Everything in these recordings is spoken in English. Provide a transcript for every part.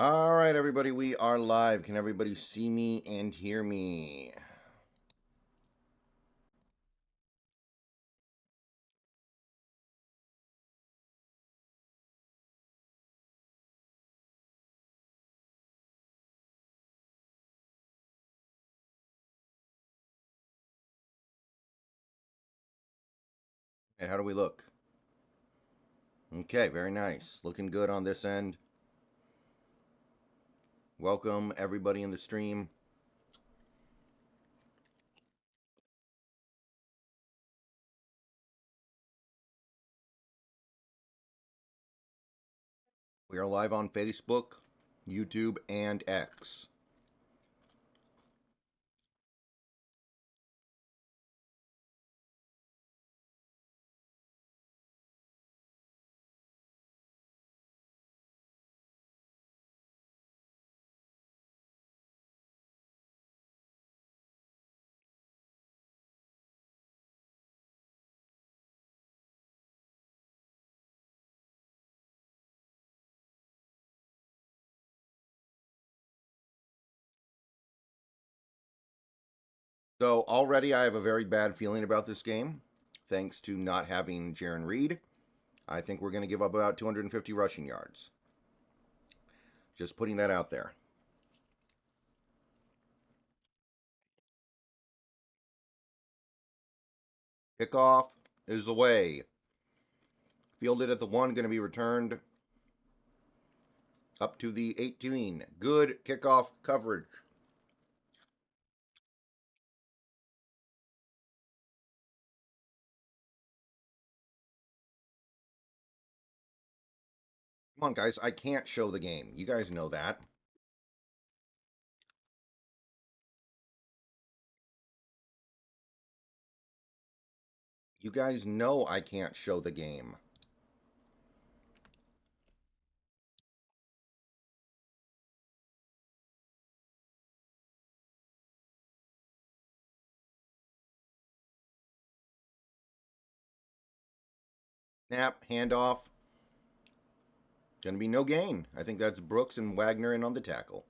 All right, everybody, we are live. Can everybody see me and hear me? And how do we look? Okay, very nice. Looking good on this end. Welcome, everybody in the stream. We are live on Facebook, YouTube, and X. So already I have a very bad feeling about this game, thanks to not having Jaron Reed. I think we're going to give up about 250 rushing yards. Just putting that out there. Kickoff is away. Fielded at the 1, going to be returned up to the 18. Good kickoff coverage. Come on, guys. I can't show the game. You guys know that. You guys know I can't show the game. Snap, handoff. Gonna be no gain. I think that's Brooks and Wagner in on the tackle.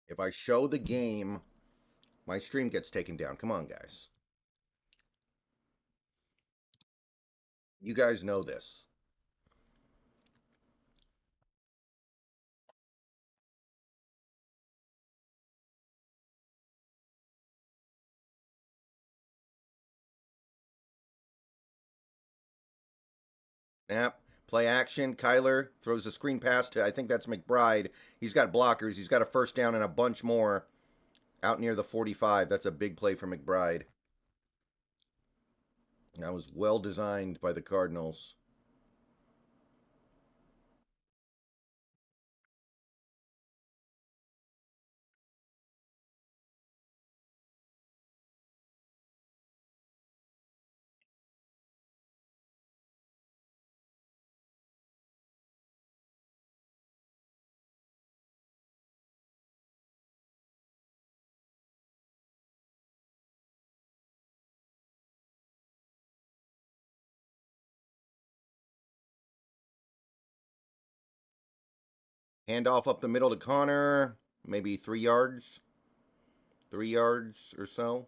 If I show the game, my stream gets taken down. Come on, guys. You guys know this. Snap, play action. Kyler throws a screen pass to, I think that's McBride. He's got blockers. He's got a first down and a bunch more out near the 45. That's a big play for McBride. That was well designed by the Cardinals. Handoff up the middle to Connor. Maybe 3 yards. 3 yards or so.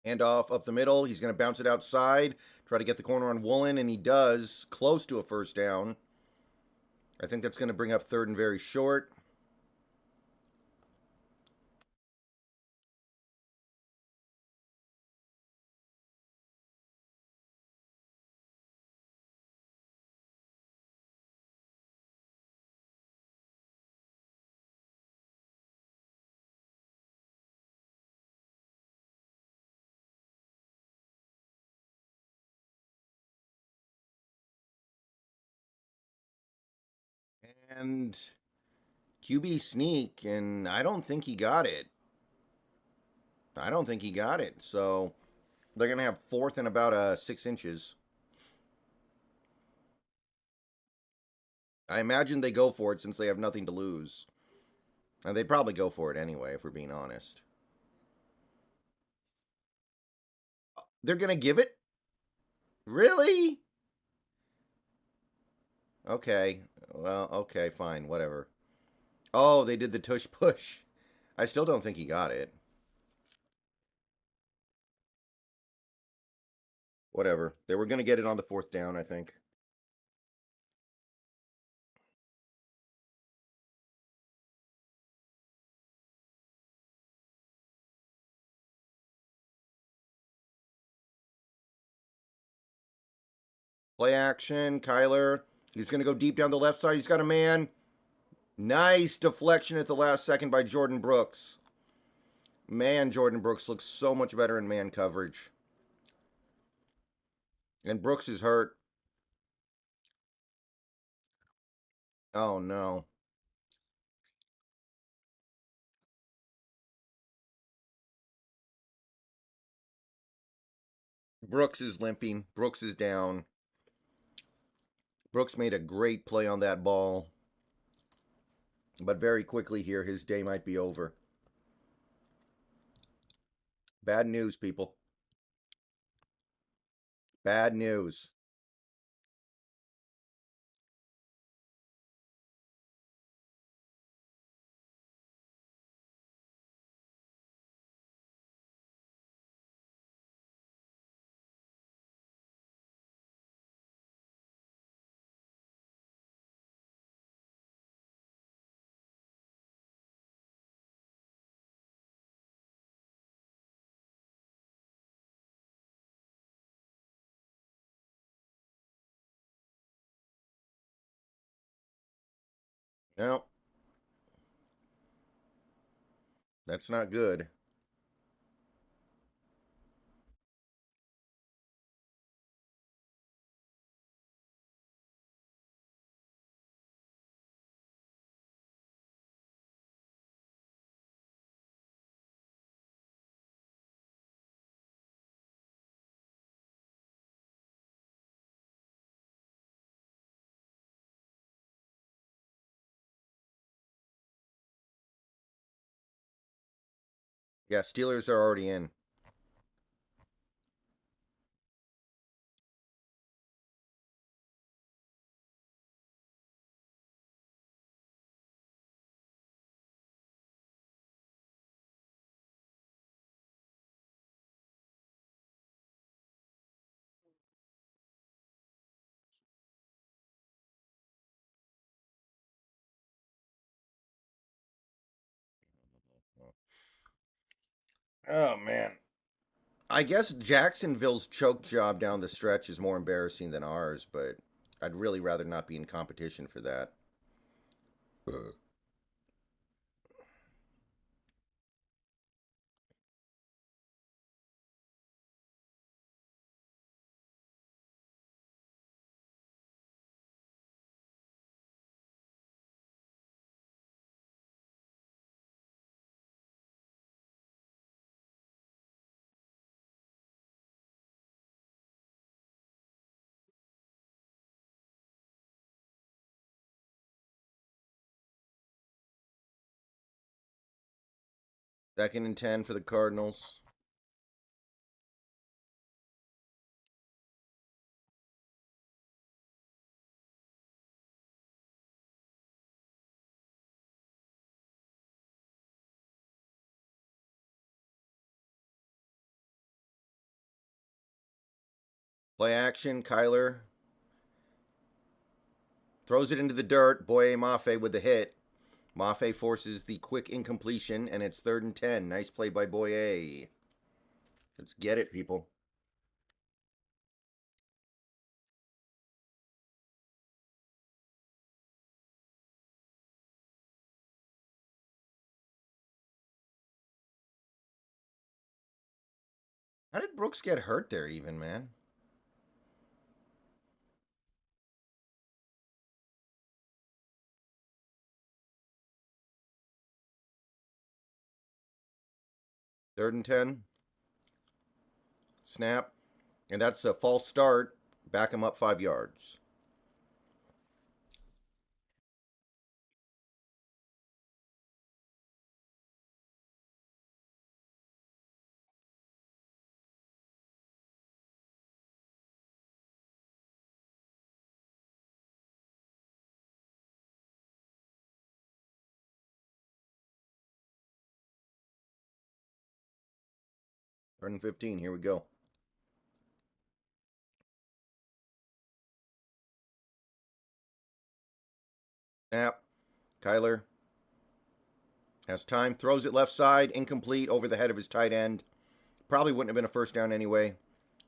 Handoff up the middle. He's going to bounce it outside. Try to get the corner on Woolen, and he does. Close to a first down. I think that's going to bring up third and very short. And QB sneak, and I don't think he got it. I don't think he got it. So they're going to have fourth and about 6 inches. I imagine they go for it since they have nothing to lose. And they'd probably go for it anyway, if we're being honest. They're going to give it? Really? Okay. Well, okay, fine, whatever. Oh, they did the tush push. I still don't think he got it. Whatever. They were going to get it on the fourth down, I think. Play action, Kyler. He's going to go deep down the left side. He's got a man. Nice deflection at the last second by Jordan Brooks. Man, Jordan Brooks looks so much better in man coverage. And Brooks is hurt. Oh, no. Brooks is limping. Brooks is down. Brooks made a great play on that ball. But very quickly here, his day might be over. Bad news, people. Bad news. No, that's not good. Yeah, Steelers are already in. Oh, man. I guess Jacksonville's choke job down the stretch is more embarrassing than ours, but I'd really rather not be in competition for that. Second and 10 for the Cardinals. Play action. Kyler throws it into the dirt. Boye Mafe with the hit. Mafe forces the quick incompletion, and it's third and 10. Nice play by Boye. Let's get it, people. How did Brooks get hurt there, even, man? Third and 10. Snap. And that's a false start. Back him up 5 yards. Third and 15. Here we go. Snap. Kyler has time. Throws it left side. Incomplete over the head of his tight end. Probably wouldn't have been a first down anyway.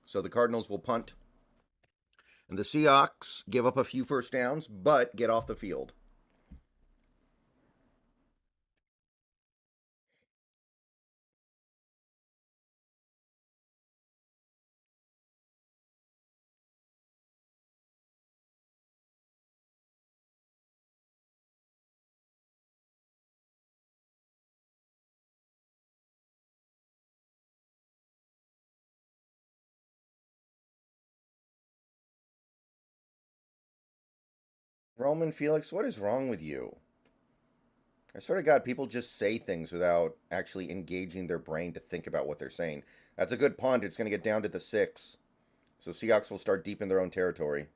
So the Cardinals will punt. And the Seahawks give up a few first downs, but get off the field. Roman Felix, what is wrong with you? I swear to God, people just say things without actually engaging their brain to think about what they're saying. That's a good punt. It's going to get down to the 6. So Seahawks will start deep in their own territory.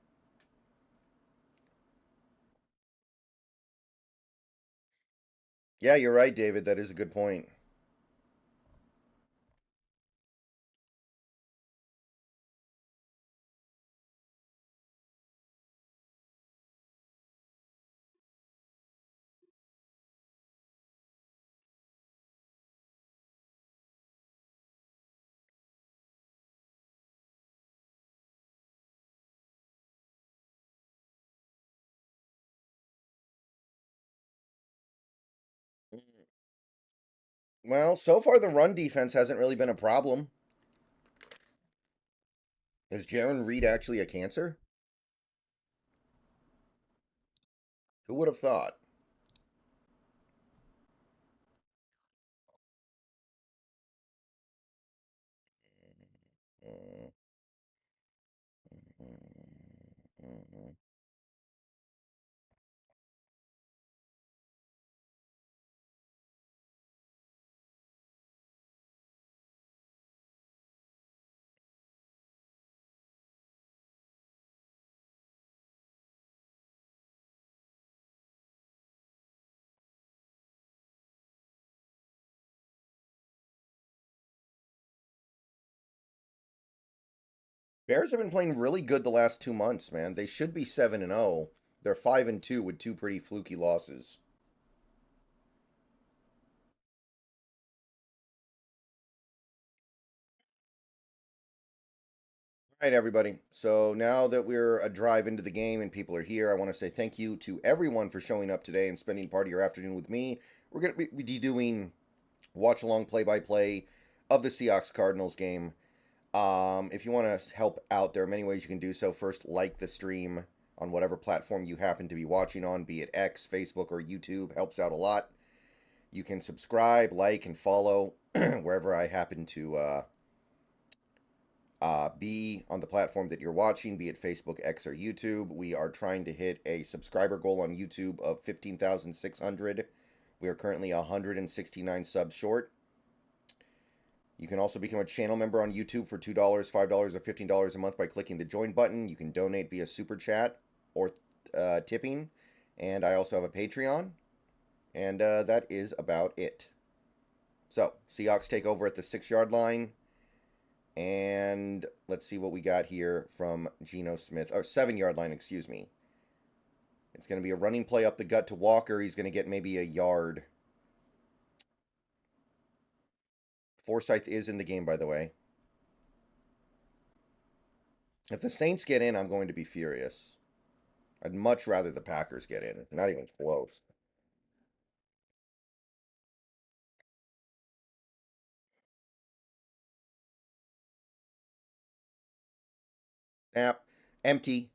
Yeah, you're right, David. That is a good point. Well, so far the run defense hasn't really been a problem. Is Jaron Reed actually a cancer? Who would have thought? Bears have been playing really good the last 2 months, man. They should be 7-0. They're 5-2 with 2 pretty fluky losses. All right, everybody. So now that we're a drive into the game and people are here, I want to say thank you to everyone for showing up today and spending part of your afternoon with me. We're going to be doing watch along play-by-play of the Seahawks Cardinals game. If you want to help out, there are many ways you can do so. First, like the stream on whatever platform you happen to be watching on, be it X, Facebook, or YouTube. Helps out a lot. You can subscribe, like, and follow wherever I happen to be on the platform that you're watching, be it Facebook, X, or YouTube. We are trying to hit a subscriber goal on YouTube of 15,600. We are currently 169 subs short. You can also become a channel member on YouTube for $2, $5, or $15 a month by clicking the join button. You can donate via Super Chat or tipping. And I also have a Patreon. And that is about it. So, Seahawks take over at the 6-yard line. And let's see what we got here from Geno Smith. Or 7-yard line, excuse me. It's going to be a running play up the gut to Walker. He's going to get maybe a yard. Forsyth is in the game, by the way. If the Saints get in, I'm going to be furious. I'd much rather the Packers get in. Not even close. Snap. Empty.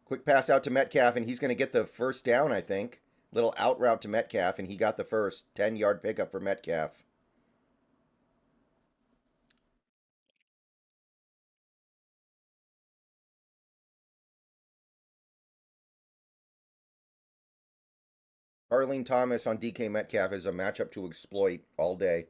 Quick pass out to Metcalf, and he's going to get the first down, I think. Little out route to Metcalf, and he got the first 10-yard pickup for Metcalf. Arlene Thomas on DK Metcalf is a matchup to exploit all day.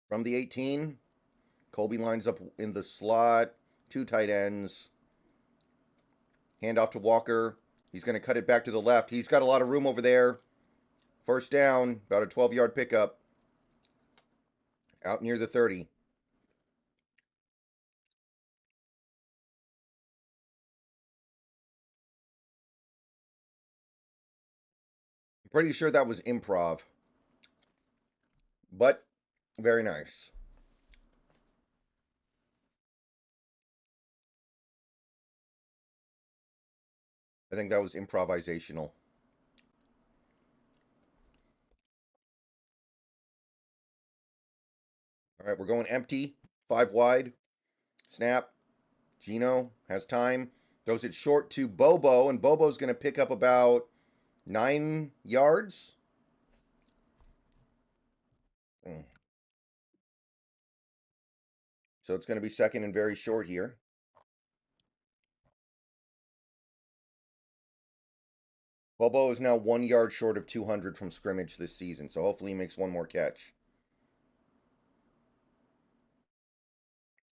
From the 18, Colby lines up in the slot, two tight ends. Hand off to Walker. He's going to cut it back to the left. He's got a lot of room over there. First down, about a 12-yard pickup. Out near the 30. I'm pretty sure that was improv, but very nice. I think that was improvisational. All right, we're going empty. 5 wide. Snap. Gino has time. Throws it short to Bobo, and Bobo's going to pick up about 9 yards. So it's going to be second and very short here. Bobo is now 1 yard short of 200 from scrimmage this season, so hopefully he makes one more catch.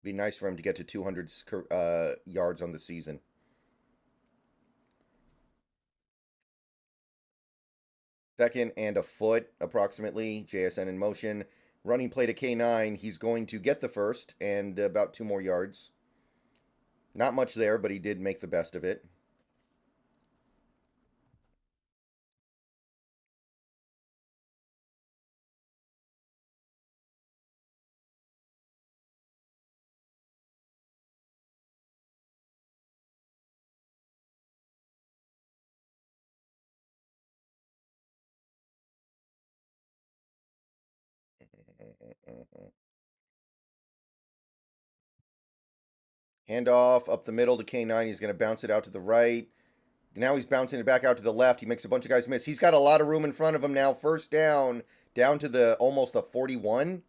Be nice for him to get to 200 yards on the season. Second and a foot, approximately. JSN in motion. Running play to K9. He's going to get the first and about 2 more yards. Not much there, but he did make the best of it. Handoff up the middle to K9. He's going to bounce it out to the right. Now he's bouncing it back out to the left. He makes a bunch of guys miss. He's got a lot of room in front of him now. First down to the almost the 41.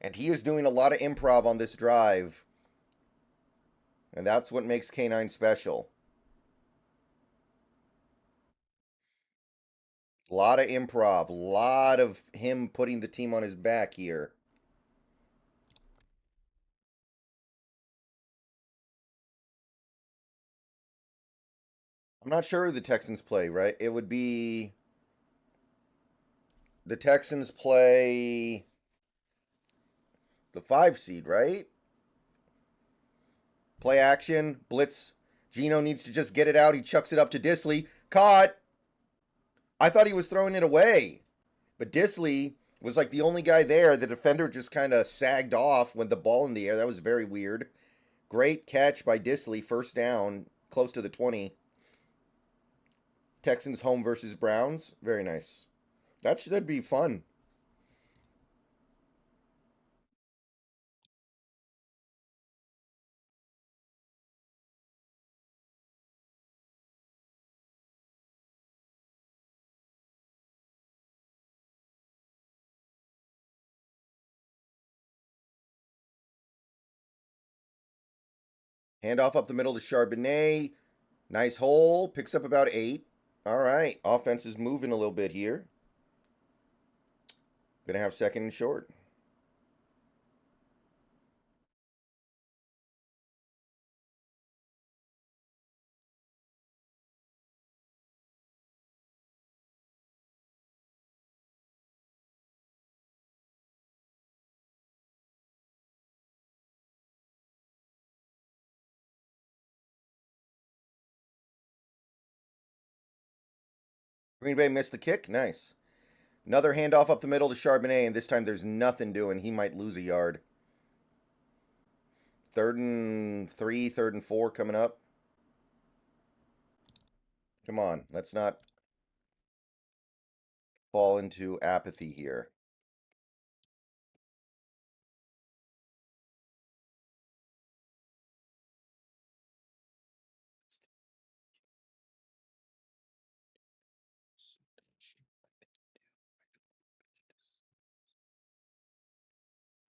And he is doing a lot of improv on this drive. And that's what makes K9 special. A lot of improv. A lot of him putting the team on his back here. I'm not sure who the Texans play, right? It would be the Texans play the 5 seed, right? Play action, blitz. Gino needs to just get it out. He chucks it up to Disley. Caught. I thought he was throwing it away. But Disley was like the only guy there. The defender just kind of sagged off with the ball in the air. That was very weird. Great catch by Disley. First down, close to the 20. Texans home versus Browns. Very nice. That should be fun. Handoff up the middle to Charbonnet. Nice hole. Picks up about 8. All right. Offense is moving a little bit here. Gonna have second and short. Green Bay missed the kick. Nice. Another handoff up the middle to Charbonnet, and this time there's nothing doing. He might lose a yard. 3rd and 3, 3rd and 4 coming up. Come on, let's not fall into apathy here.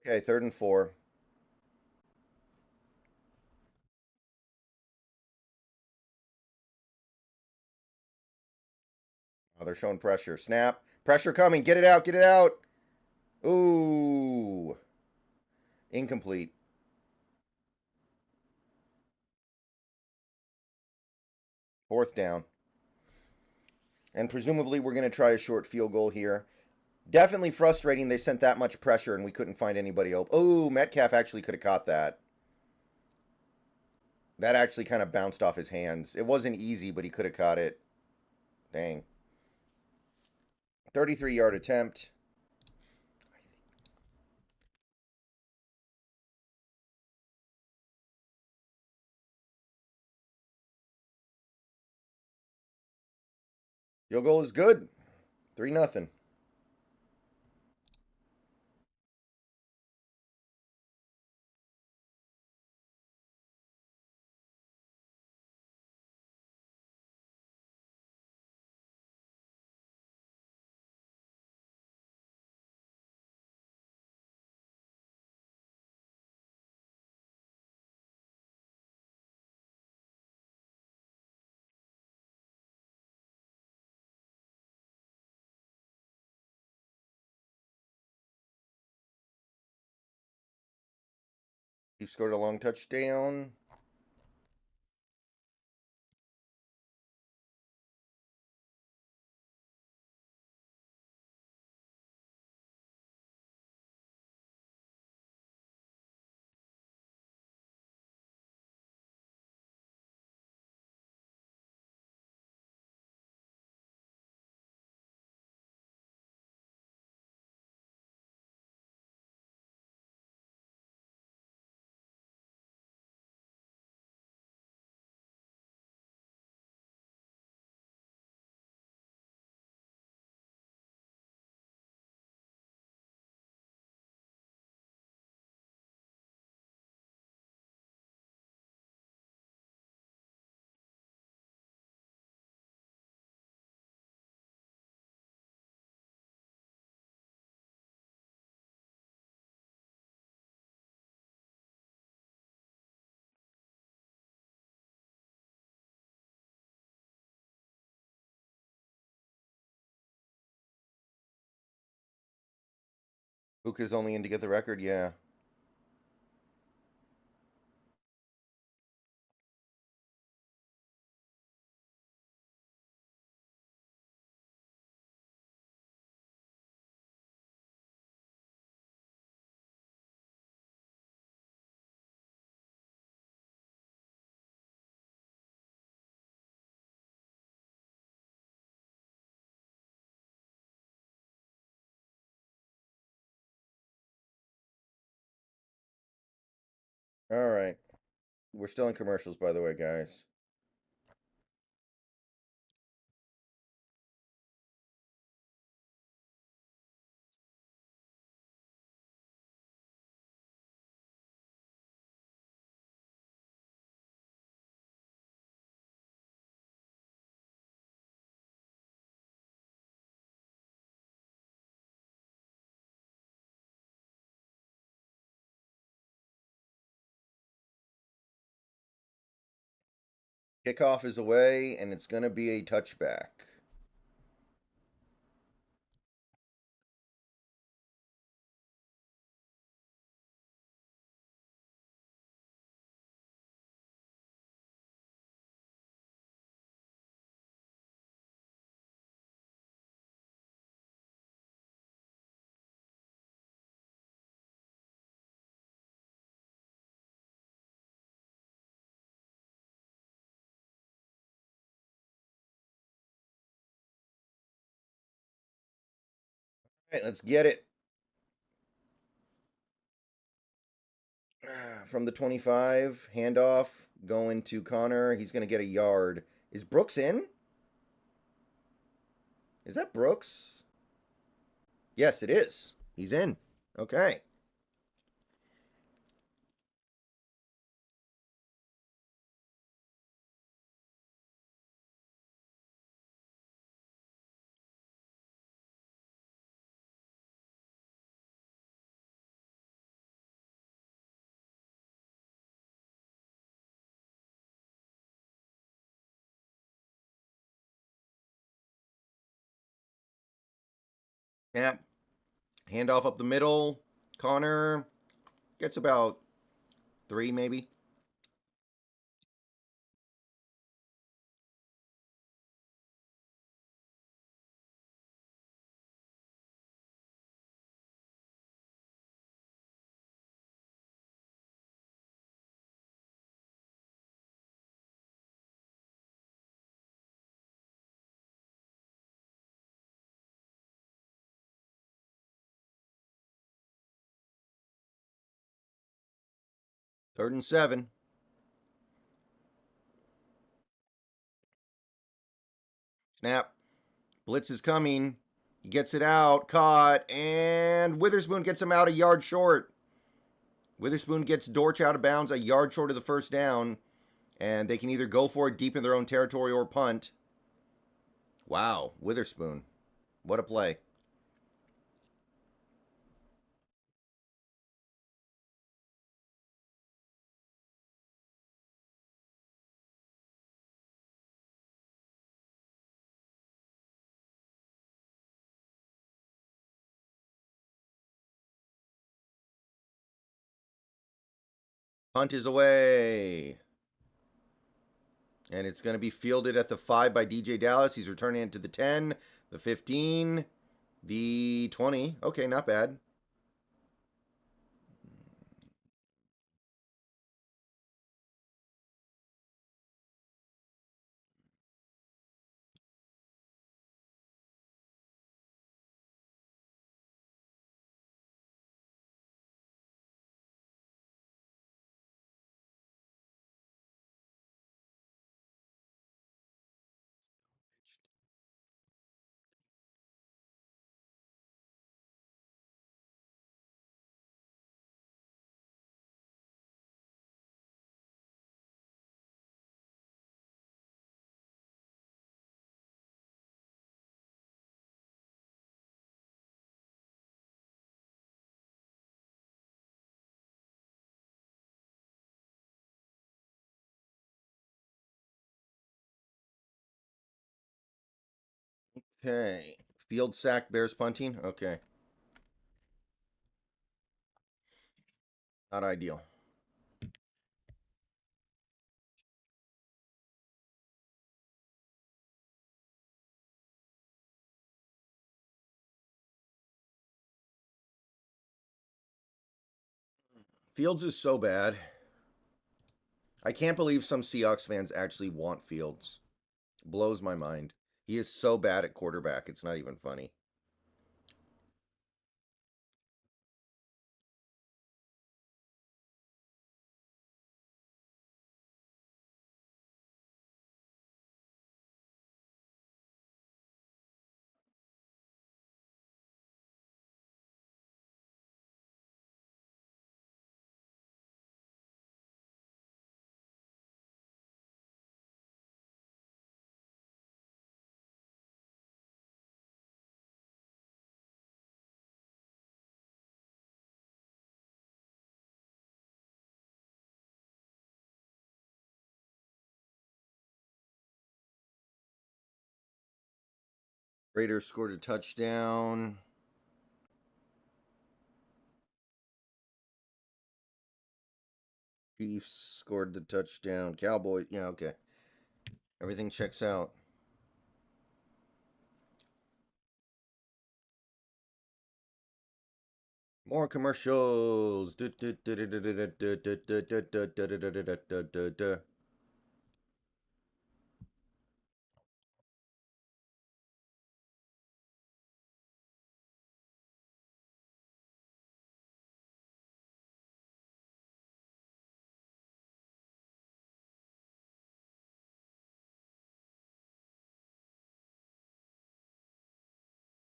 Okay, 3rd and 4. Oh, they're showing pressure. Snap. Pressure coming. Get it out. Get it out. Ooh. Incomplete. Fourth down. And presumably we're going to try a short field goal here. Definitely frustrating they sent that much pressure and we couldn't find anybody open. Oh, Metcalf actually could have caught that. That actually kind of bounced off his hands. It wasn't easy, but he could have caught it. Dang. 33-yard attempt. Field goal is good. 3-0. He scored a long touchdown. Puka's only in to get the record, yeah. All right. We're still in commercials, by the way, guys. Kickoff is away, and it's going to be a touchback. All right, let's get it. From the 25, handoff, going to Connor. He's going to get a yard. Is Brooks in? Is that Brooks? Yes, it is. He's in. Okay. Snap. Handoff up the middle. Connor gets about 3 maybe. Third and 7. Snap. Blitz is coming. He gets it out. Caught. And Witherspoon gets him out a yard short. Witherspoon gets Dortch out of bounds a yard short of the first down. And they can either go for it deep in their own territory or punt. Wow. Witherspoon. What a play. Punt is away. And it's going to be fielded at the 5 by DJ Dallas. He's returning it to the 10, the 15, the 20. Okay, not bad. Okay. Field sack, Bears punting. Okay. Not ideal. Fields is so bad. I can't believe some Seahawks fans actually want Fields. Blows my mind. He is so bad at quarterback. It's not even funny. Raiders scored a touchdown. Chiefs scored the touchdown. Cowboys. Yeah, okay. Everything checks out. More commercials.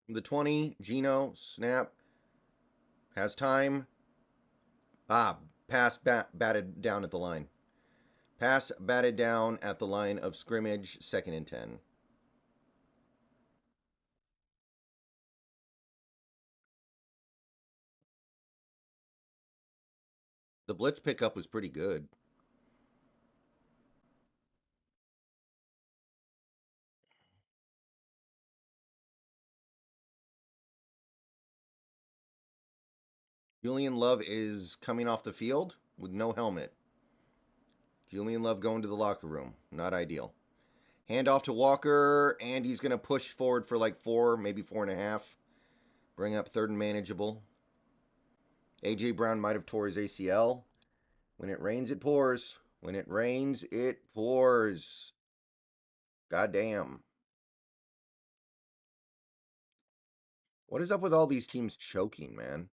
The 20, Gino, snap, has time. Pass batted down at the line. Pass batted down at the line of scrimmage, 2nd and 10. The blitz pickup was pretty good. Julian Love is coming off the field with no helmet. Julian Love going to the locker room. Not ideal. Hand off to Walker, and he's going to push forward for like 4, maybe 4.5. Bring up 3rd and manageable. A.J. Brown might have tore his ACL. When it rains, it pours. When it rains, it pours. Goddamn. What is up with all these teams choking, man?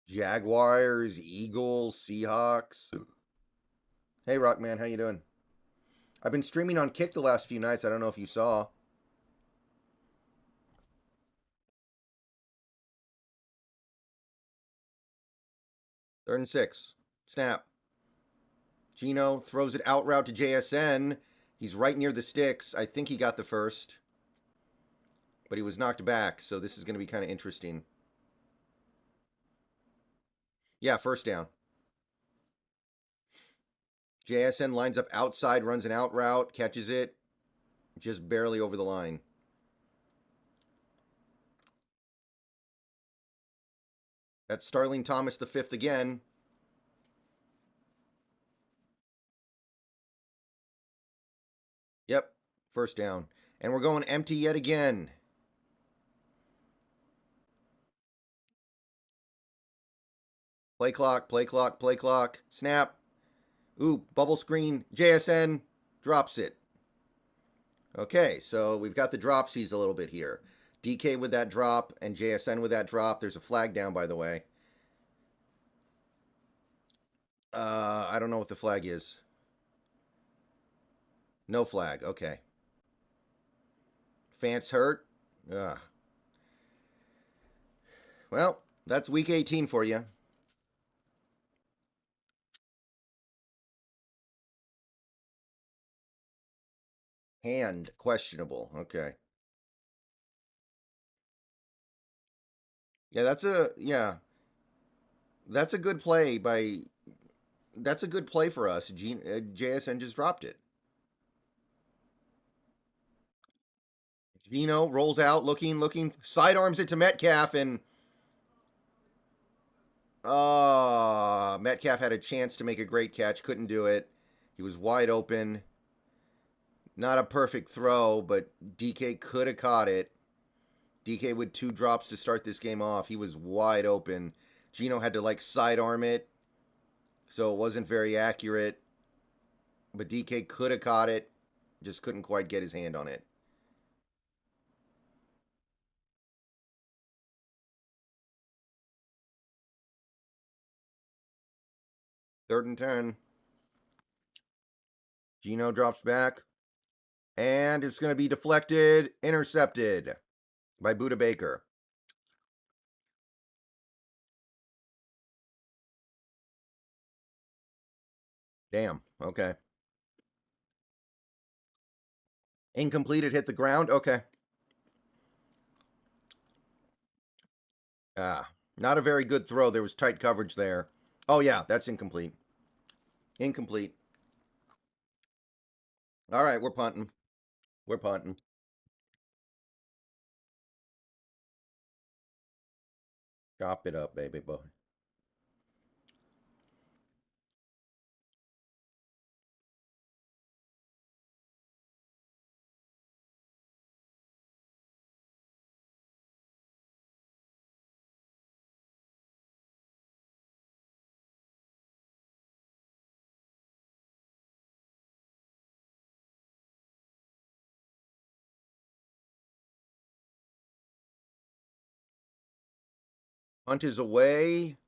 Jaguars, Eagles, Seahawks. Hey, Rockman, how you doing? I've been streaming on Kick the last few nights. I don't know if you saw. Third and 6. Snap. Gino throws it out route to JSN. He's right near the sticks. I think he got the first. But he was knocked back, so this is going to be kind of interesting. Yeah, first down. JSN lines up outside, runs an out route, catches it. Just barely over the line. That's Starling Thomas the 5th again. Yep, first down. And we're going empty yet again. Play clock, play clock, play clock. Snap. Ooh, bubble screen. JSN drops it. Okay, so we've got the dropsies a little bit here. DK with that drop and JSN with that drop. There's a flag down, by the way. I don't know what the flag is. No flag. Okay. Fant's hurt. Ugh. Well, that's week 18 for you. Hand questionable. Okay. Yeah, that's a good play by. That's a good play for us. JSN just dropped it. Gino rolls out, looking, sidearms it to Metcalf, and Metcalf had a chance to make a great catch, couldn't do it. He was wide open. Not a perfect throw, but DK could have caught it. DK with 2 drops to start this game off. He was wide open. Gino had to like sidearm it, so it wasn't very accurate. But DK could have caught it, just couldn't quite get his hand on it. Third and 10. Gino drops back. And it's going to be deflected, intercepted by Buda Baker. Damn. Okay. Incomplete. It hit the ground. Okay. Not a very good throw. There was tight coverage there. Oh, yeah. That's incomplete. Incomplete. All right. We're punting. We're punting. Chop it up, baby boy. Punt is away.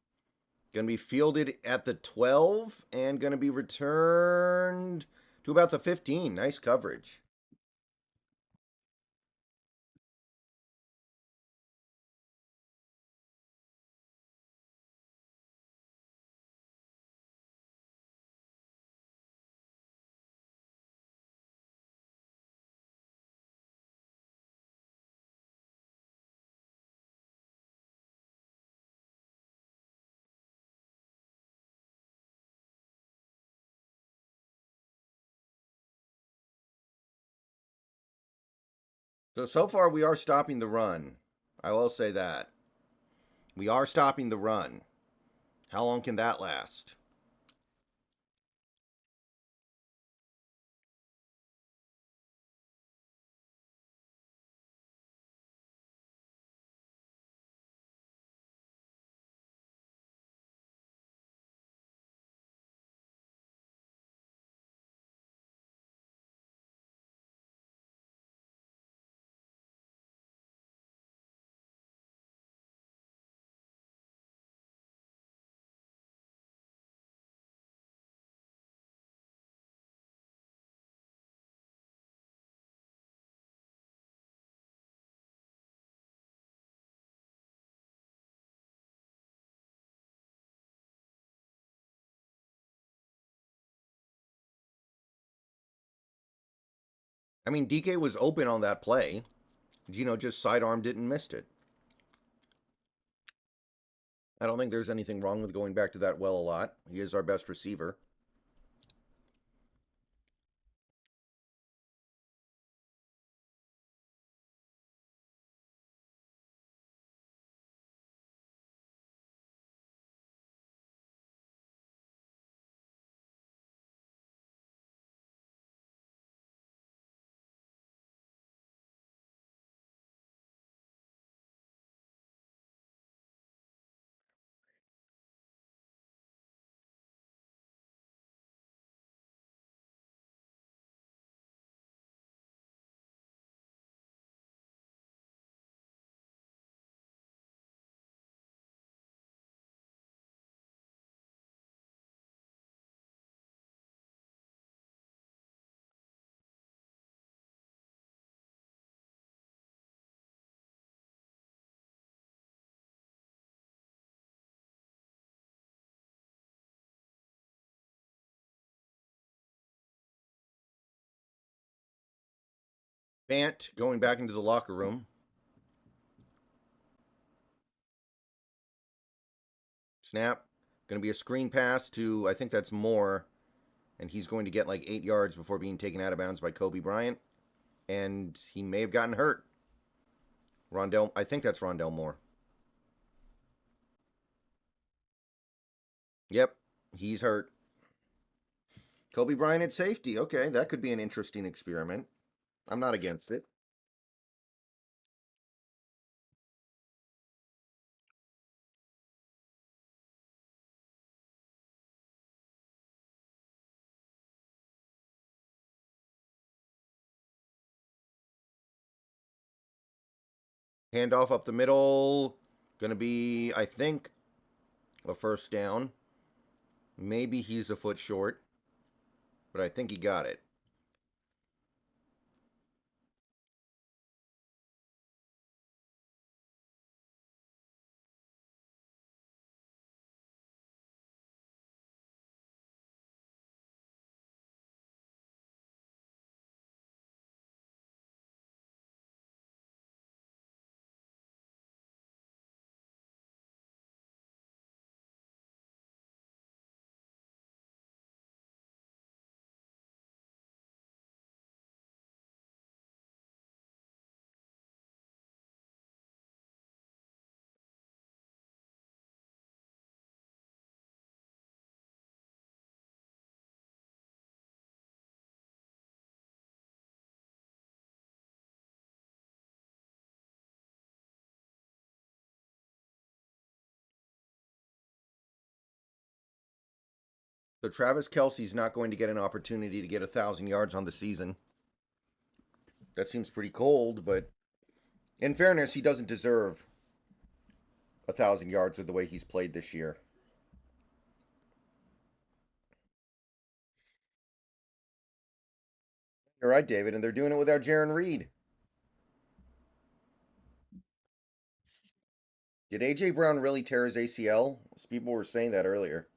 Going to be fielded at the 12 and going to be returned to about the 15. Nice coverage. So far we are stopping the run. I will say that. We are stopping the run. How long can that last? I mean, DK was open on that play. Gino just sidearmed it and missed it. I don't think there's anything wrong with going back to that well a lot. He is our best receiver. Bant going back into the locker room. Snap. Going to be a screen pass to, I think that's Moore. And he's going to get like 8 yards before being taken out of bounds by Kobe Bryant. And he may have gotten hurt. Rondell, I think that's Rondell Moore. Yep, he's hurt. Kobe Bryant at safety. Okay, that could be an interesting experiment. I'm not against it. Handoff up the middle. Going to be, I think, a first down. Maybe he's a foot short, but I think he got it. So Travis Kelsey's not going to get an opportunity to get 1,000 yards on the season. That seems pretty cold, but in fairness, he doesn't deserve 1,000 yards with the way he's played this year. You're right, David, and they're doing it without Jaron Reed. Did AJ Brown really tear his ACL? People were saying that earlier.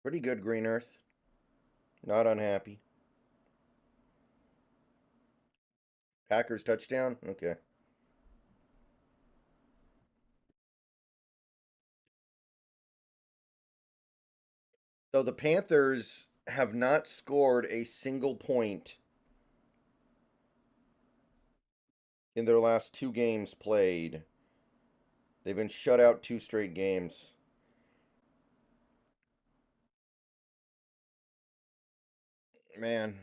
Pretty good, Green Earth. Not unhappy. Packers touchdown? Okay. So the Panthers have not scored a single point in their last 2 games played. They've been shut out 2 straight games. Man,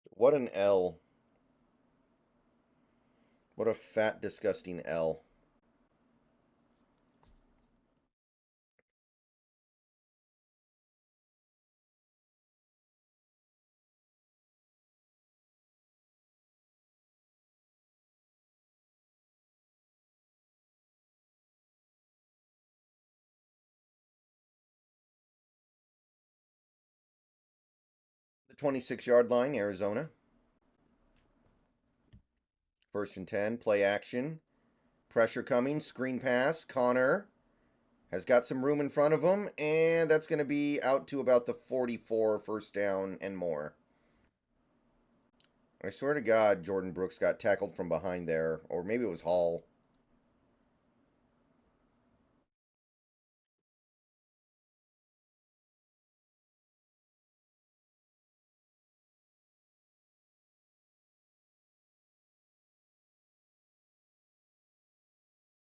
what an L. What a fat, disgusting L. The 26-yard line, Arizona. 1st and 10, play action. Pressure coming, screen pass. Connor has got some room in front of him, and that's going to be out to about the 44, first down and more. I swear to God, Jordan Brooks got tackled from behind there, or maybe it was Hall.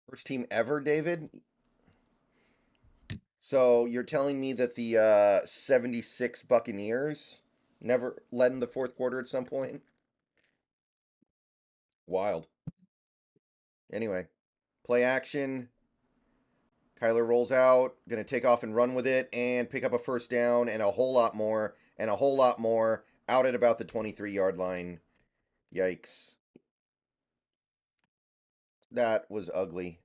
First team ever, David? So you're telling me that the 76 Buccaneers never led in the fourth quarter at some point? Wild. Anyway, play action. Kyler rolls out, going to take off and run with it and pick up a first down and a whole lot more and a whole lot more out at about the 23-yard line. Yikes. That was ugly.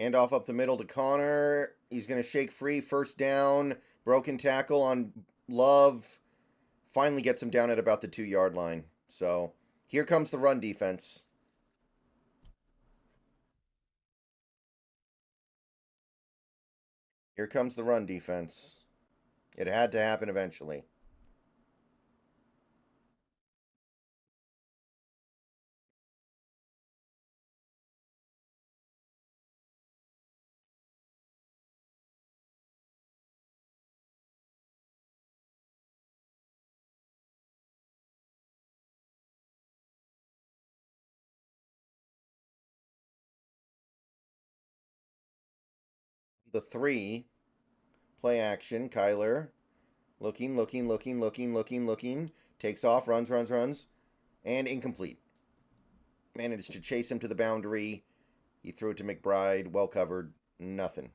Handoff up the middle to Connor. He's going to shake free. First down. Broken tackle on Love. Finally gets him down at about the 2-yard line. So here comes the run defense. Here comes the run defense. It had to happen eventually. The 3, play action. Kyler looking. Takes off, runs, and incomplete. Managed to chase him to the boundary. He threw it to McBride. Well covered. Nothing.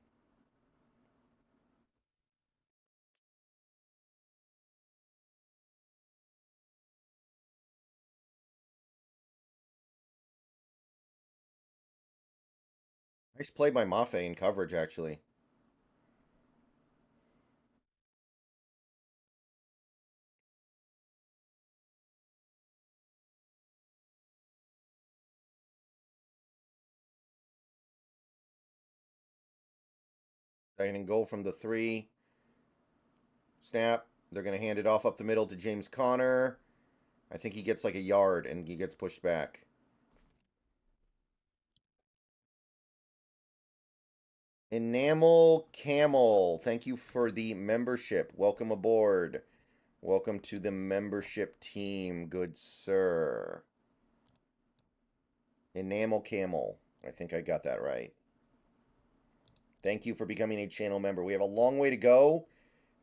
Nice play by Mafe in coverage, actually. Second and goal from the 3. Snap. They're going to hand it off up the middle to James Conner. I think he gets like a yard and he gets pushed back. Enamel Camel, thank you for the membership. Welcome aboard. Welcome to the membership team, good sir. Enamel Camel. I think I got that right. Thank you for becoming a channel member. We have a long way to go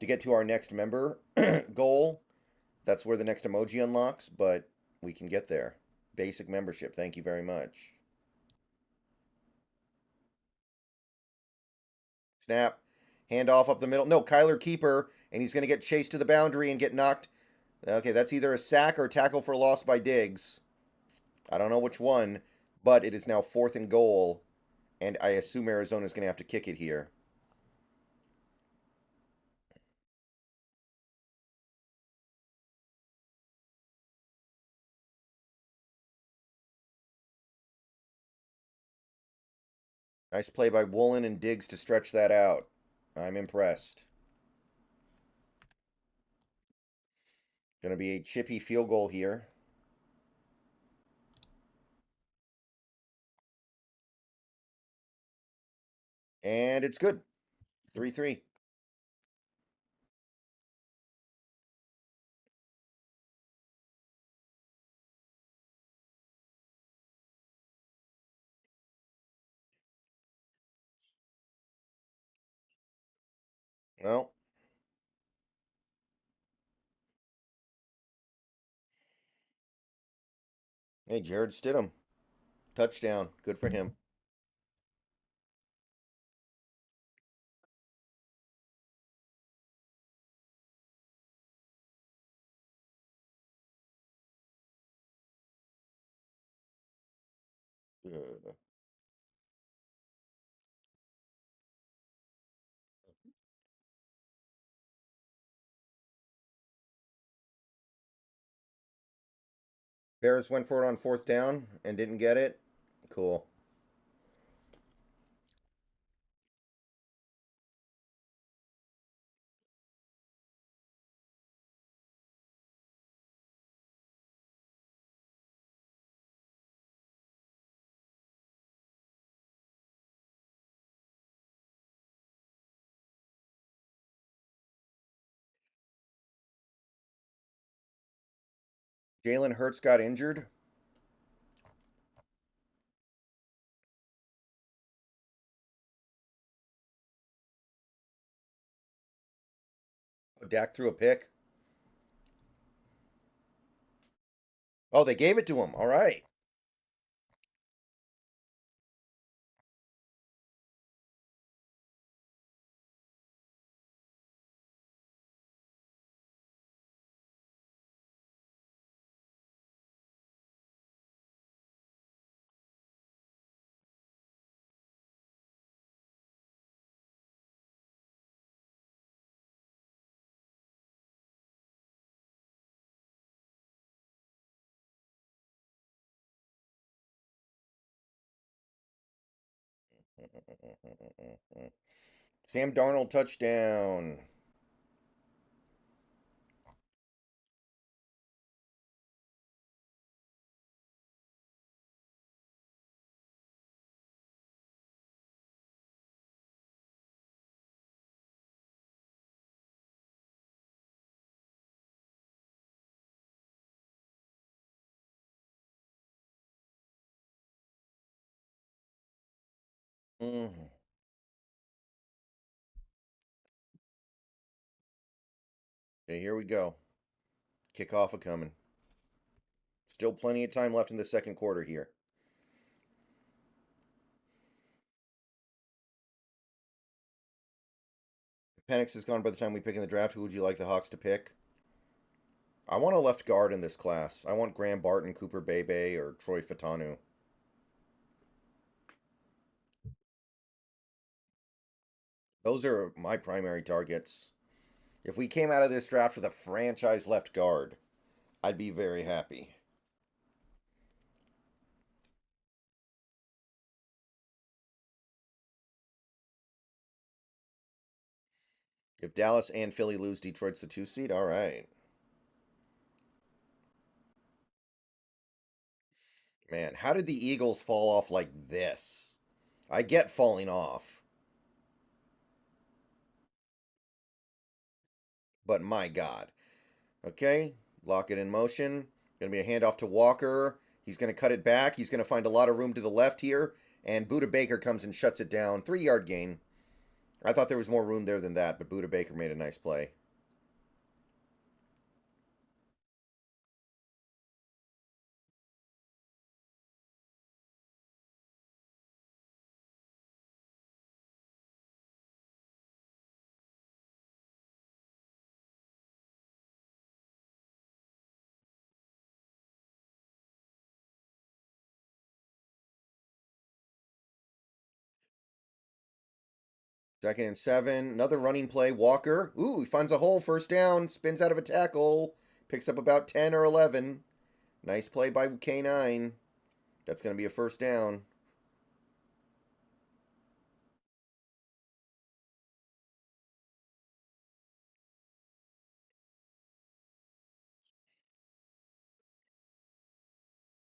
to get to our next member goal. That's where the next emoji unlocks, but we can get there. basic membership. Thank you very much. Snap. Handoff up the middle. No, Kyler keeper, and he's going to get chased to the boundary and get knocked. Okay, that's either a sack or tackle for loss by Diggs. I don't know which one, but it is now 4th and goal, and I assume Arizona's going to have to kick it here. Nice play by Woolen and Diggs to stretch that out. I'm impressed. Going to be a chippy field goal here. And it's good. 3-3. Well, hey, Jared Stidham. Touchdown. Good for him. Good. Bears went for it on 4th down and didn't get it. Cool. Jalen Hurts got injured. Oh, Dak threw a pick. Oh, they gave it to him. All right. Sam Darnold touchdown. Mm. Okay, here we go. Kickoff a coming. Still plenty of time left in the second quarter here. Penix is gone by the time we pick in the draft. Who would you like the Hawks to pick? I want a left guard in this class. I want Graham Barton, Cooper Bebe, or Troy Fatanu. Those are my primary targets. If we came out of this draft with a franchise left guard, I'd be very happy. If Dallas and Philly lose, Detroit's the 2 seed. All right. Man, how did the Eagles fall off like this? I get falling off, but my God. Okay, lock it in motion. Going to be a handoff to Walker. He's going to cut it back. He's going to find a lot of room to the left here. And Buda Baker comes and shuts it down. 3-yard gain. I thought there was more room there than that, but Buda Baker made a nice play. Second and 7. Another running play. Walker. Ooh, he finds a hole. First down. Spins out of a tackle. Picks up about 10 or 11. Nice play by K9. That's going to be a first down.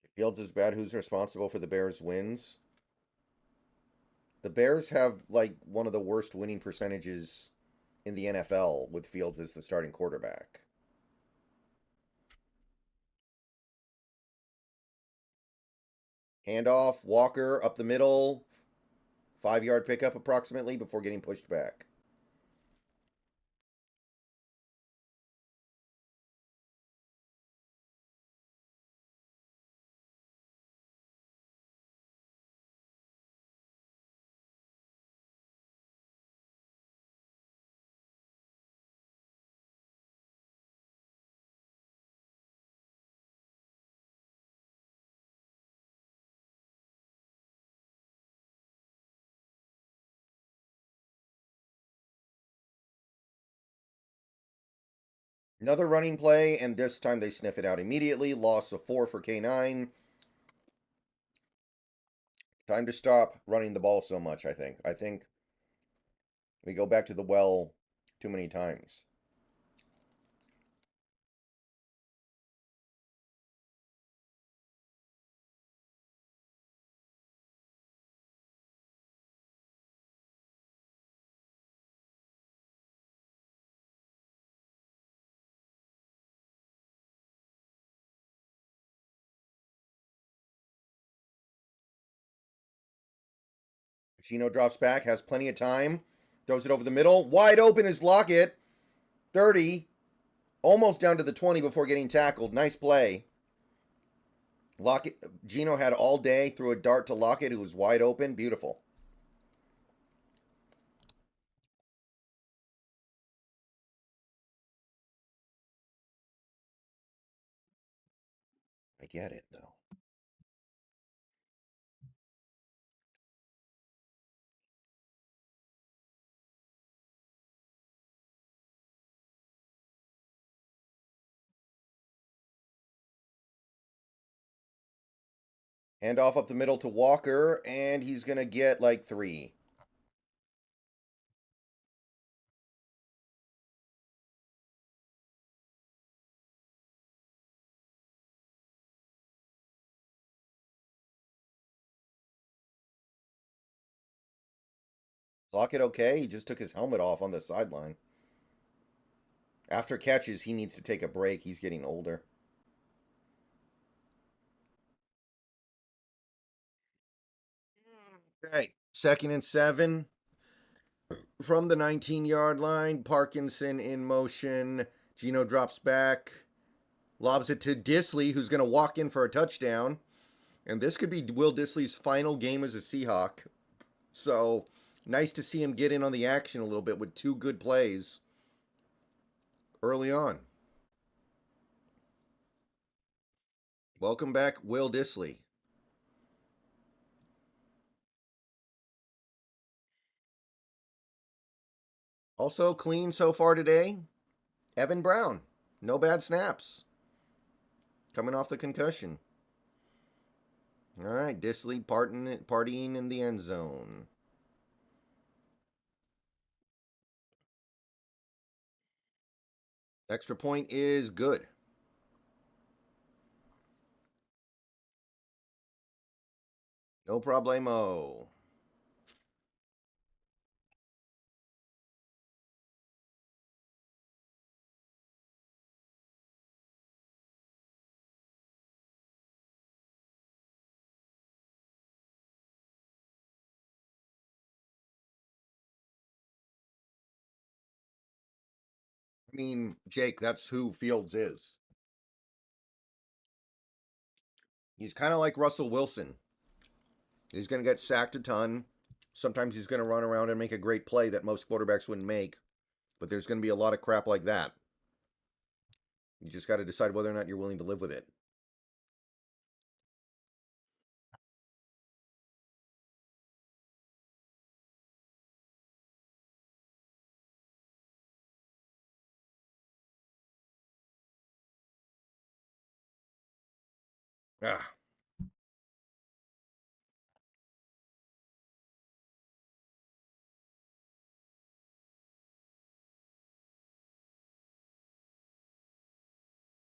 If Fields is bad, who's responsible for the Bears' wins? The Bears have like one of the worst winning percentages in the NFL with Fields as the starting quarterback. Handoff, Walker up the middle, 5-yard pickup approximately before getting pushed back. Another running play, and this time they sniff it out immediately. Loss of 4 for K9. Time to stop running the ball so much, I think. I think we go back to the well too many times. Chino drops back, has plenty of time. Throws it over the middle. Wide open is Lockett. 30. Almost down to the 20 before getting tackled. Nice play. Lockett, Gino had all day. Threw a dart to Lockett, who was wide open. Beautiful. I get it, though. Handoff up the middle to Walker, and he's going to get like 3. Lockett okay? He just took his helmet off on the sideline. After catches, he needs to take a break. He's getting older. Okay. Second and 7 from the 19-yard line. Parkinson in motion. Gino drops back. Lobs it to Dissly, who's going to walk in for a touchdown. And this could be Will Dissly's final game as a Seahawk. So nice to see him get in on the action a little bit with 2 good plays early on. Welcome back, Will Dissly. Also clean so far today, Evan Brown. No bad snaps. Coming off the concussion. All right, Dissly partying in the end zone. Extra point is good. No problemo. I mean, Jake, that's who Fields is. He's kind of like Russell Wilson. He's going to get sacked a ton. Sometimes he's going to run around and make a great play that most quarterbacks wouldn't make. But there's going to be a lot of crap like that. You just got to decide whether or not you're willing to live with it. Ah.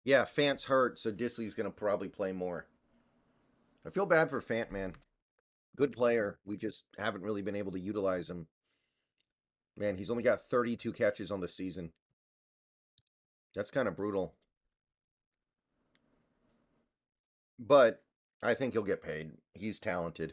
Yeah, Fant's hurt, so Disley's going to probably play more. I feel bad for Fant, man. Good player. We just haven't really been able to utilize him. Man, he's only got 32 catches on the season. That's kind of brutal. But I think he'll get paid. He's talented.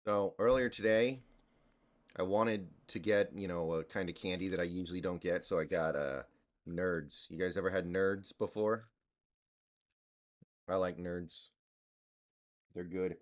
So earlier today, I wanted to get, a kind of candy that I usually don't get, so I got nerds. You guys ever had nerds before? I like nerds. They're good.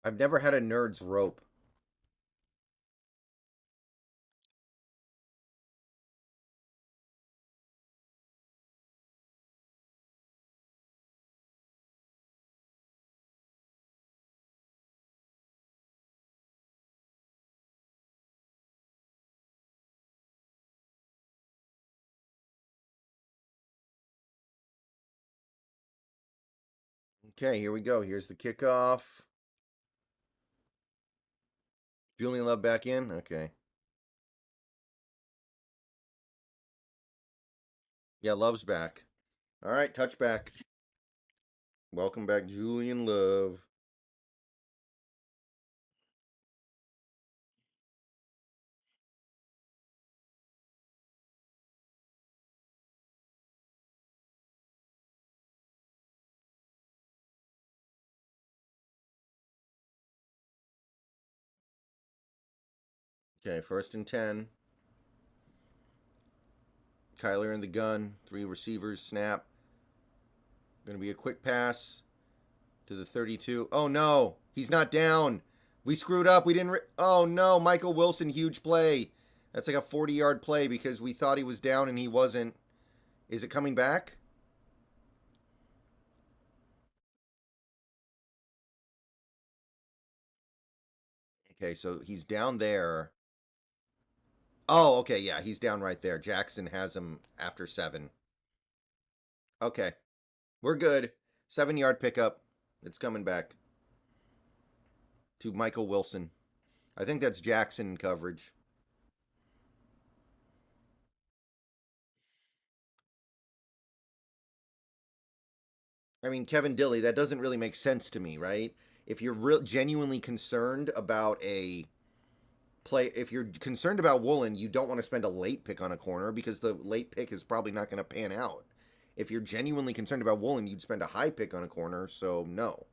I've never had a nerd's rope. Okay, here we go. Here's the kickoff. Julian Love back in? Okay. Yeah, Love's back. All right, touchback. Welcome back, Julian Love. Okay, 1st and 10. Kyler in the gun. 3 receivers. Snap. Going to be a quick pass to the 32. Oh, no. He's not down. We screwed up. We didn't. Oh, no. Michael Wilson, huge play. That's like a 40-yard play because we thought he was down and he wasn't. Is it coming back? Okay, so he's down there. Oh, okay. Yeah, he's down right there. Jackson has him after 7. Okay. We're good. 7-yard pickup. It's coming back to Michael Wilson. I think that's Jackson coverage. I mean, Kevin Dilly, that doesn't really make sense to me, right? If you're genuinely concerned about a play, if you're concerned about Woolen, you don't want to spend a late pick on a corner because the late pick is probably not going to pan out. If you're genuinely concerned about Woolen, you'd spend a high pick on a corner, so no.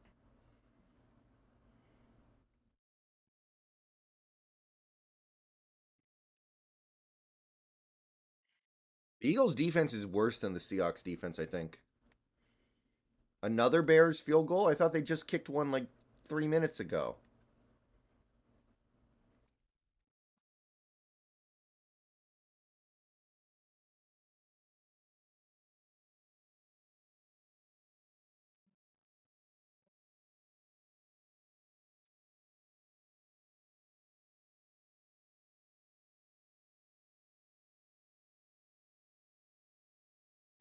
The Eagles' defense is worse than the Seahawks' defense, I think. Another Bears field goal? I thought they just kicked one like 3 minutes ago.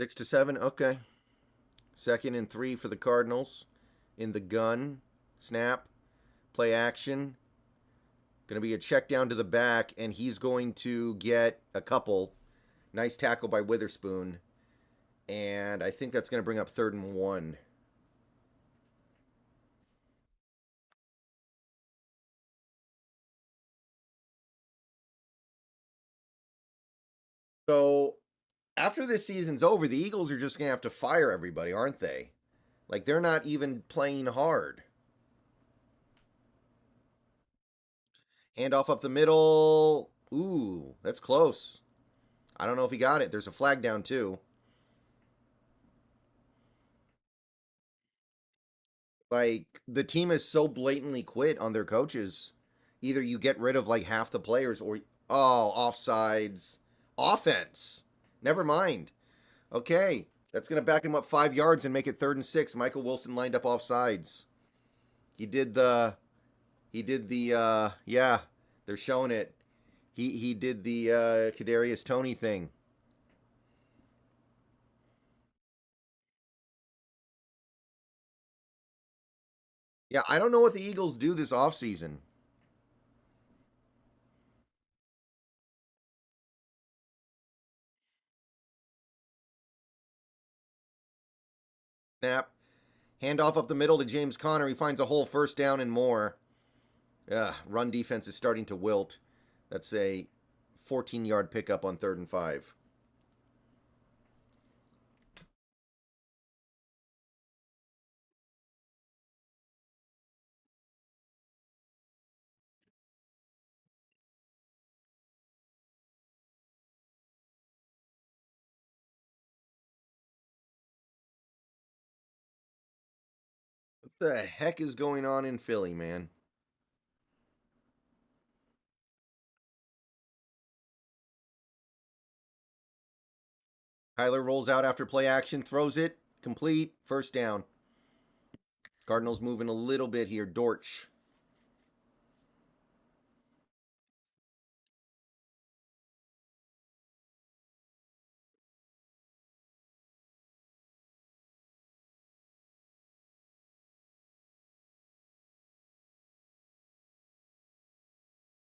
6 to 7. Okay. 2nd and 3 for the Cardinals. In the gun. Snap. Play action. Going to be a check down to the back, and he's going to get a couple. Nice tackle by Witherspoon. And I think that's going to bring up 3rd and 1. So after this season's over, the Eagles are just going to have to fire everybody, aren't they? Like, they're not even playing hard. Handoff up the middle. Ooh. that's close. I don't know if he got it. There's a flag down, too. Like, the team is so blatantly quit on their coaches. Either you get rid of, like, half the players or... Oh, offsides. Offense. Never mind. Okay. That's going to back him up 5 yards and make it 3rd and 6. Michael Wilson lined up offsides. He did the... yeah, they're showing it. He did the Kadarius Toney thing. Yeah, I don't know what the Eagles do this offseason. Snap. Handoff up the middle to James Conner. He finds a whole 1st down and more. Run defense is starting to wilt. That's a 14-yard pickup on 3rd and 5. What the heck is going on in Philly, man? Kyler rolls out after play action, throws it, complete, 1st down. Cardinals moving a little bit here. Dortch.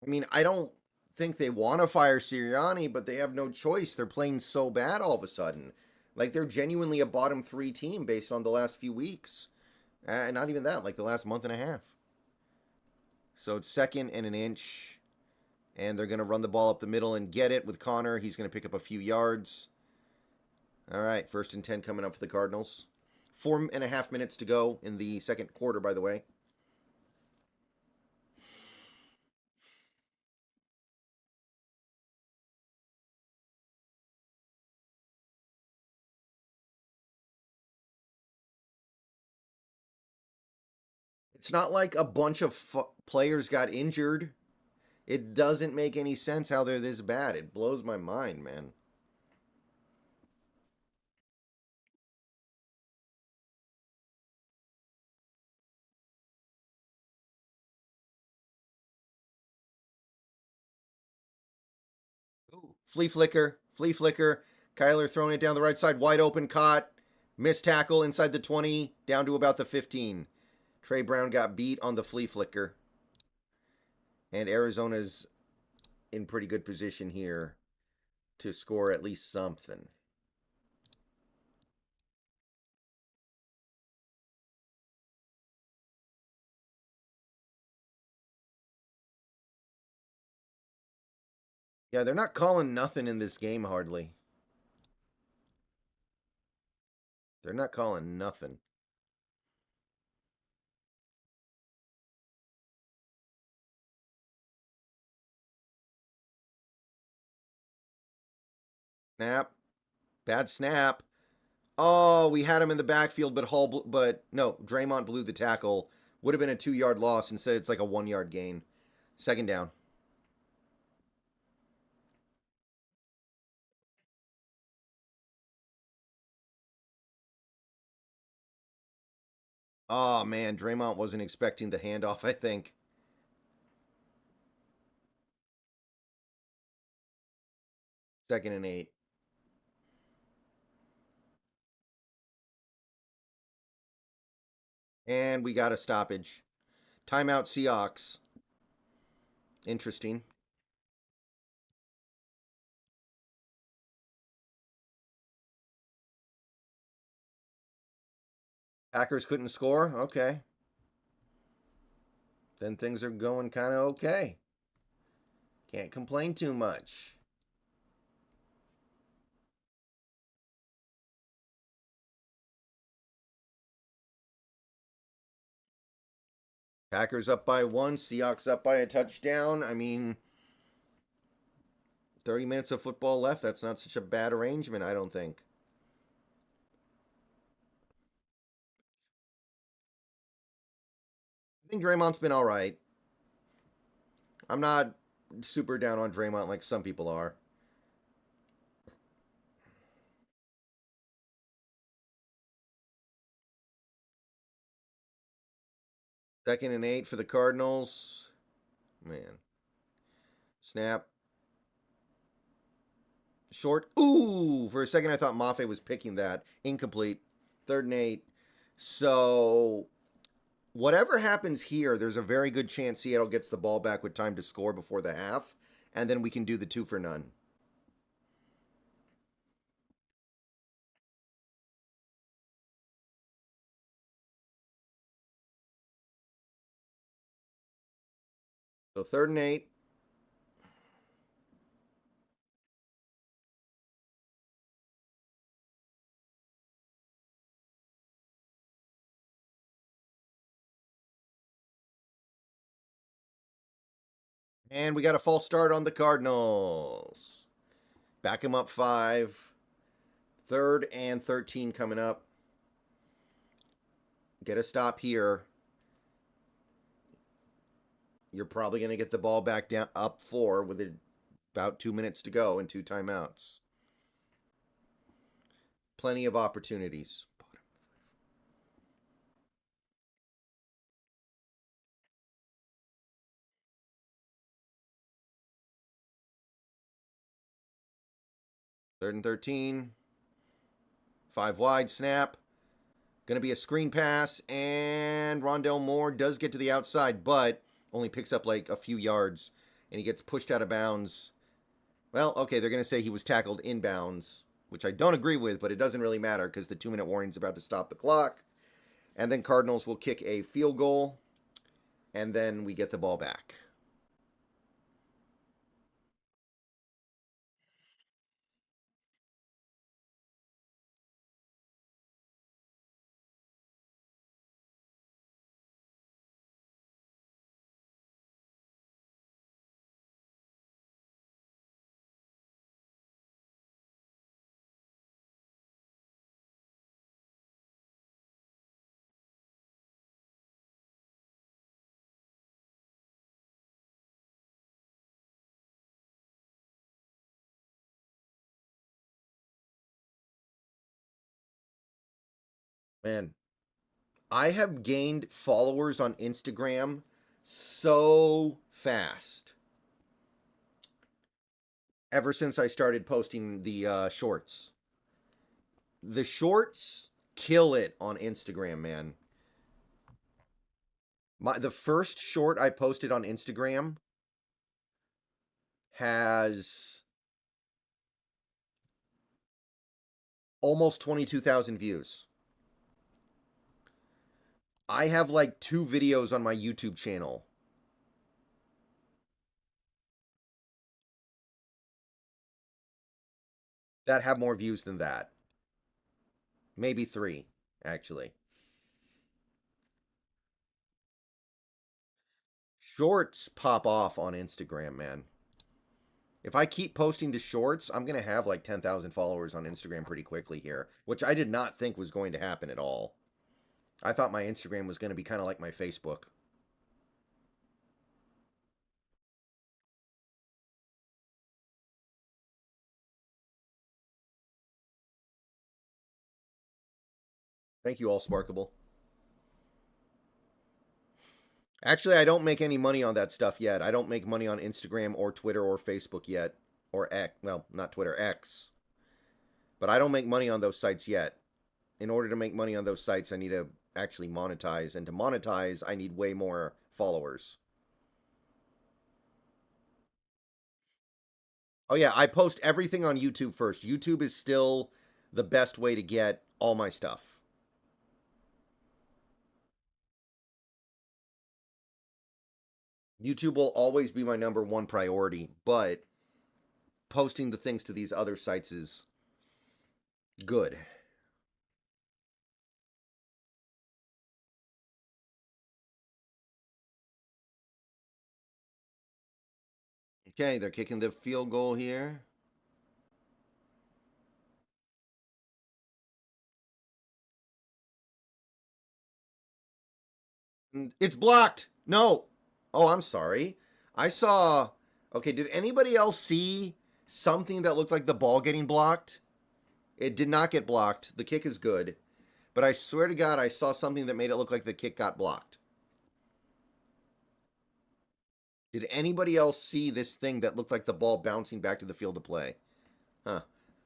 I mean, I don't think they want to fire Sirianni, but they have no choice. They're playing so bad all of a sudden. Like, they're genuinely a bottom 3 team based on the last few weeks. And not even that, like the last month and a half. So it's 2nd and an inch. And they're going to run the ball up the middle and get it with Conner. He's going to pick up a few yards. All right, 1st and 10 coming up for the Cardinals. 4.5 minutes to go in the 2nd quarter, by the way. It's not like a bunch of players got injured. It doesn't make any sense how they're this bad. It blows my mind, man. Ooh. Flea flicker, flea flicker. Kyler throwing it down the right side, wide open, caught. Missed tackle inside the 20, down to about the 15. Trey Brown got beat on the flea flicker. And Arizona's in pretty good position here to score at least something. Yeah, they're not calling nothing in this game hardly. They're not calling nothing. Snap. Bad snap. Oh, we had him in the backfield, but no, Draymond blew the tackle. Would have been a 2-yard loss. Instead, it's like a 1-yard gain. 2nd down. Oh man, Draymond wasn't expecting the handoff, I think. 2nd and 8. And we got a stoppage. Timeout Seahawks. Interesting. Packers couldn't score. Okay. Then things are going kind of okay. Can't complain too much. Packers up by 1, Seahawks up by a touchdown. I mean, 30 minutes of football left. That's not such a bad arrangement, I don't think. I think Draymond's been all right. I'm not super down on Draymond like some people are. Second and 8 for the Cardinals. Man. Snap. Short. Ooh! For a second, I thought Mafe was picking that. Incomplete. Third and 8. So, whatever happens here, there's a very good chance Seattle gets the ball back with time to score before the half, and then we can do the 2 for none. So, third and 8. And we got a false start on the Cardinals. Back him up 5. Third and 13 coming up. Get a stop here. You're probably going to get the ball back down up 4 with about 2 minutes to go and 2 timeouts. Plenty of opportunities. Third and 13. 5 wide snap. Going to be a screen pass, and Rondell Moore does get to the outside, but only picks up like a few yards, and he gets pushed out of bounds. Well, okay, they're going to say he was tackled inbounds, which I don't agree with, but it doesn't really matter because the 2-minute warning is about to stop the clock. And then Cardinals will kick a field goal, and then we get the ball back. Man, I have gained followers on Instagram so fast ever since I started posting the shorts. The shorts kill it on Instagram, man. The first short I posted on Instagram has almost 22,000 views. I have like 2 videos on my YouTube channel that have more views than that. Maybe 3, actually. Shorts pop off on Instagram, man. If I keep posting the shorts, I'm going to have like 10,000 followers on Instagram pretty quickly here, which I did not think was going to happen at all. I thought my Instagram was going to be kind of like my Facebook. Thank you all, Sparkable. Actually, I don't make any money on that stuff yet. I don't make money on Instagram or Twitter or Facebook yet. Or X. Well, not Twitter, X. But I don't make money on those sites yet. In order to make money on those sites, I need to actually monetize. And to monetize, I need way more followers. Oh, yeah, I post everything on YouTube first. YouTube is still the best way to get all my stuff. YouTube will always be my number one priority, but posting the things to these other sites is good. Okay, they're kicking the field goal here. It's blocked. No. Oh, I'm sorry. I saw. Okay, did anybody else see something that looked like the ball getting blocked? It did not get blocked. The kick is good. But I swear to God, I saw something that made it look like the kick got blocked. Did anybody else see this thing that looked like the ball bouncing back to the field to play? Huh.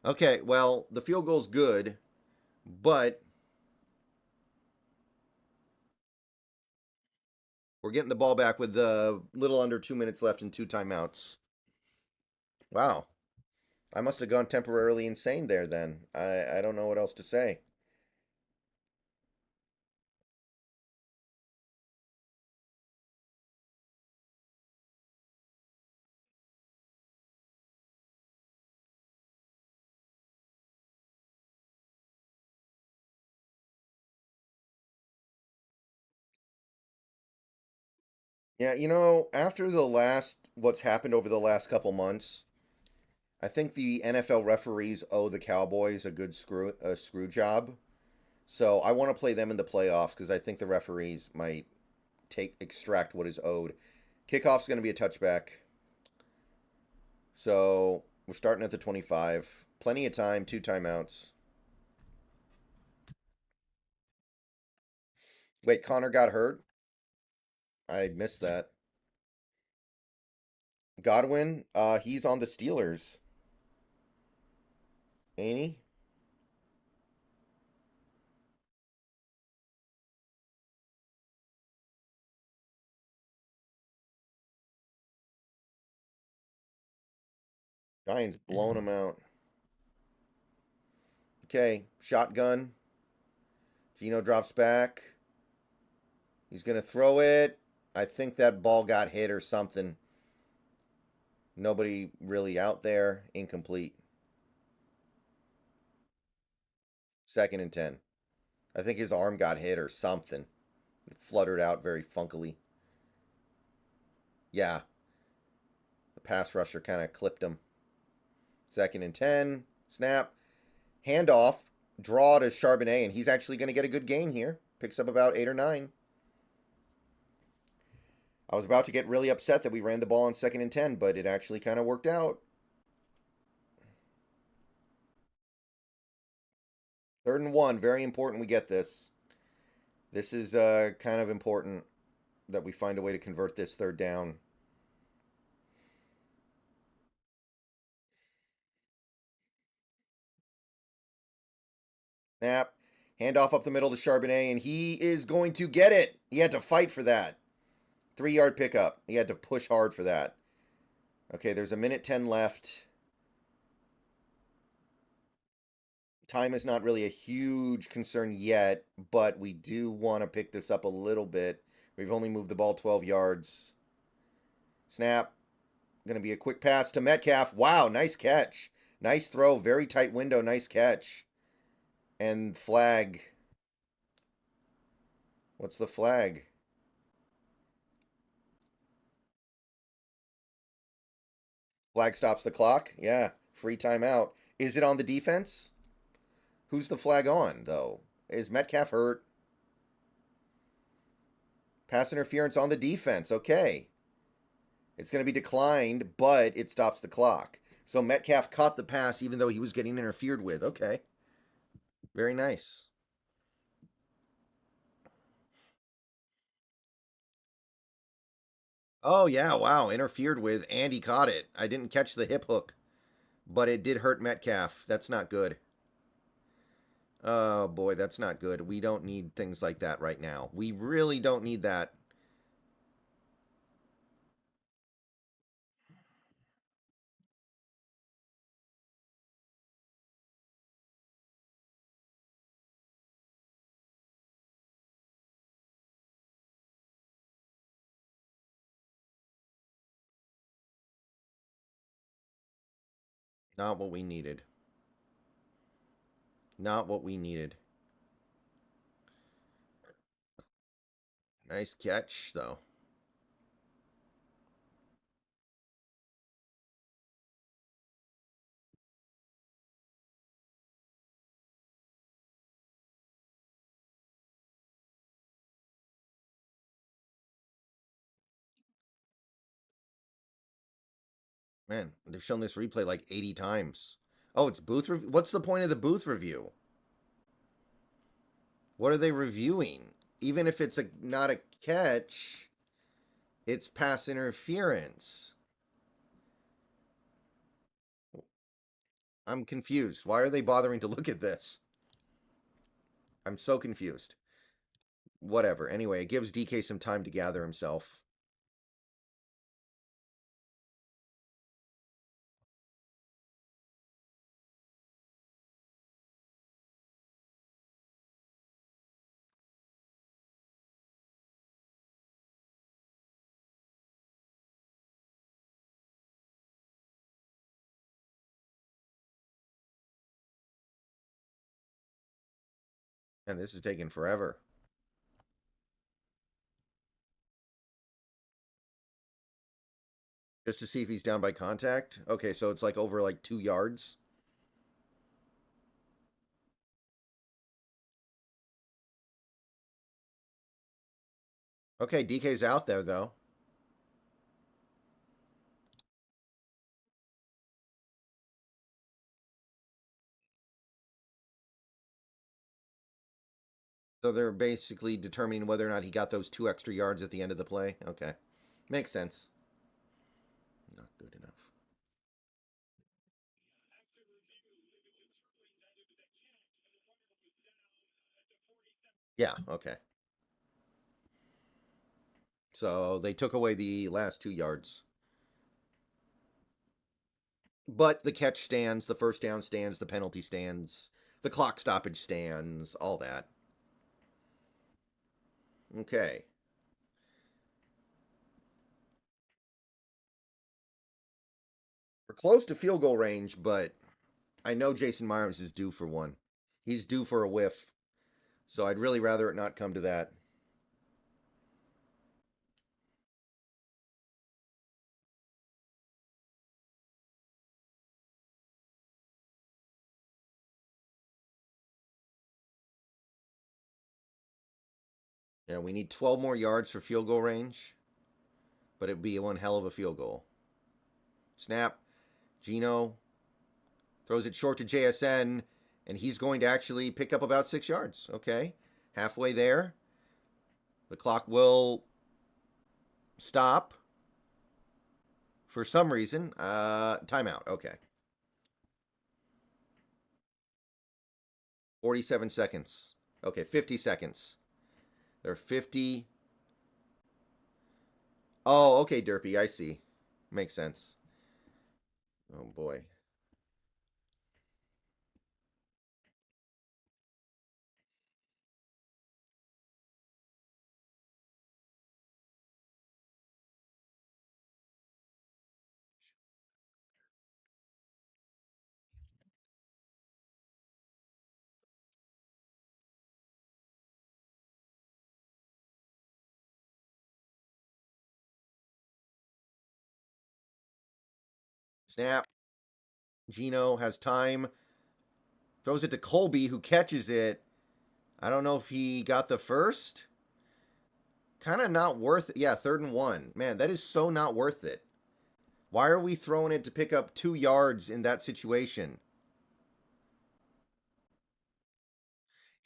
Okay, well, the field goal's good, but we're getting the ball back with a little under 2 minutes left and 2 timeouts. Wow. I must have gone temporarily insane there then. I don't know what else to say. Yeah, after what's happened over the last couple months, I think the NFL referees owe the Cowboys a good screw job. So I want to play them in the playoffs because I think the referees might extract what is owed. Kickoff's going to be a touchback. So we're starting at the 25. Plenty of time, 2 timeouts. Wait, Connor got hurt? I missed that. Godwin, he's on the Steelers. Ain't he? Giants blowing him out. Okay, shotgun. Gino drops back. He's going to throw it. I think that ball got hit or something. Nobody really out there. Incomplete. 2nd and 10. I think his arm got hit or something. It fluttered out very funkily. Yeah. The pass rusher kind of clipped him. 2nd and 10. Snap. Handoff. Draw to Charbonnet, and he's actually going to get a good gain here. Picks up about 8 or 9. I was about to get really upset that we ran the ball on 2nd and 10, but it actually kind of worked out. 3rd and 1. Very important we get this. This is kind of important that we find a way to convert this 3rd down. Snap. Handoff up the middle to Charbonnet, and he is going to get it. He had to fight for that. 3-yard pickup. He had to push hard for that. Okay, there's a minute 10 left. Time is not really a huge concern yet, but we do want to pick this up a little bit. We've only moved the ball 12 yards. Snap. Going to be a quick pass to Metcalf. Wow, nice catch. Nice throw. Very tight window. Nice catch. And flag. What's the flag? Flag stops the clock. Yeah, free timeout. Is it on the defense? Who's the flag on, though? Is Metcalf hurt? Pass interference on the defense. Okay. It's going to be declined, but it stops the clock. So Metcalf caught the pass even though he was getting interfered with. Okay. Very nice. Oh, yeah. Wow. Interfered with, and he caught it. I didn't catch the hip hook, but it did hurt Metcalf. That's not good. Oh, boy. That's not good. We don't need things like that right now. We really don't need that. Not what we needed. Not what we needed. Nice catch, though. Man, they've shown this replay like 80 times. Oh, it's booth review? What's the point of the booth review? What are they reviewing? Even if it's not a catch, it's pass interference. I'm confused. Why are they bothering to look at this? I'm so confused. Whatever. Anyway, it gives DK some time to gather himself. And this is taking forever. Just to see if he's down by contact. Okay, so it's like over like 2 yards. Okay, DK's out there though. So they're basically determining whether or not he got those 2 extra yards at the end of the play. Okay. Makes sense. Not good enough. Yeah, okay. So they took away the last 2 yards. But the catch stands, the first down stands, the penalty stands, the clock stoppage stands, all that. Okay. We're close to field goal range, but I know Jason Myers is due for one. He's due for a whiff. So I'd really rather it not come to that. Yeah, we need 12 more yards for field goal range, but it'd be one hell of a field goal. Snap. Gino throws it short to JSN, and he's going to actually pick up about 6 yards. Okay. Halfway there. The clock will stop for some reason. Timeout. Okay. 47 seconds. Okay, 50 seconds. They're 50. Oh, okay, Derpy. I see. Makes sense. Oh, boy. Snap. Gino has time. Throws it to Colby, who catches it. I don't know if he got the first. Kind of not worth it. Yeah, 3rd and 1. Man, that is so not worth it. Why are we throwing it to pick up 2 yards in that situation?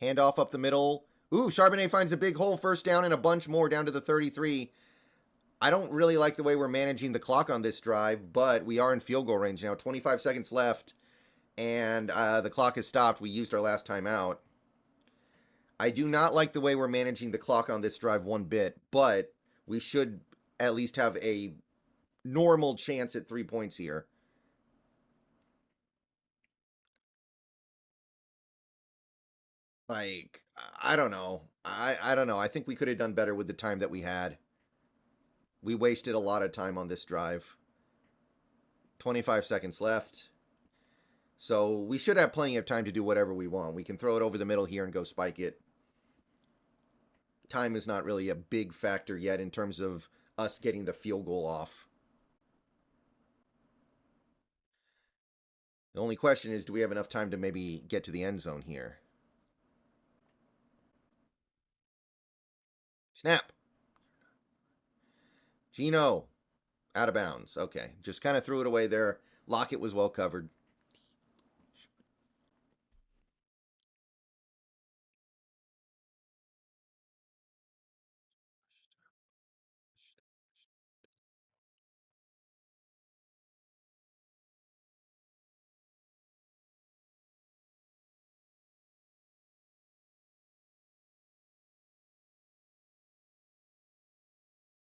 Handoff up the middle. Ooh, Charbonnet finds a big hole. First down and a bunch more down to the 33. I don't really like the way we're managing the clock on this drive, but we are in field goal range now. 25 seconds left, and the clock has stopped. We used our last timeout. I do not like the way we're managing the clock on this drive one bit, but we should at least have a normal chance at 3 points here. Like, I don't know. I don't know. I think we could have done better with the time that we had. We wasted a lot of time on this drive. 25 seconds left. So we should have plenty of time to do whatever we want. We can throw it over the middle here and go spike it. Time is not really a big factor yet in terms of us getting the field goal off. The only question is, do we have enough time to maybe get to the end zone here? Snap. Gino Out of bounds. Okay. Just kind of threw it away there. Lockett was well covered.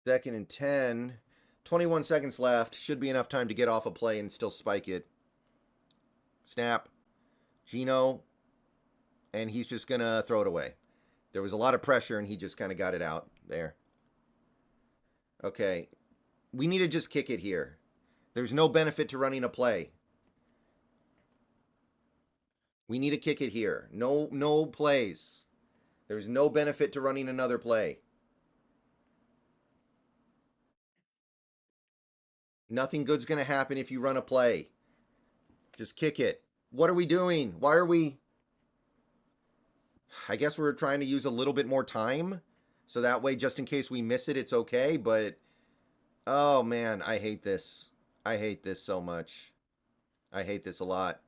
Second and 10. 21 seconds left. Should be enough time to get off a play and still spike it. Snap. Gino. And he's just going to throw it away. There was a lot of pressure, and he just kind of got it out there. Okay. We need to just kick it here. There's no benefit to running a play. We need to kick it here. No plays. There's no benefit to running another play. Nothing good's going to happen if you run a play. Just kick it. What are we doing? Why are we... I guess we're trying to use a little bit more time. So that way, just in case we miss it, it's okay. But, oh man, I hate this. I hate this so much. I hate this a lot.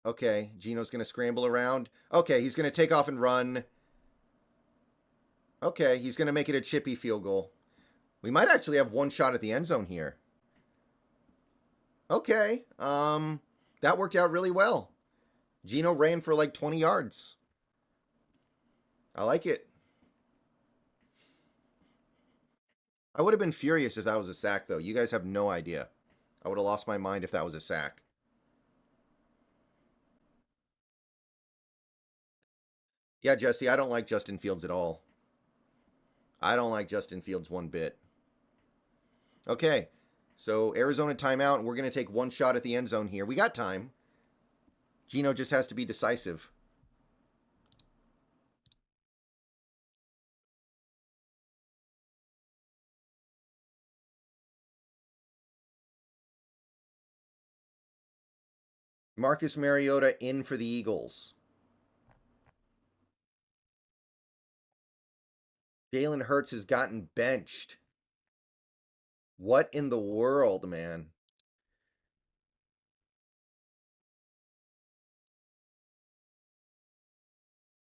Okay, Gino's going to scramble around. Okay, he's going to take off and run. Okay, he's going to make it a chippy field goal. We might actually have one shot at the end zone here. Okay, that worked out really well. Gino ran for like 20 yards. I like it. I would have been furious if that was a sack, though. You guys have no idea. I would have lost my mind if that was a sack. Yeah, Jesse, I don't like Justin Fields at all. I don't like Justin Fields one bit. Okay, so Arizona timeout, and we're going to take one shot at the end zone here. We got time. Gino just has to be decisive. Marcus Mariota in for the Eagles. Jalen Hurts has gotten benched. What in the world, man?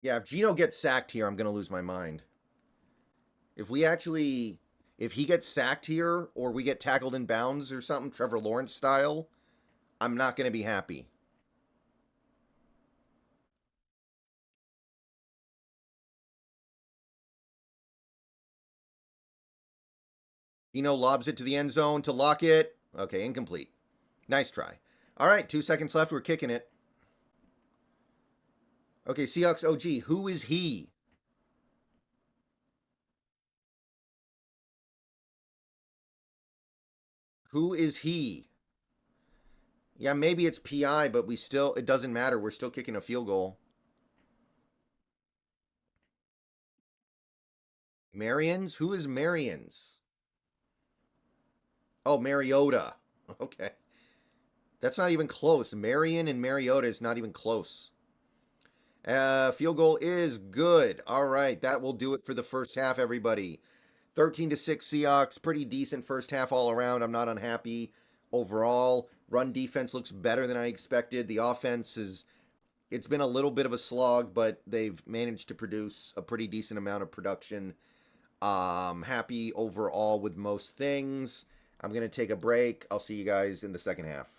Yeah, if Gino gets sacked here, I'm going to lose my mind. If we actually, if he gets sacked here or we get tackled in bounds or something, Trevor Lawrence style, I'm not going to be happy. Gino lobs it to the end zone to lock it. Okay, incomplete. Nice try. All right, 2 seconds left. We're kicking it. Okay, Seahawks OG. Who is he? Who is he? Yeah, maybe it's PI, but we still, it doesn't matter. We're still kicking a field goal. Marions? Who is Marions? Oh, Mariota. Okay. That's not even close. Marion and Mariota is not even close. Field goal is good. All right, that will do it for the first half, everybody. 13-6 Seahawks. Pretty decent first half all around. I'm not unhappy overall. Run defense looks better than I expected. The offense is, it's been a little bit of a slog, but they've managed to produce a pretty decent amount of production. Happy overall with most things. I'm going to take a break. I'll see you guys in the second half.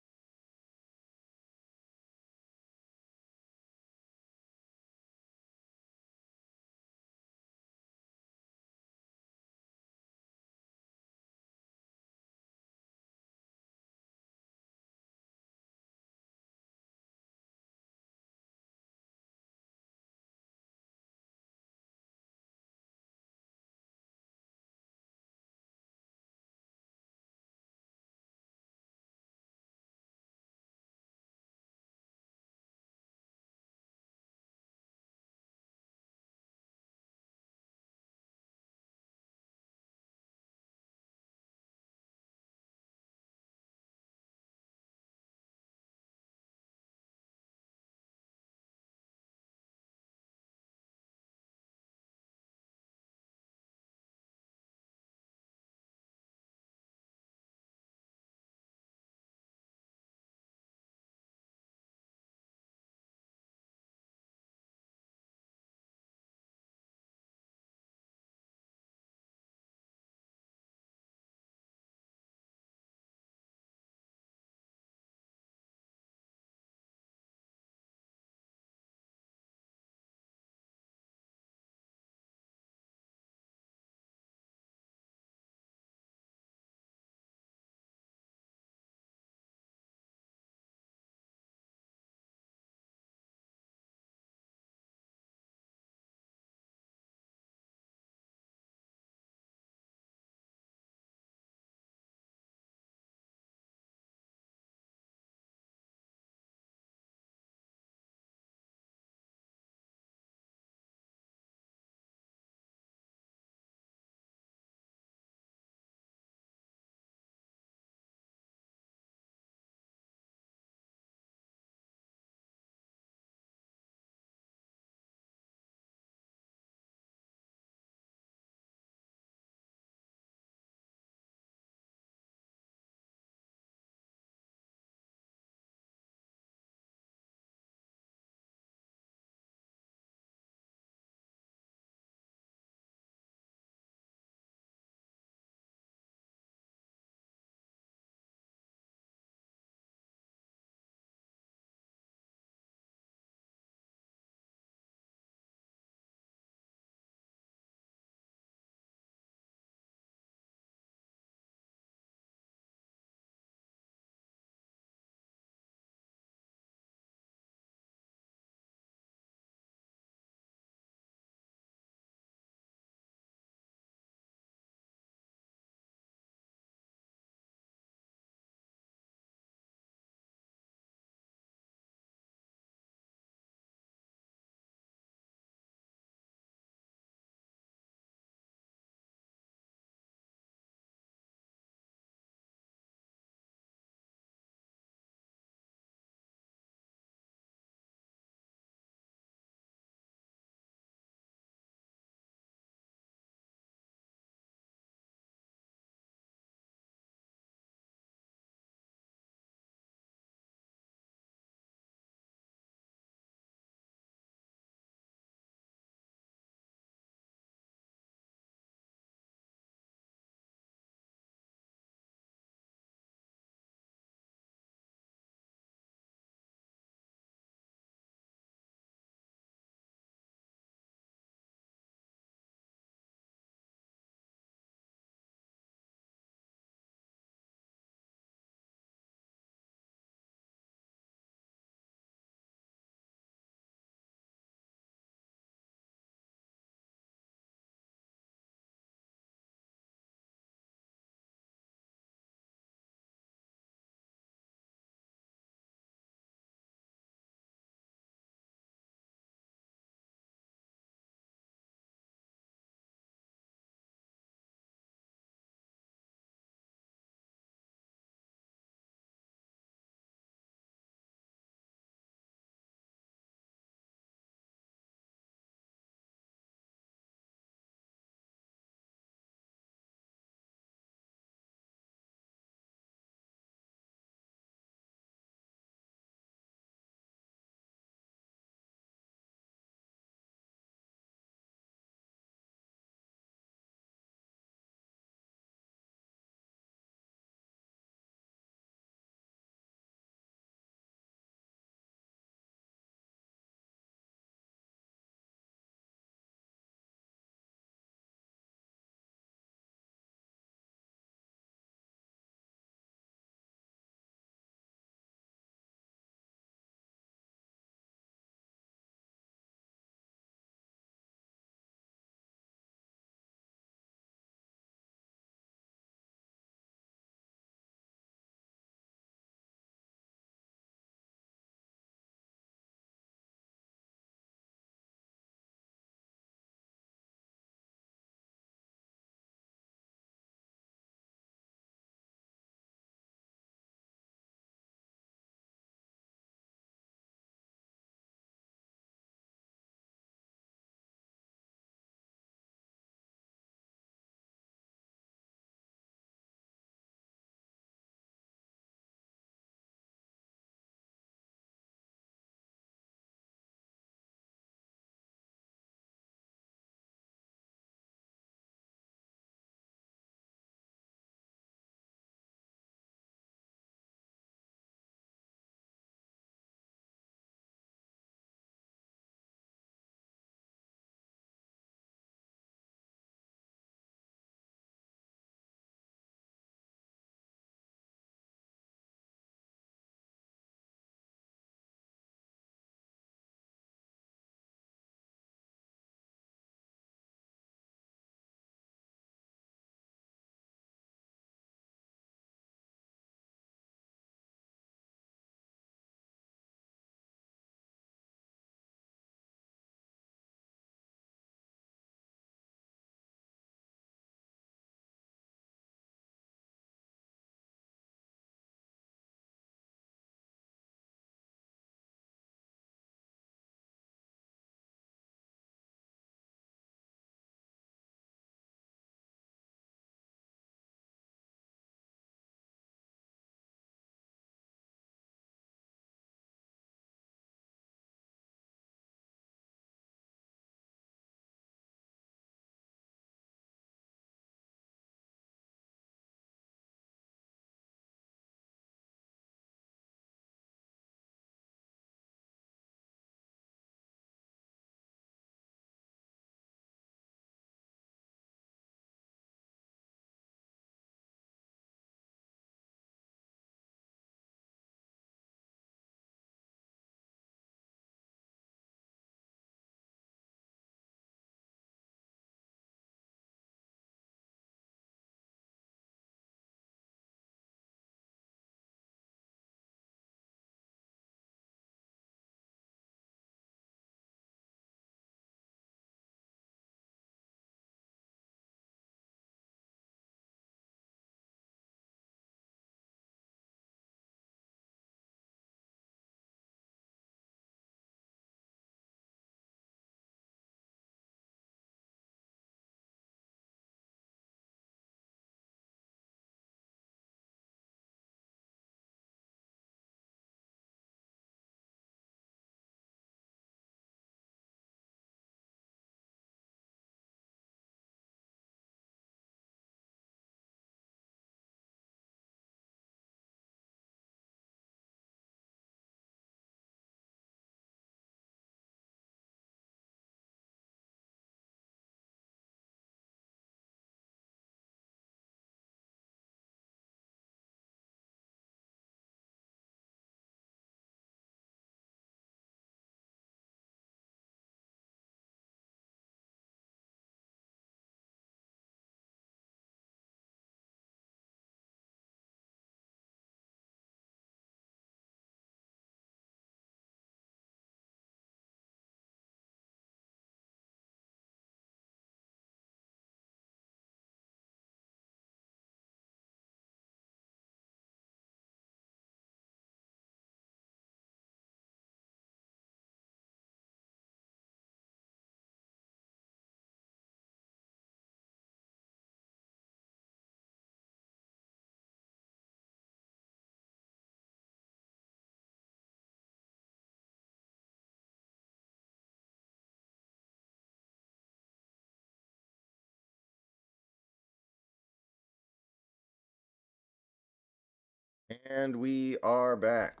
And we are back.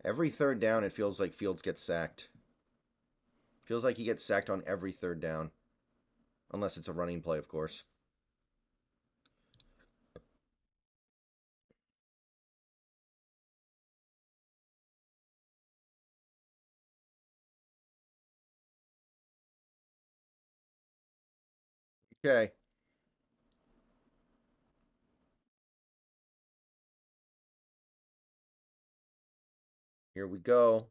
Every third down, it feels like Fields gets sacked. Feels like he gets sacked on every third down. Unless it's a running play, of course. Okay. Here we go.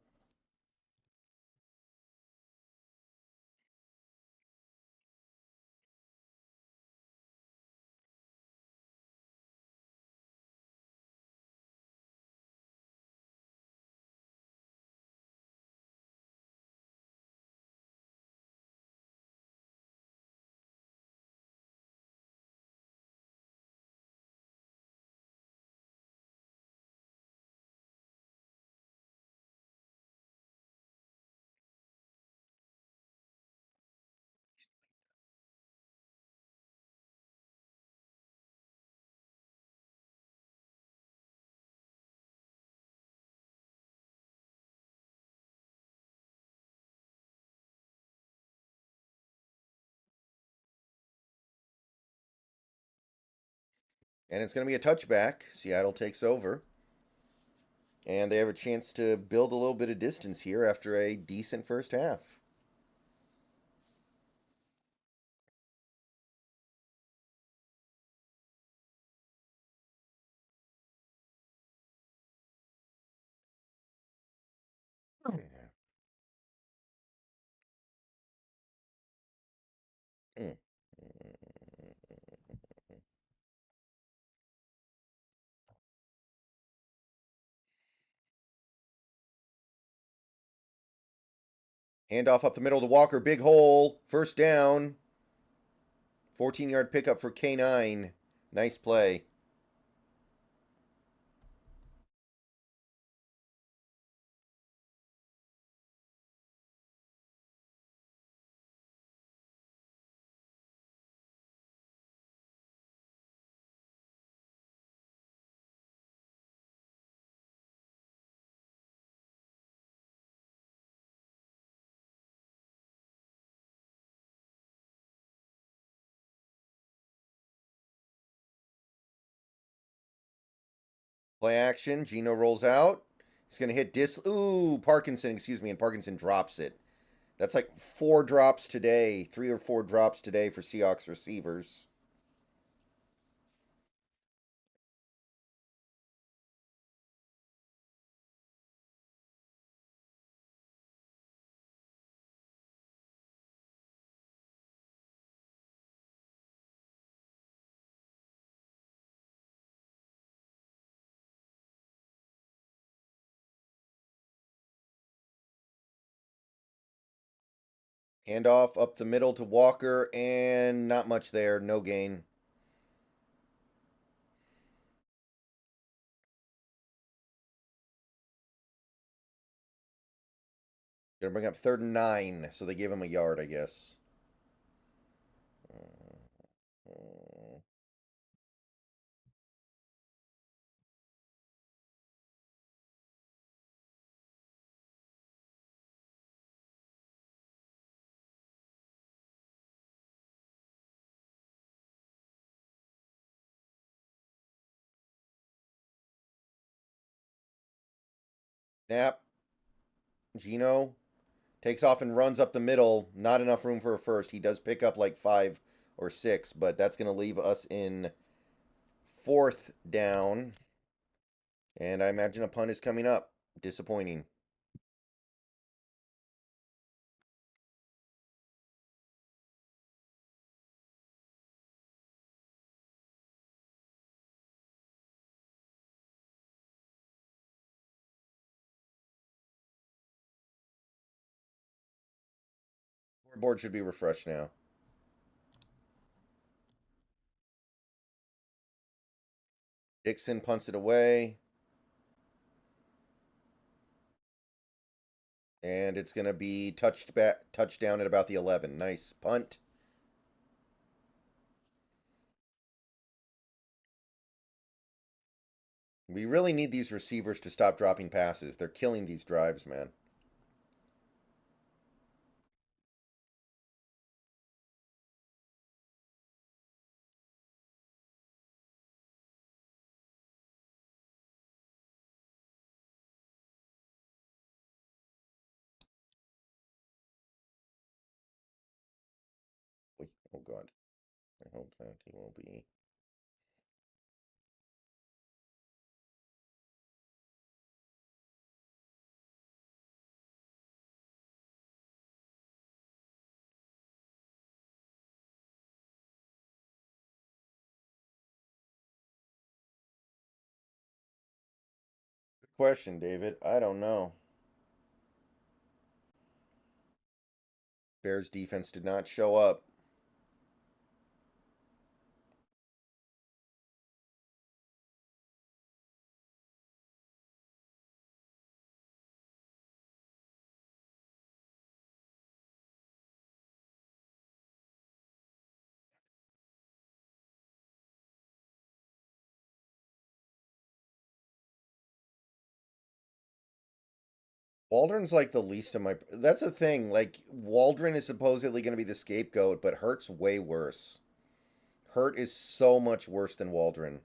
And it's going to be a touchback. Seattle takes over. And they have a chance to build a little bit of distance here after a decent first half. Mm. Handoff up the middle to Walker. Big hole. First down. 14-yard pickup for K9. Nice play. Play action. Gino rolls out. He's going to hit Ooh, Parkinson, excuse me, and Parkinson drops it. That's like 4 drops today. 3 or 4 drops today for Seahawks receivers. Handoff up the middle to Walker, and not much there. No gain. Gonna bring up 3rd and 9, so they gave him a yard, I guess. Snap. Gino takes off and runs up the middle. Not enough room for a first. He does pick up like 5 or 6, but that's going to leave us in 4th down. And I imagine a punt is coming up. Disappointing. Board should be refreshed now. Dixon punts it away. And it's going to be touchdown at about the 11. Nice punt. We really need these receivers to stop dropping passes. They're killing these drives, man. Oh, God. I hope that he will be. Good question, David. I don't know. Bears defense did not show up. Waldron's like the least of my. That's the thing. Like, Waldron is supposedly going to be the scapegoat, but Hurt's way worse. Hurt is so much worse than Waldron.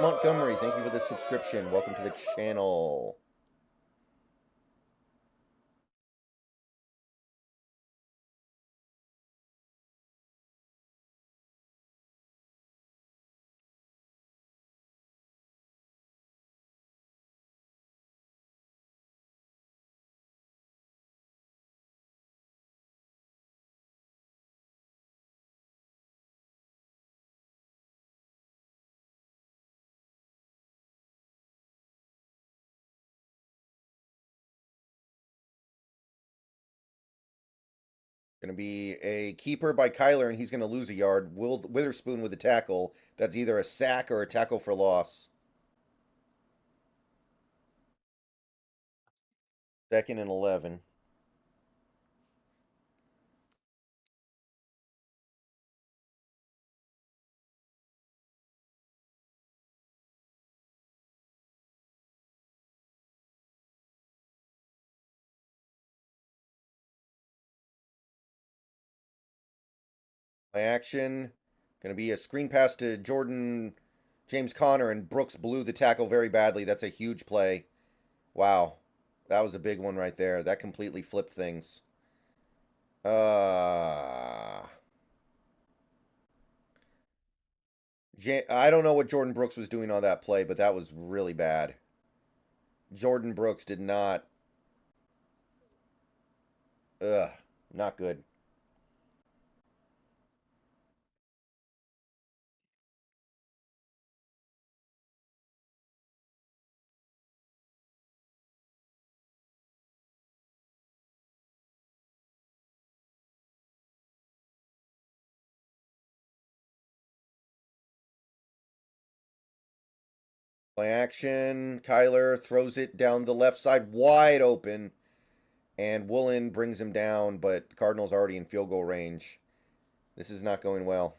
Montgomery, thank you for the subscription. Welcome to the channel. Going to be a keeper by Kyler, and he's going to lose a yard. Will Witherspoon with a tackle. That's either a sack or a tackle for loss. 2nd and 11. My action. Going to be a screen pass to Jordan James Conner, and Brooks blew the tackle very badly. That's a huge play. Wow. That was a big one right there. That completely flipped things. I don't know what Jordan Brooks was doing on that play, but that was really bad. Jordan Brooks did not. Ugh. Not good. Play action. Kyler throws it down the left side wide open. And Woolen brings him down, but Cardinals already in field goal range. This is not going well.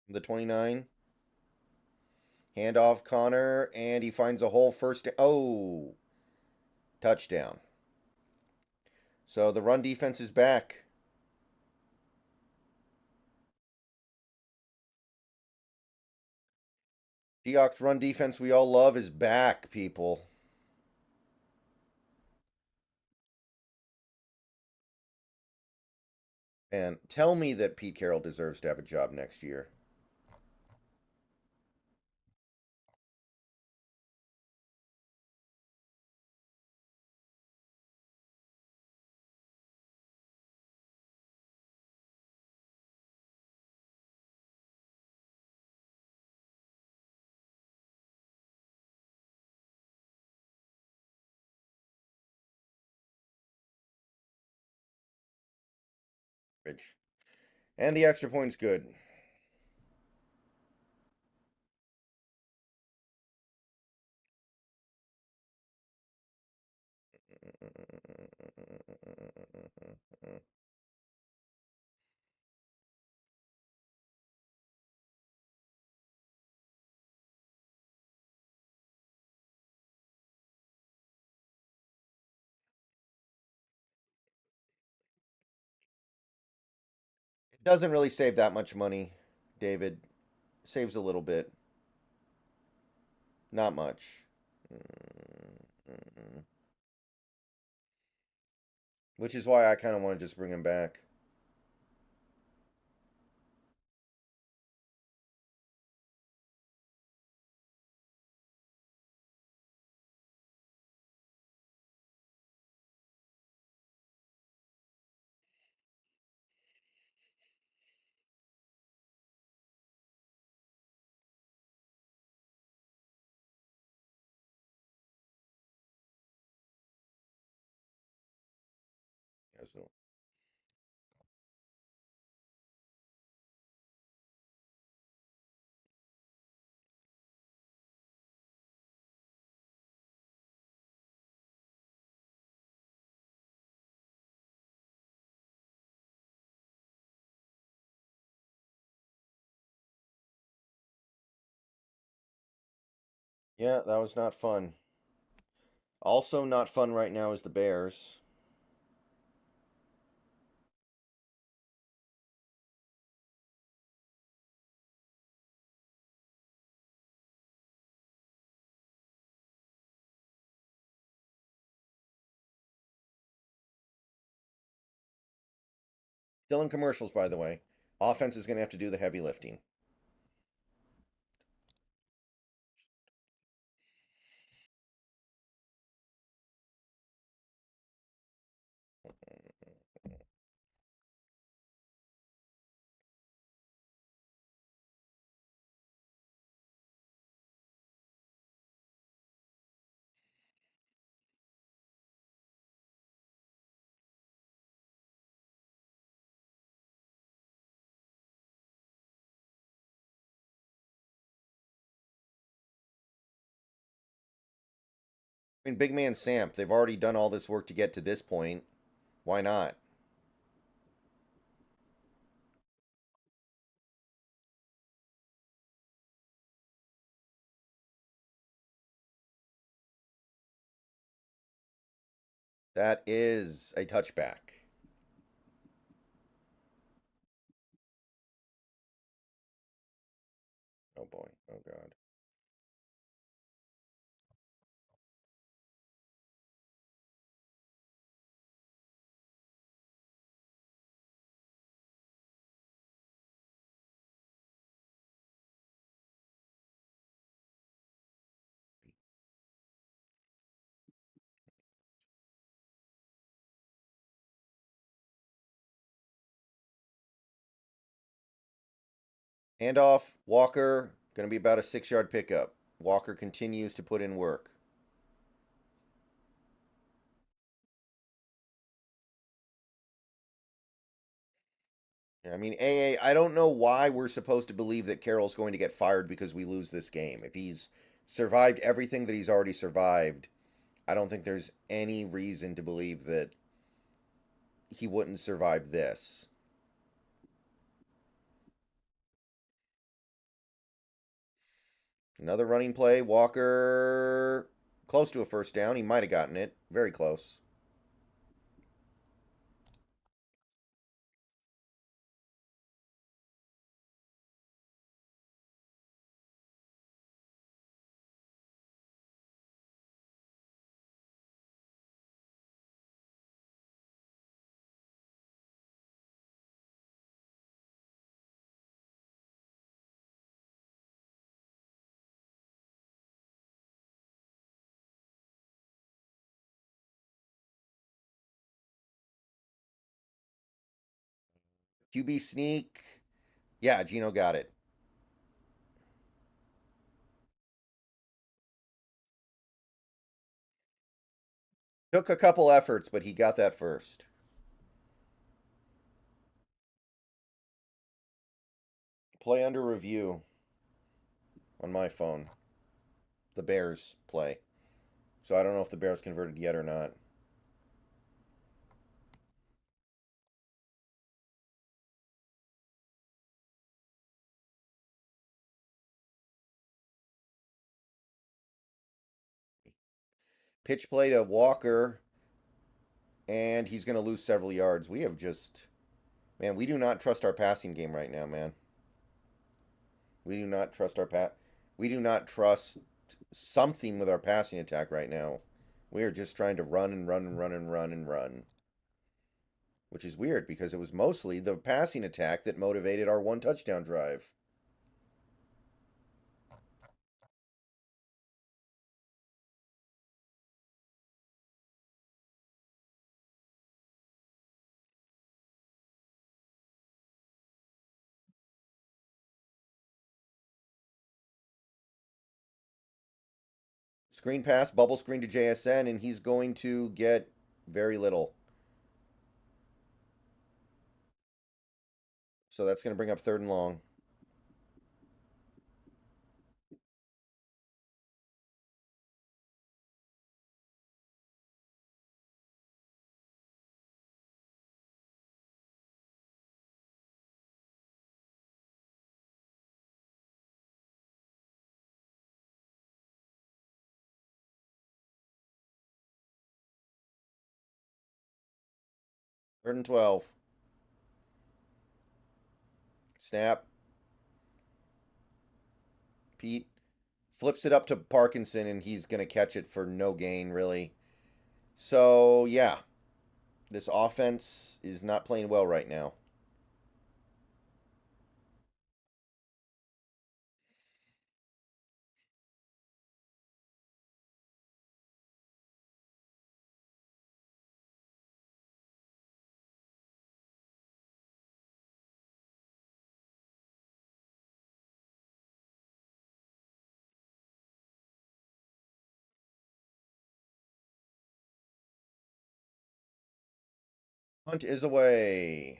The 29. Handoff Connor, and he finds a hole first. Oh, touchdown. So the run defense is back. Seahawks run defense we all love is back, people. And tell me that Pete Carroll deserves to have a job next year. And the extra point's good. It doesn't really save that much money, David. Saves a little bit. Not much. Which is why I kind of want to just bring him back. Yeah, so yeah, that was not fun. Also, not fun right now is the Bears. Still in commercials, by the way. Offense is going to have to do the heavy lifting. I mean, big man Samp, they've already done all this work to get to this point. Why not? That is a touchback. Oh boy. Oh god. Handoff. Walker. Going to be about a 6-yard pickup. Walker continues to put in work. I mean, I don't know why we're supposed to believe that Carroll's going to get fired because we lose this game. If he's survived everything that he's already survived, I don't think there's any reason to believe that he wouldn't survive this. Another running play. Walker close to a first down. He might have gotten it. Very close. QB sneak. Yeah, Gino got it. Took a couple efforts, but he got that first. Play under review on my phone. The Bears play. So I don't know if the Bears converted yet or not. Pitch play to Walker, and he's going to lose several yards. We have just. Man, we do not trust our passing game right now, man. We do not trust our We do not trust something with our passing attack right now. We are just trying to run and run and run and run and run. Which is weird because it was mostly the passing attack that motivated our one touchdown drive. Screen pass, bubble screen to JSN, and he's going to get very little. So that's going to bring up 3rd and long. Third and 12. Snap. Pete flips it up to Parkinson, and he's going to catch it for no gain, really. So, yeah. This offense is not playing well right now. Hunt is away.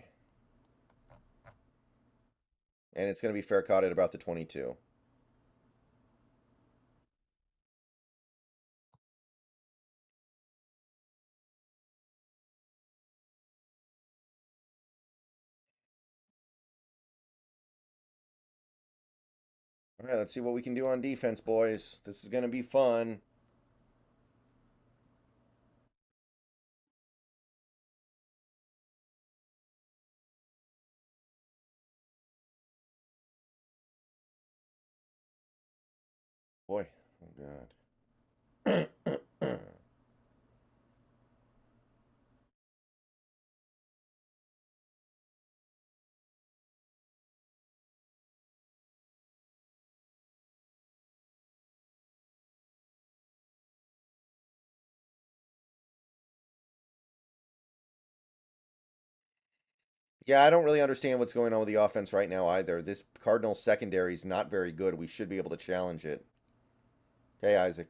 And it's going to be fair caught at about the 22. All right, let's see what we can do on defense, boys. This is going to be fun. Boy, oh God. Yeah, I don't really understand what's going on with the offense right now either. This Cardinals secondary is not very good. We should be able to challenge it. Okay, Isaac.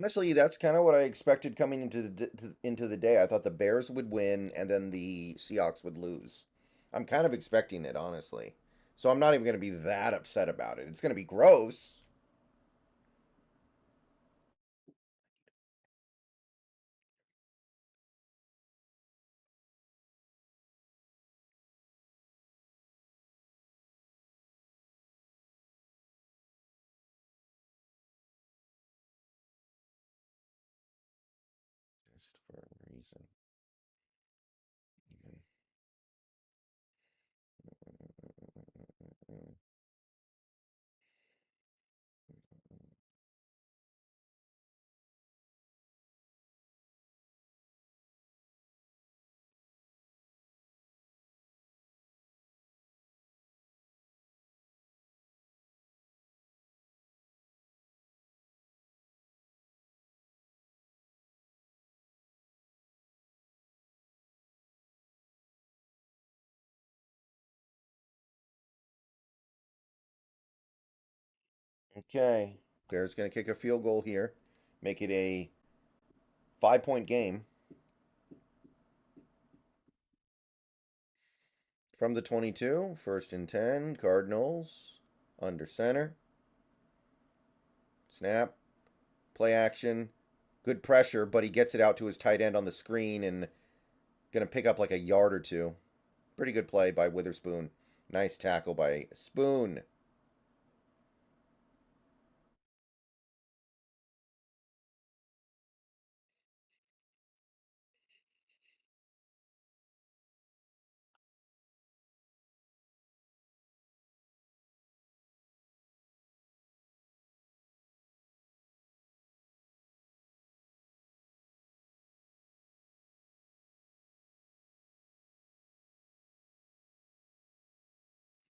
Honestly, that's kind of what I expected coming into the day. I thought the Bears would win and then the Seahawks would lose. I'm kind of expecting it, honestly. So I'm not even going to be that upset about it. It's going to be gross. season. Okay. Bears going to kick a field goal here. Make it a 5-point game. From the 22, 1st and 10, Cardinals. Under center. Snap. Play action. Good pressure, but he gets it out to his tight end on the screen and going to pick up like a yard or two. Pretty good play by Witherspoon. Nice tackle by Spoon.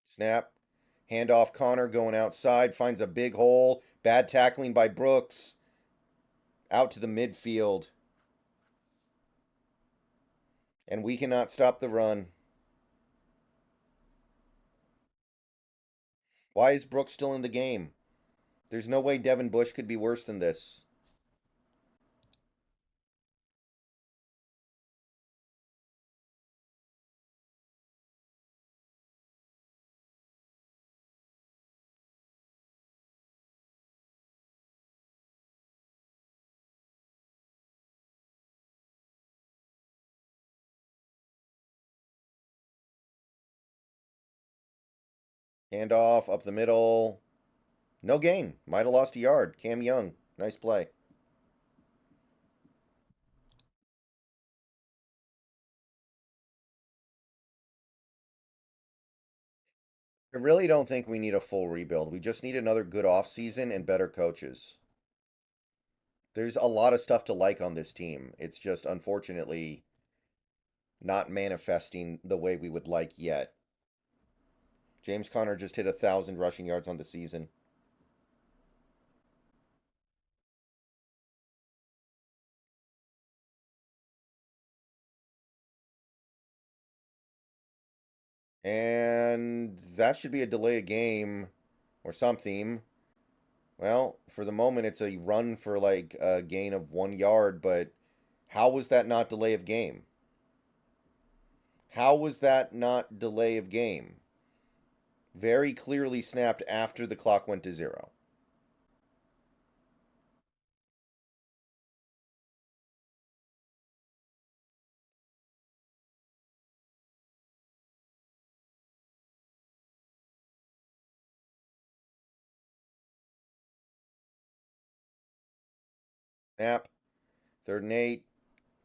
Snap. Handoff Connor going outside. Finds a big hole. Bad tackling by Brooks. Out to the midfield. And we cannot stop the run. Why is Brooks still in the game? There's no way Devin Bush could be worse than this. Handoff up the middle. No gain. Might have lost a yard. Cam Young. Nice play. I really don't think we need a full rebuild. We just need another good offseason and better coaches. There's a lot of stuff to like on this team. It's just unfortunately not manifesting the way we would like yet. James Conner just hit 1,000 rushing yards on the season. And that should be a delay of game or something. Well, for the moment, it's a run for like a gain of 1 yard, but how was that not delay of game? How was that not delay of game? Very clearly snapped after the clock went to 0. Snap. 3rd and 8.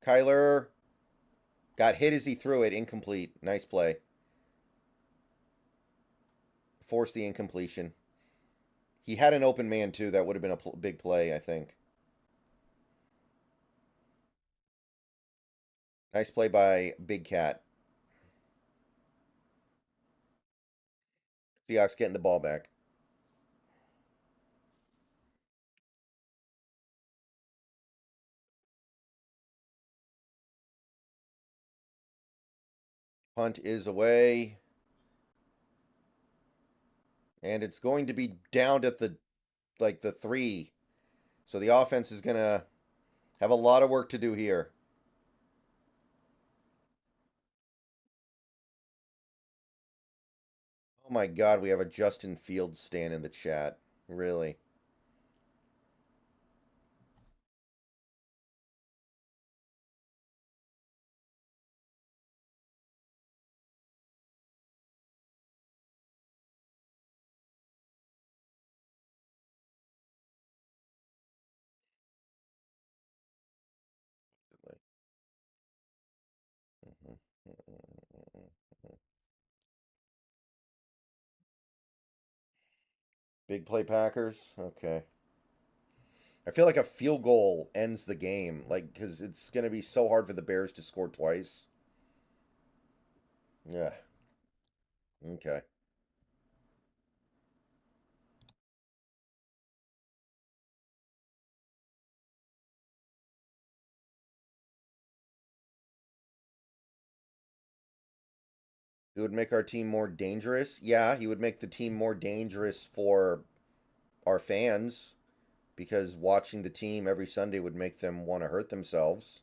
Kyler got hit as he threw it. Incomplete. Nice play. Forced the incompletion. He had an open man, too. That would have been a big play, I think. Nice play by Big Cat. Seahawks getting the ball back. Punt is away. And it's going to be down at the 3. So the offense is going to have a lot of work to do here. Oh my god, we have a Justin Fields stan in the chat. Really? Big play Packers. Okay. I feel like a field goal ends the game, like because it's going to be so hard for the Bears to score twice. Yeah. Okay. It would make our team more dangerous. Yeah, he would make the team more dangerous for our fans because watching the team every Sunday would make them want to hurt themselves.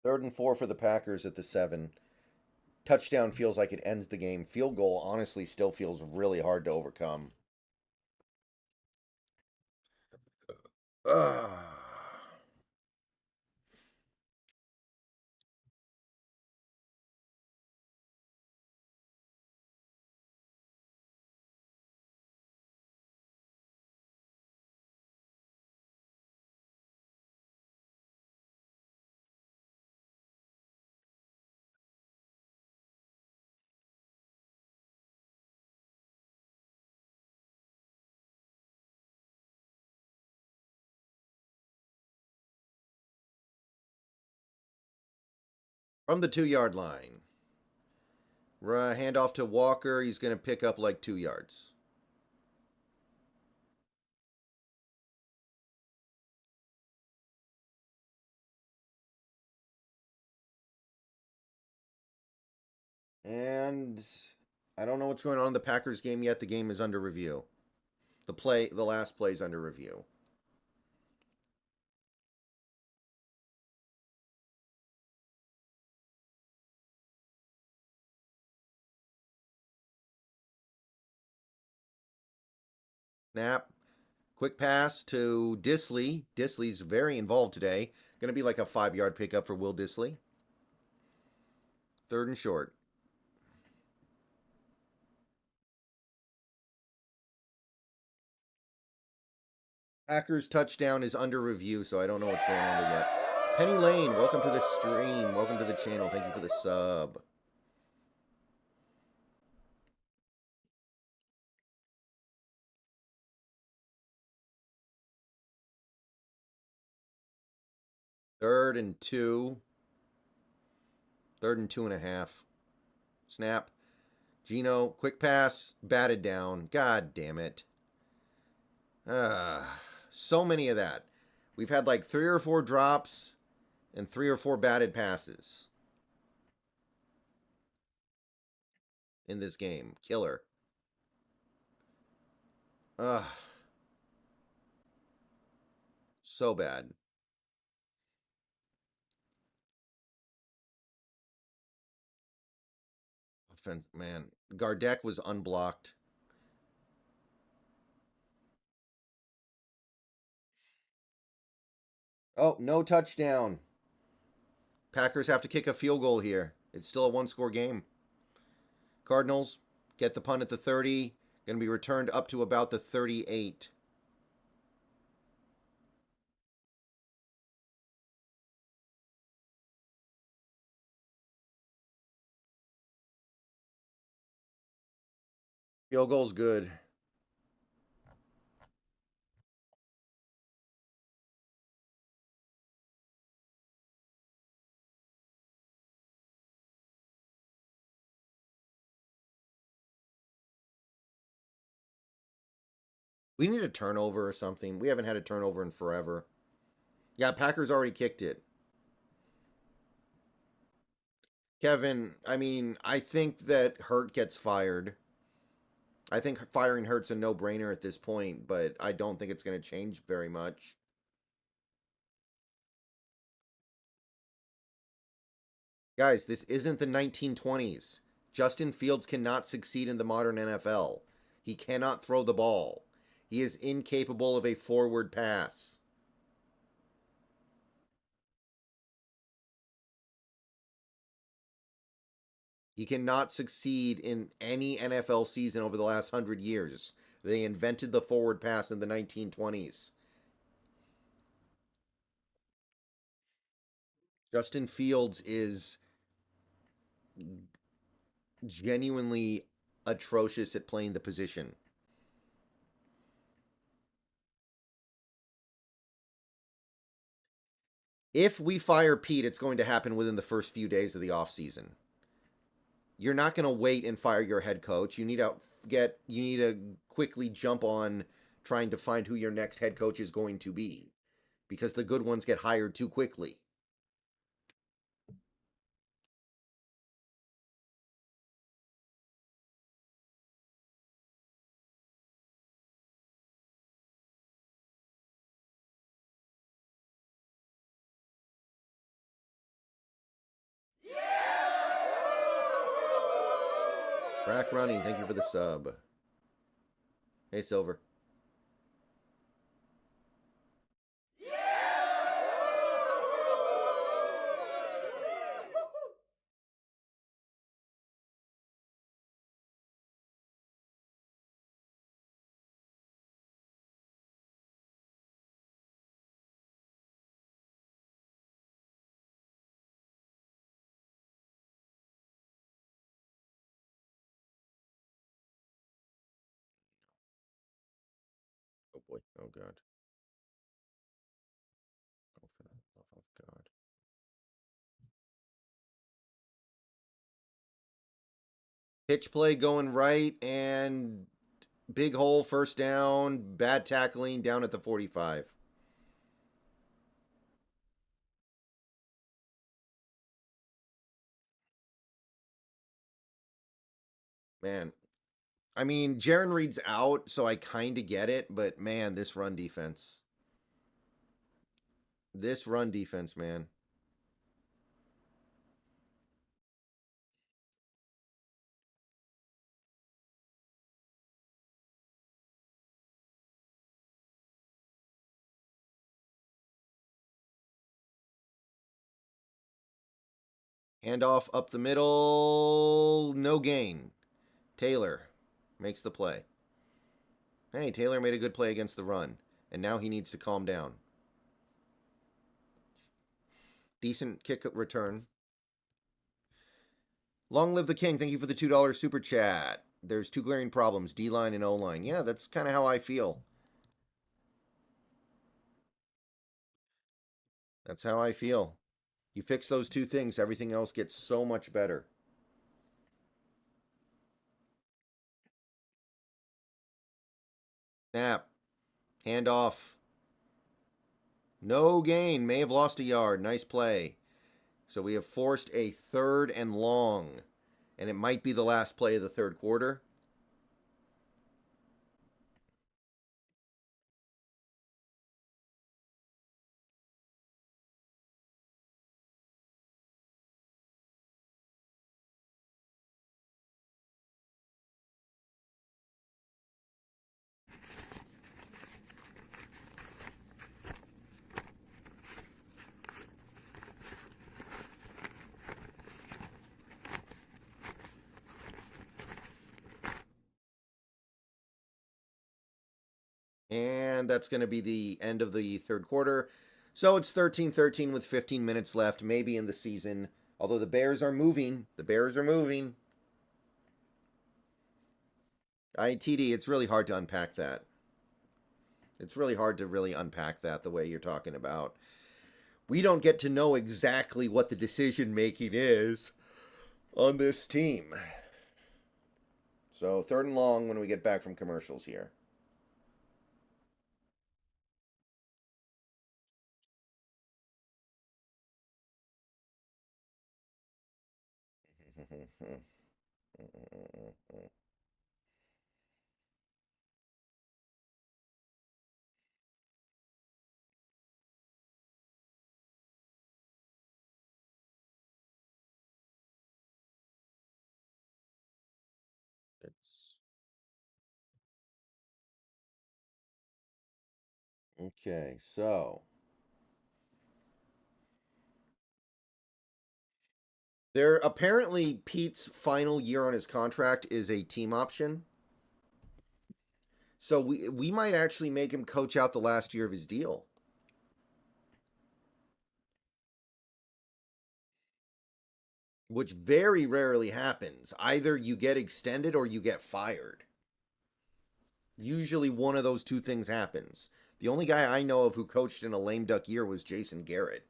Third and 4 for the Packers at the 7. Touchdown feels like it ends the game. Field goal honestly still feels really hard to overcome. Ugh. From the 2 yard line. Hand off to Walker. He's going to pick up like 2 yards. And I don't know what's going on in the Packers game yet. The game is under review. The last play is under review. Snap. Quick pass to Dissly. Dissly's very involved today. Going to be like a 5 yard pickup for Will Dissly. Third and short. Packers touchdown is under review, so I don't know what's going on there yet. Penny Lane, welcome to the stream. Welcome to the channel. Thank you for the sub. Third and 2. Third and 2.5. Snap. Gino, quick pass, batted down. God damn it. So many of that. We've had like 3 or 4 drops and 3 or 4 batted passes in this game. Killer. Ugh. So bad. Man, Gardeck was unblocked. Oh, no touchdown. Packers have to kick a field goal here. It's still a 1-score game. Cardinals get the punt at the 30. Going to be returned up to about the 38. Field goal's good. We need a turnover or something. We haven't had a turnover in forever. Yeah, Packers already kicked it. Kevin, I mean, I think that Hurt gets fired. I think firing Hurt's a no-brainer at this point, but I don't think it's going to change very much. Guys, this isn't the 1920s. Justin Fields cannot succeed in the modern NFL. He cannot throw the ball. He is incapable of a forward pass. He cannot succeed in any NFL season over the last 100 years. They invented the forward pass in the 1920s. Justin Fields is genuinely atrocious at playing the position. If we fire Pete, it's going to happen within the first few days of the offseason. You're not going to wait and fire your head coach. You need to quickly jump on trying to find who your next head coach is going to be because the good ones get hired too quickly. Rack Running, thank you for the sub. Hey, Silver. Oh boy. Oh god. Oh, for the love of God. Pitch play going right and big hole, first down, bad tackling down at the 45. Man, I mean, Jaron Reed's out, so I kind of get it, but man, this run defense. This run defense, man. Handoff up the middle, no gain. Taylor makes the play. Hey, Taylor made a good play against the run, and now he needs to calm down. Decent kick return. Long live the king. Thank you for the $2 super chat. There's two glaring problems, D-line and O-line. Yeah, that's kind of how I feel. That's how I feel. You fix those two things, everything else gets so much better. Snap. Hand off. No gain. May have lost a yard. Nice play. So we have forced a third and long. And it might be the last play of the third quarter. And that's going to be the end of the third quarter. So it's 13-13 with 15 minutes left, maybe in the season. Although the Bears are moving. The Bears are moving. ITD, it's really hard to unpack that. It's really hard to really unpack that the way you're talking about. We don't get to know exactly what the decision making is on this team. So, third and long when we get back from commercials here. It's okay. So there apparently Pete's final year on his contract is a team option. So we might actually make him coach out the last year of his deal, which very rarely happens. Either you get extended or you get fired. Usually one of those two things happens. The only guy I know of who coached in a lame duck year was Jason Garrett.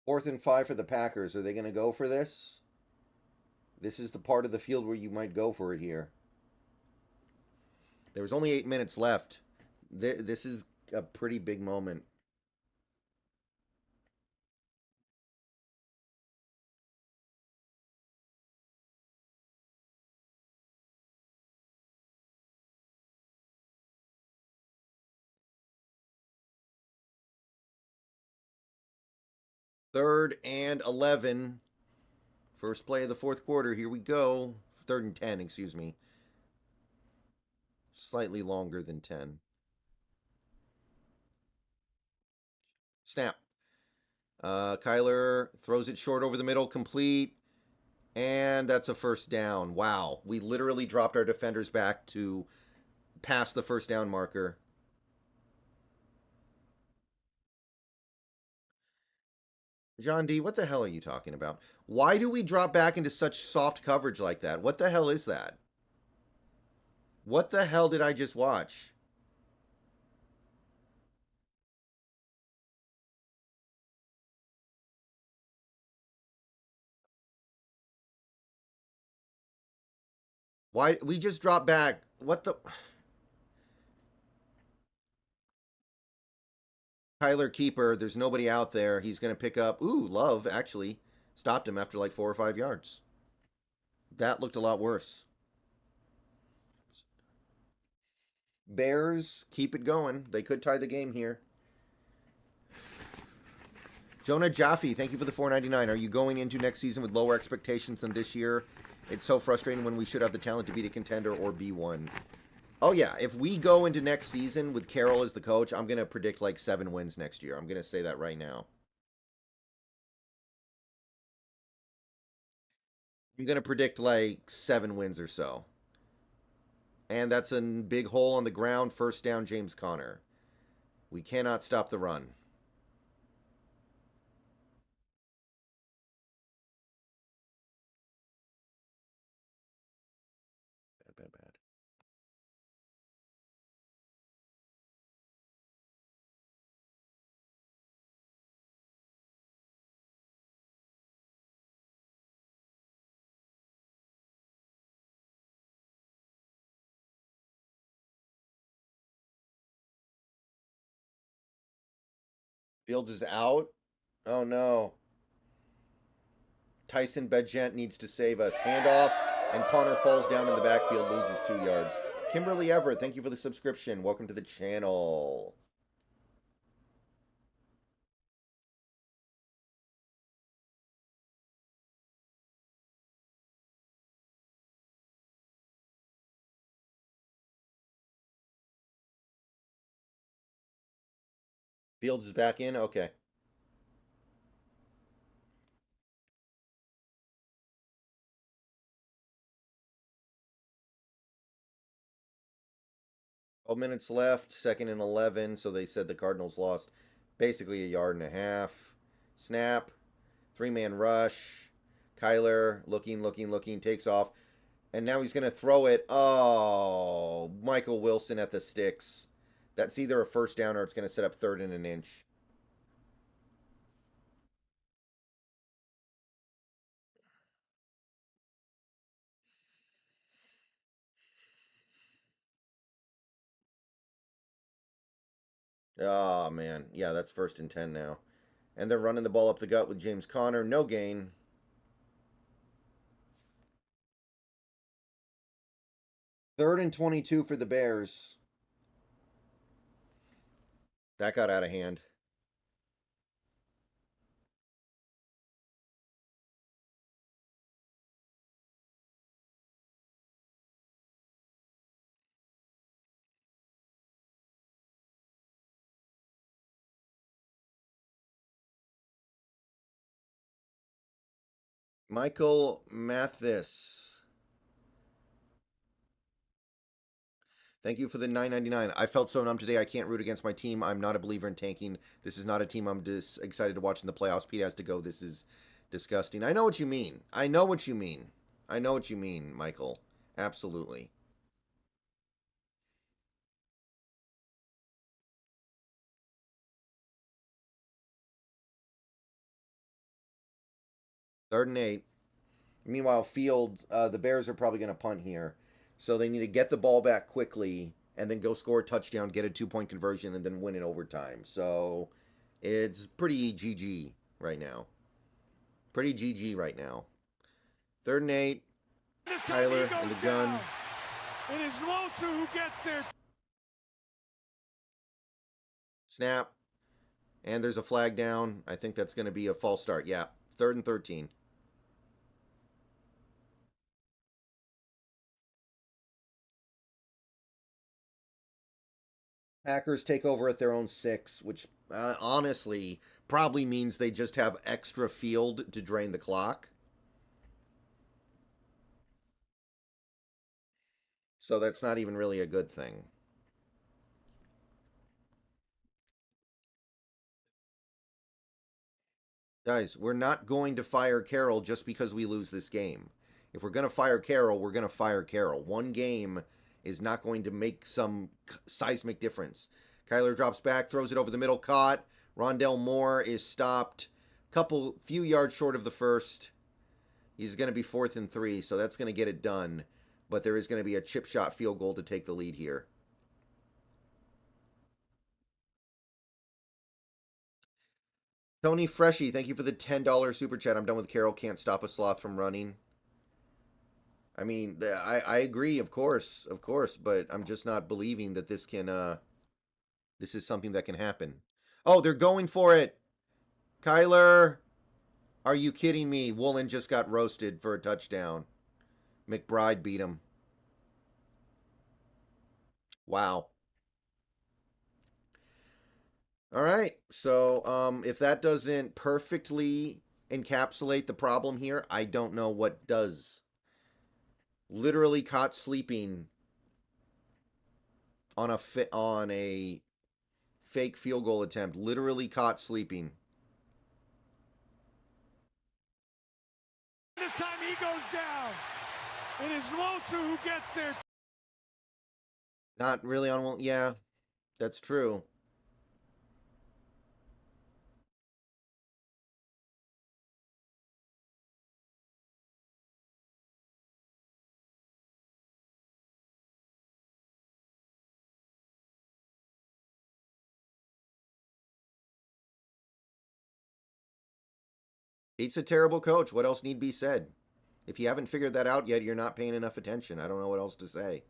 Fourth and 5 for the Packers. Are they going to go for this? This is the part of the field where you might go for it here. There was only 8 minutes left. This is a pretty big moment. Third and 11. First play of the fourth quarter. Here we go. Third and 10, excuse me. Slightly longer than 10. Snap. Kyler throws it short over the middle, complete. And that's a first down. Wow. We literally dropped our defenders back to past the first down marker. John D., what the hell are you talking about? Why do we drop back into such soft coverage like that? What the hell is that? What the hell did I just watch? Why we just dropped back? What the Tyler Keeper, there's nobody out there. He's going to pick up. Ooh, Love actually stopped him after like 4 or 5 yards. That looked a lot worse. Bears keep it going. They could tie the game here. Jonah Jaffe, thank you for the 4.99. Are you going into next season with lower expectations than this year? It's so frustrating when we should have the talent to beat a contender or be one. Oh yeah, if we go into next season with Carroll as the coach, I'm gonna predict like 7 wins next year. I'm gonna say that right now. I'm gonna predict like 7 wins or so. And that's a big hole on the ground. First down, James Conner. We cannot stop the run. Bad, bad, bad. Fields is out. Oh no. Tyson Bedgent needs to save us. Handoff, and Connor falls down in the backfield, loses 2 yards. Kimberly Everett, thank you for the subscription. Welcome to the channel. Fields is back in. Okay. 12 minutes left, 2nd and 11. So they said the Cardinals lost basically a yard and a half. Snap. 3-man rush. Kyler looking, takes off. And now he's going to throw it. Oh, Michael Wilson at the sticks. That's either a first down or it's going to set up 3rd and an inch. Oh, man. Yeah, that's 1st and 10 now. And they're running the ball up the gut with James Conner. No gain. 3rd and 22 for the Bears. That got out of hand. Michael Mathis. Thank you for the $9.99. I felt so numb today. I can't root against my team. I'm not a believer in tanking. This is not a team I'm just excited to watch in the playoffs. Pete has to go. This is disgusting. I know what you mean. I know what you mean. I know what you mean, Michael. Absolutely. Third and 8. Meanwhile, Fields, the Bears are probably going to punt here. So they need to get the ball back quickly and then go score a touchdown, get a 2-point conversion, and then win in overtime. So it's pretty GG right now. Pretty GG right now. 3rd and 8. Tyler in the gun. It is Lilstyx who gets there. Snap. And there's a flag down. I think that's going to be a false start. Yeah. 3rd and 13. Packers take over at their own 6, which honestly probably means they just have extra field to drain the clock. So that's not even really a good thing. Guys, we're not going to fire Carroll just because we lose this game. If we're going to fire Carroll, we're going to fire Carroll. One game is not going to make some seismic difference. Kyler drops back, throws it over the middle, caught. Rondell Moore is stopped. Few yards short of the first. He's going to be 4th and 3, so that's going to get it done. But there is going to be a chip shot field goal to take the lead here. Tony Freshy, thank you for the $10 super chat. I'm done with Carroll. Can't stop a sloth from running. I mean, I agree, of course, but I'm just not believing that this is something that can happen. Oh, they're going for it. Kyler, are you kidding me? Woolen just got roasted for a touchdown. McBride beat him. Wow. All right. So, if that doesn't perfectly encapsulate the problem here, I don't know what does. Literally caught sleeping on a fake field goal attempt. Literally caught sleeping. This time he goes down. It is Lilstyx who gets there. Not really on. Yeah, that's true. He's a terrible coach. What else need be said? If you haven't figured that out yet, you're not paying enough attention. I don't know what else to say.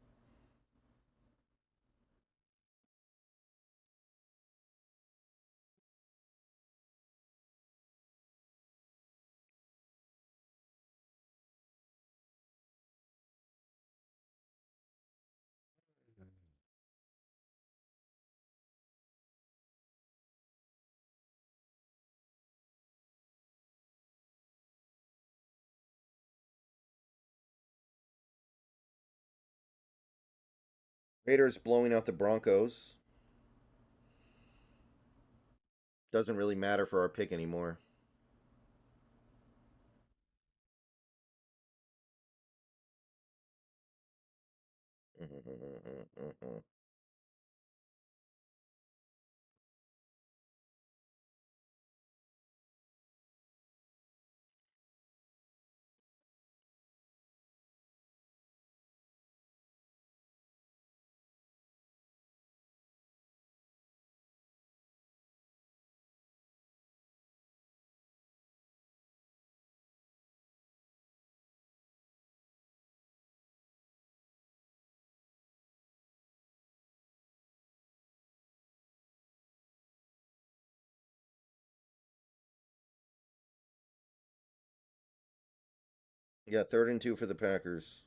Raiders blowing out the Broncos. Doesn't really matter for our pick anymore. Yeah, 3rd and 2 for the Packers.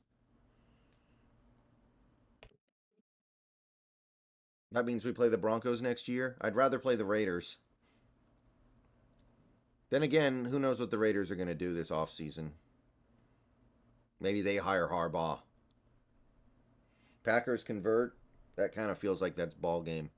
That means we play the Broncos next year. I'd rather play the Raiders. Then again, who knows what the Raiders are going to do this offseason? Maybe they hire Harbaugh. Packers convert. That kind of feels like that's ball game.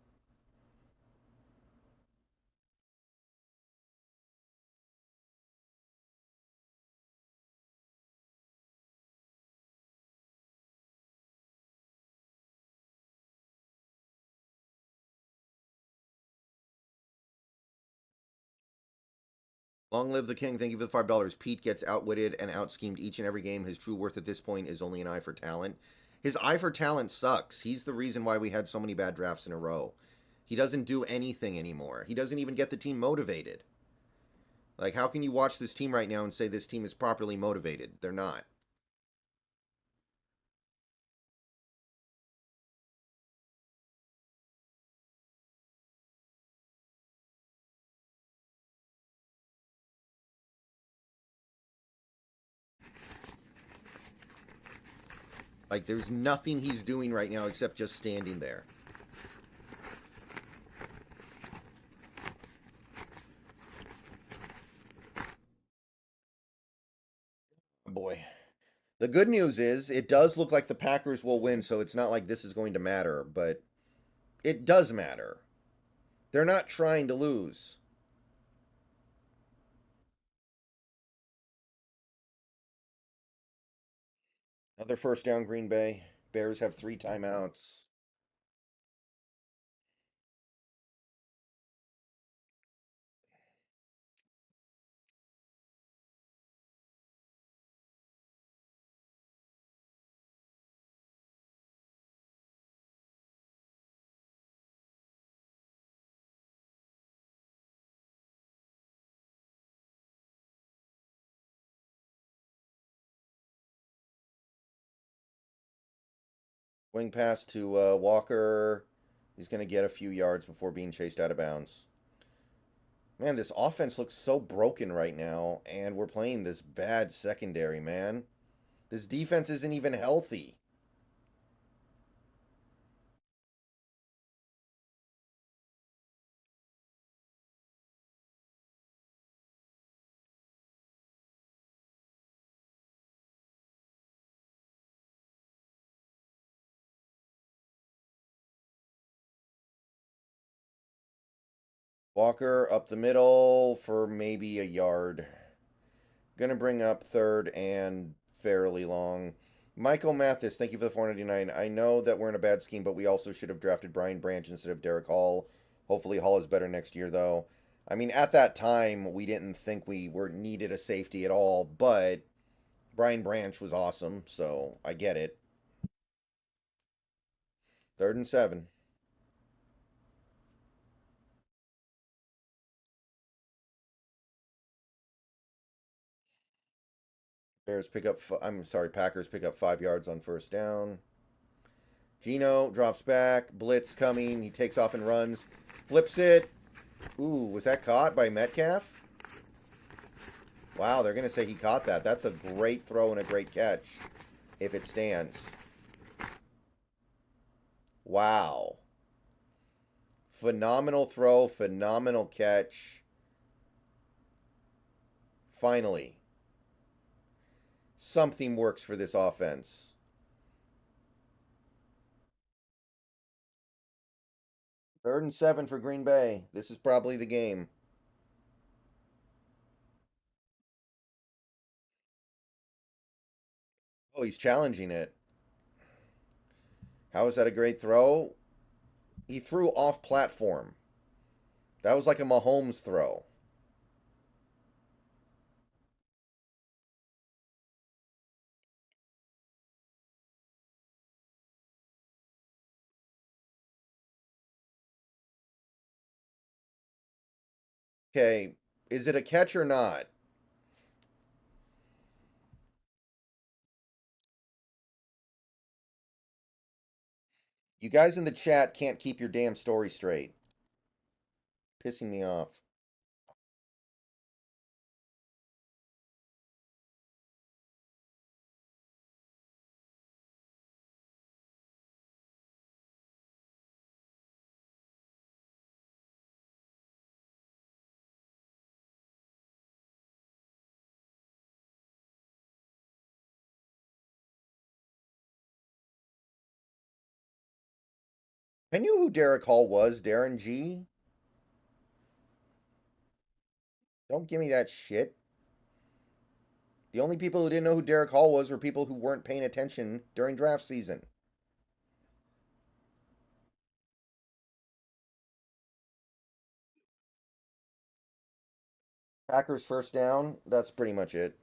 Long live the king. Thank you for the $5. Pete gets outwitted and outschemed each and every game. His true worth at this point is only an eye for talent. His eye for talent sucks. He's the reason why we had so many bad drafts in a row. He doesn't do anything anymore. He doesn't even get the team motivated. Like, how can you watch this team right now and say this team is properly motivated? They're not. Like, there's nothing he's doing right now except just standing there. Boy. The good news is it does look like the Packers will win, so it's not like this is going to matter, but it does matter. They're not trying to lose. Another first down, Green Bay. Bears have 3 timeouts. Wing pass to Walker. He's going to get a few yards before being chased out of bounds. Man, this offense looks so broken right now, and we're playing this bad secondary, man. This defense isn't even healthy. Walker up the middle for maybe a yard. Gonna bring up 3rd and fairly long. Michael Mathis, thank you for the 499. I know that we're in a bad scheme, but we also should have drafted Brian Branch instead of Derek Hall. Hopefully Hall is better next year, though. I mean, at that time, we didn't think we were needed a safety at all, but Brian Branch was awesome, so I get it. 3rd and 7. Bears pick up. I'm sorry, Packers pick up 5 yards on first down. Gino drops back. Blitz coming. He takes off and runs. Flips it. Ooh, was that caught by Metcalf? Wow, they're going to say he caught that. That's a great throw and a great catch if it stands. Wow. Phenomenal throw, phenomenal catch. Finally. Something works for this offense. Third and 7 for Green Bay. This is probably the game. Oh, he's challenging it. How is that a great throw? He threw off platform. That was like a Mahomes throw. Okay, is it a catch or not? You guys in the chat can't keep your damn story straight. Pissing me off. I knew who Derek Hall was, Darren G. Don't give me that shit. The only people who didn't know who Derek Hall was were people who weren't paying attention during draft season. Packers first down. That's pretty much it.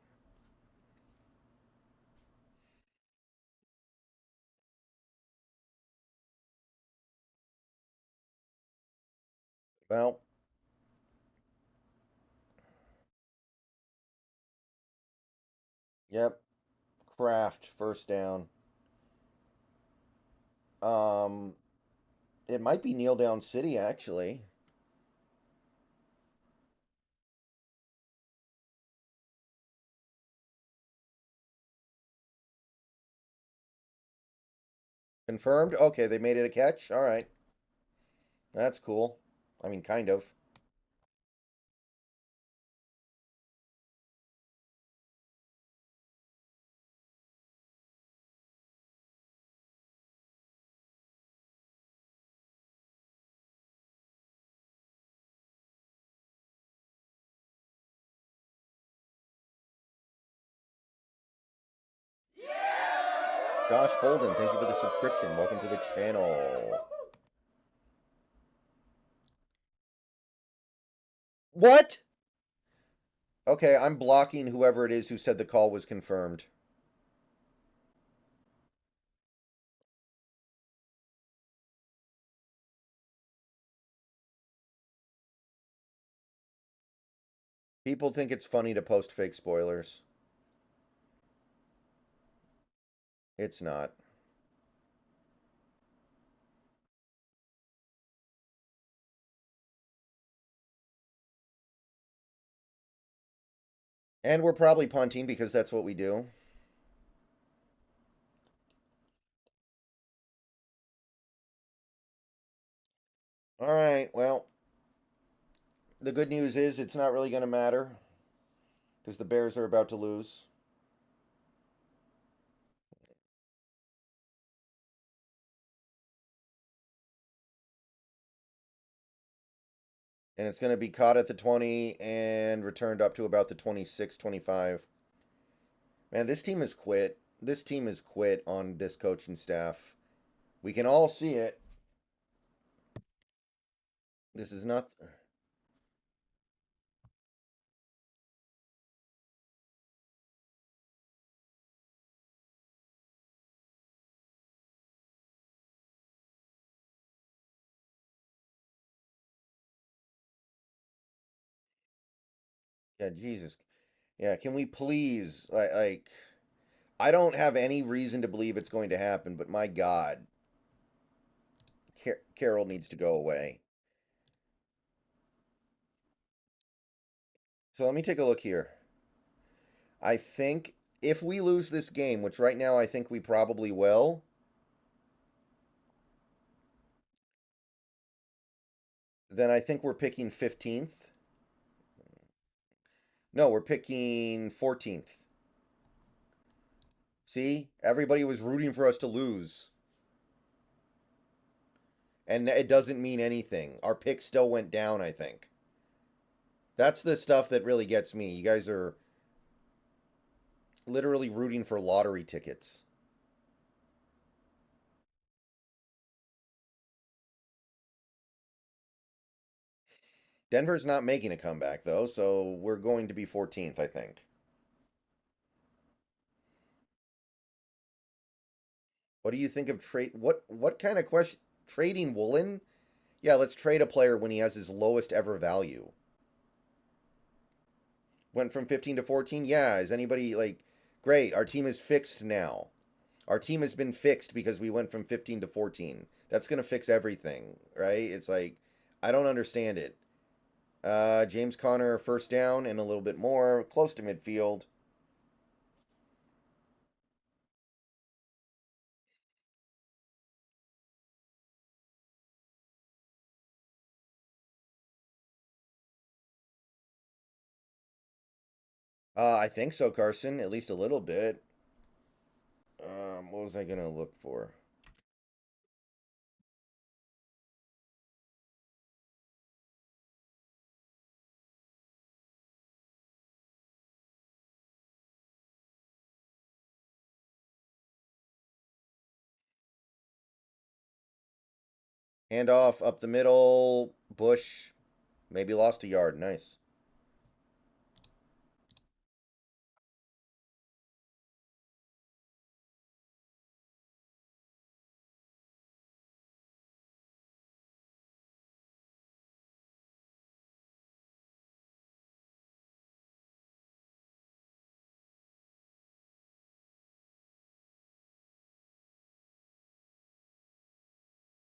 Well, yep. Kraft first down. Um, it might be kneel down city actually. Confirmed. Okay, they made it a catch. All right, that's cool. I mean, kind of. Josh Folden, thank you for the subscription. Welcome to the channel. What? Okay, I'm blocking whoever it is who said the call was confirmed. People think it's funny to post fake spoilers. It's not. And we're probably punting because that's what we do. All right, well, the good news is it's not really going to matter because the Bears are about to lose. And it's going to be caught at the 20 and returned up to about the 26, 25. Man, this team has quit. This team has quit on this coaching staff. We can all see it. This is not. Yeah, Jesus. Yeah, can we please, like, I don't have any reason to believe it's going to happen, but my God, Carroll needs to go away. So let me take a look here. I think if we lose this game, which right now I think we probably will, then I think we're picking 15th. No, we're picking 14th. See? Everybody was rooting for us to lose. And it doesn't mean anything. Our pick still went down, I think. That's the stuff that really gets me. You guys are literally rooting for lottery tickets. Denver's not making a comeback, though, so we're going to be 14th, I think. What do you think of trade? What kind of question? Trading Woolen? Yeah, let's trade a player when he has his lowest ever value. Went from 15 to 14? Yeah, is anybody like, great, our team is fixed now. Our team has been fixed because we went from 15 to 14. That's going to fix everything, right? It's like, I don't understand it. James Conner, first down and a little bit more, close to midfield. I think so, Carson, at least a little bit. What was I going to look for? Handoff up the middle, Bush, maybe lost a yard. Nice.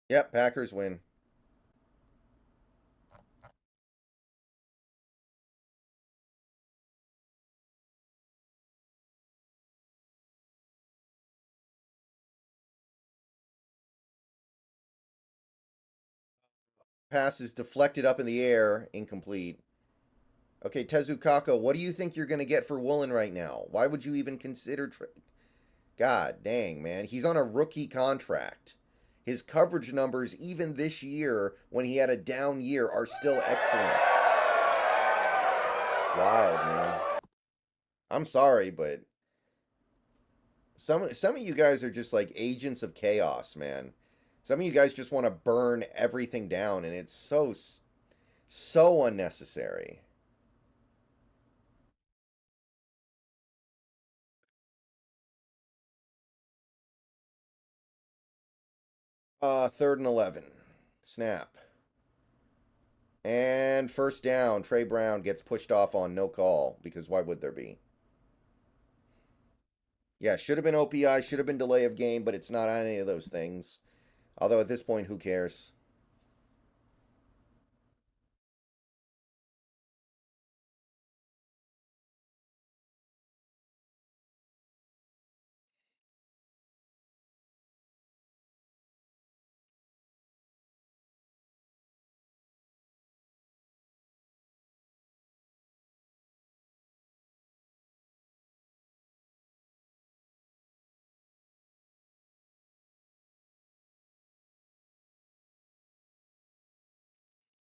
Yep, Packers win. Pass is deflected up in the air, incomplete. Okay, Tezukaka, what do you think you're going to get for Woolen right now? Why would you even consider God dang, man. He's on a rookie contract. His coverage numbers, even this year, when he had a down year, are still excellent. Wild, man. I'm sorry, but some of you guys are just like agents of chaos, man. Some of you guys just want to burn everything down, and it's so unnecessary. Third and 11. Snap. And first down. Trey Brown gets pushed off on no call, because why would there be? Yeah, should have been OPI, should have been delay of game, but it's not on any of those things. Although at this point, who cares?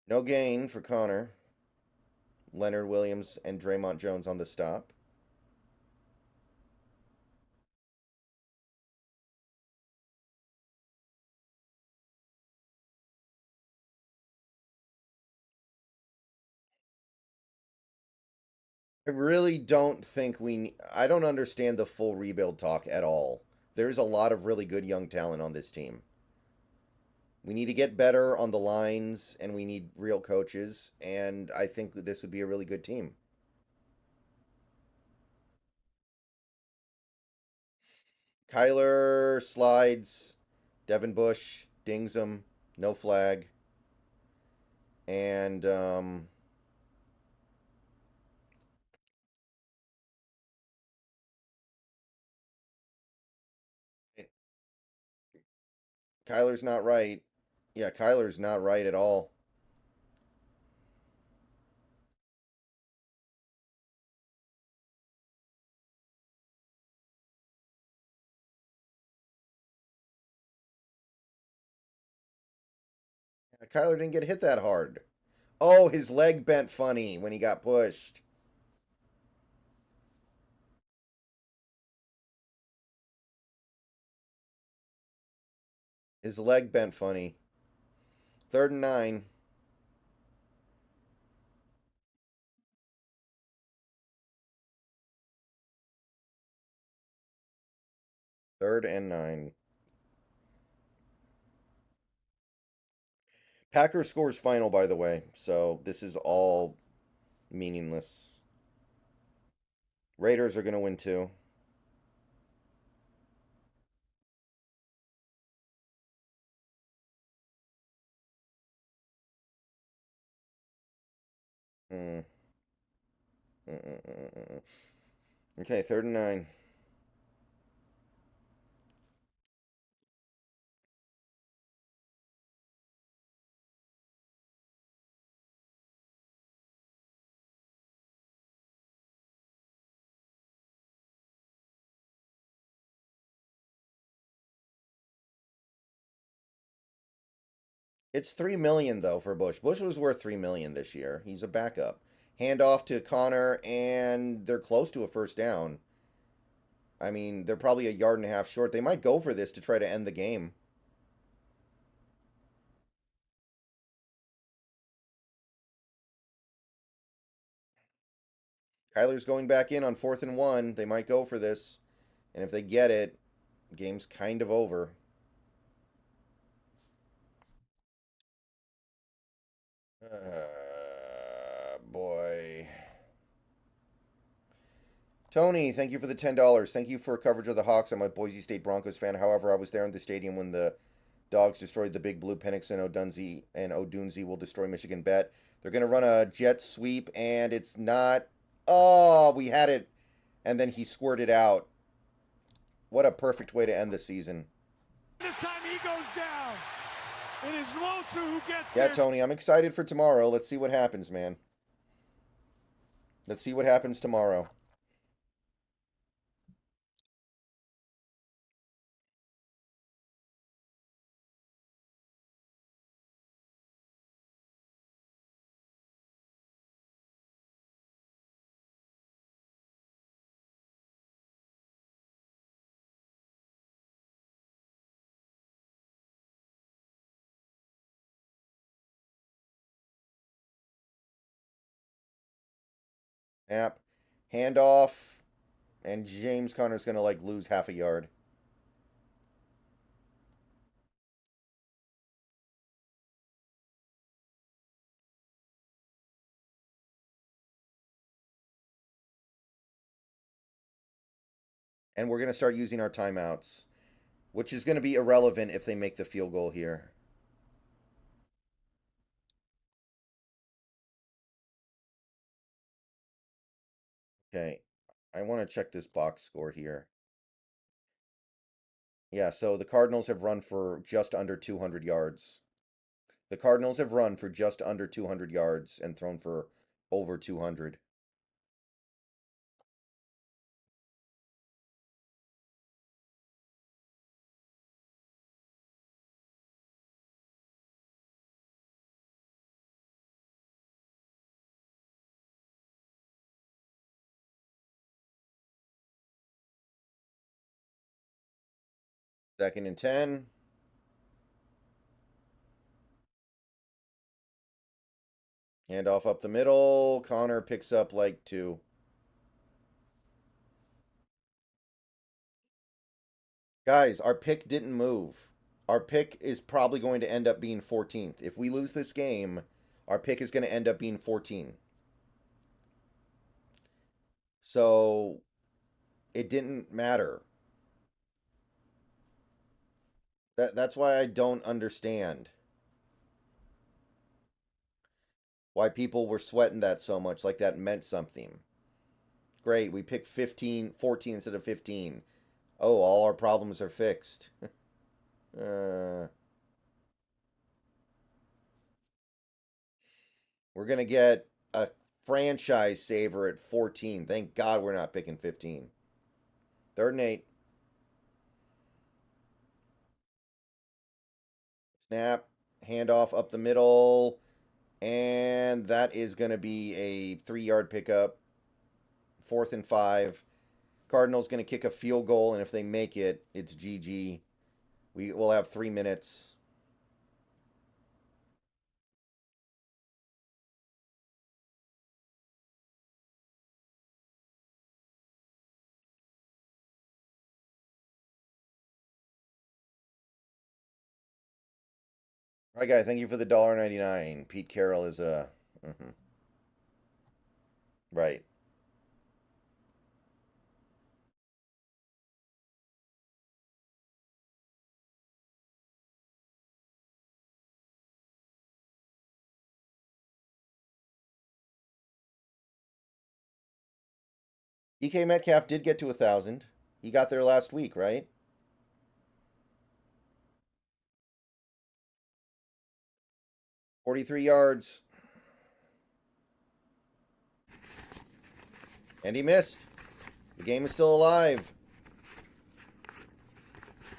No gain for Connor. Leonard Williams and Draymond Jones on the stop. I really don't think I don't understand the full rebuild talk at all. There's a lot of really good young talent on this team. We need to get better on the lines, and we need real coaches, and I think this would be a really good team. Kyler slides, Devin Bush dings him, no flag, and Kyler's not right. Yeah, Kyler's not right at all. Kyler didn't get hit that hard. Oh, his leg bent funny when he got pushed. His leg bent funny. 3rd and 9. Third and 9. Packers scores final, by the way, so this is all meaningless. Raiders are going to win too. Mm. Okay, 3rd and 9. It's 3 million though for Bush. Bush was worth 3 million this year. He's a backup. Hand off to Connor, and they're close to a first down. I mean, they're probably a yard and a half short. They might go for this to try to end the game. Kyler's going back in on 4th and 1. They might go for this. And if they get it, game's kind of over. Boy. Tony, thank you for the $10. Thank you for coverage of the Hawks. I'm a Boise State Broncos fan. However, I was there in the stadium when the Dogs destroyed the Big Blue. Penix and Odunze will destroy Michigan Bet. They're going to run a jet sweep, and it's not... Oh, we had it, and then he squirted out. What a perfect way to end the season. This time he goes down. It is Lilstyx who gets Yeah, there. Tony, I'm excited for tomorrow. Let's see what happens, man. Let's see what happens tomorrow. Snap. Handoff. And James Conner's going to, like, lose half a yard. And we're going to start using our timeouts, which is going to be irrelevant if they make the field goal here. Okay. I want to check this box score here. Yeah, so the Cardinals have run for just under 200 yards. The Cardinals have run for just under 200 yards and thrown for over 200. Second and 10. Handoff up the middle. Connor picks up like 2. Guys, our pick didn't move. Our pick is probably going to end up being 14th. If we lose this game, our pick is going to end up being 14. So it didn't matter. That's why I don't understand why people were sweating that so much, like that meant something. Great, we picked 14 instead of 15. Oh, all our problems are fixed. We're going to get a franchise saver at 14. Thank God we're not picking 15. 3rd and 8. Snap. Handoff up the middle. And that is going to be a 3-yard pickup. 4th and 5. Cardinals going to kick a field goal, and if they make it, it's GG. We will have 3 minutes. All right, guy. Thank you for the $1.99. Pete Carroll is a right. DK Metcalf did get to 1,000. He got there last week, right? 43 yards. And he missed. The game is still alive.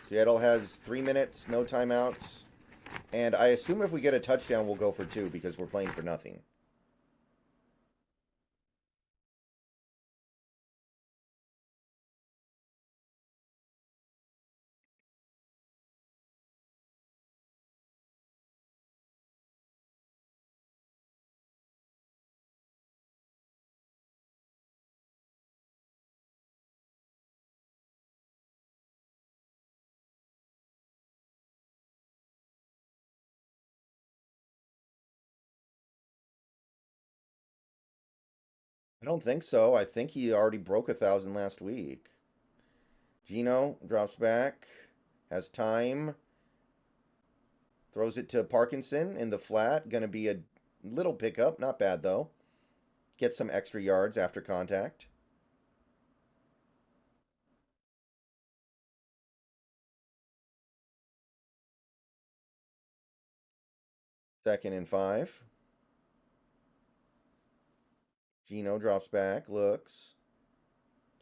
Seattle has 3 minutes, no timeouts. And I assume if we get a touchdown, we'll go for 2 because we're playing for nothing. I don't think so. I think he already broke 1,000 last week. Gino drops back, has time, throws it to Parkinson in the flat. Going to be a little pickup. Not bad, though. Get some extra yards after contact. Second and 5. Gino drops back, looks,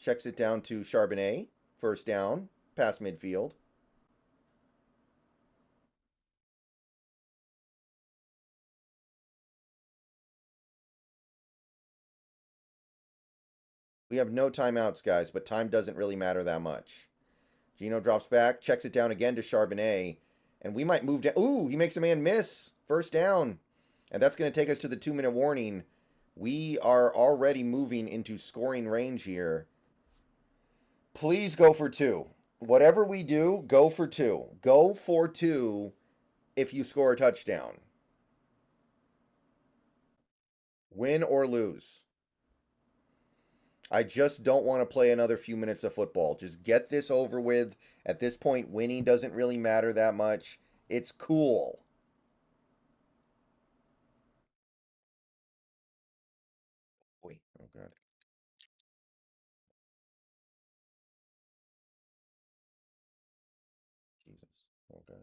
checks it down to Charbonnet. First down, past midfield. We have no timeouts, guys, but time doesn't really matter that much. Gino drops back, checks it down again to Charbonnet, and we might move down. Ooh, he makes a man miss. First down. And that's going to take us to the 2-minute warning. We are already moving into scoring range here. Please go for 2. Whatever we do, go for 2. Go for 2 if you score a touchdown. Win or lose. I just don't want to play another few minutes of football. Just get this over with. At this point, winning doesn't really matter that much. It's cool. Boy, oh god. Jesus. Oh god.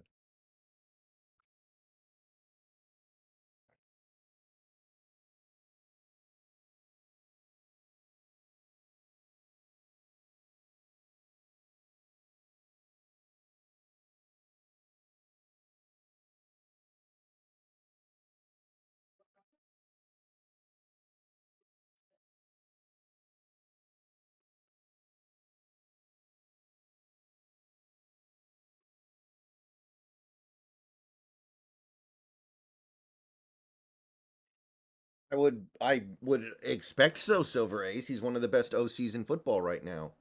I would expect so, Silver Ace. He's one of the best OCs in football right now.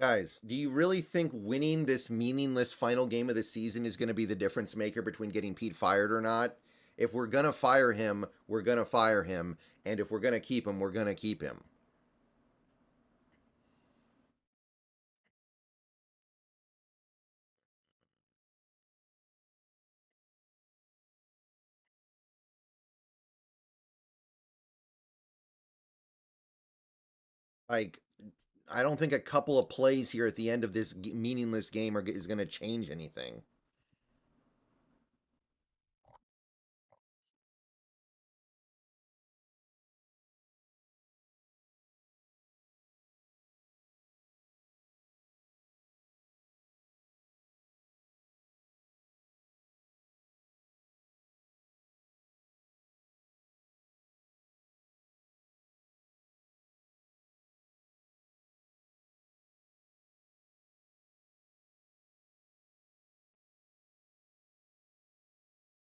Guys, do you really think winning this meaningless final game of the season is going to be the difference maker between getting Pete fired or not? If we're going to fire him, we're going to fire him. And if we're going to keep him, we're going to keep him. Like, I don't think a couple of plays here at the end of this meaningless game is going to change anything.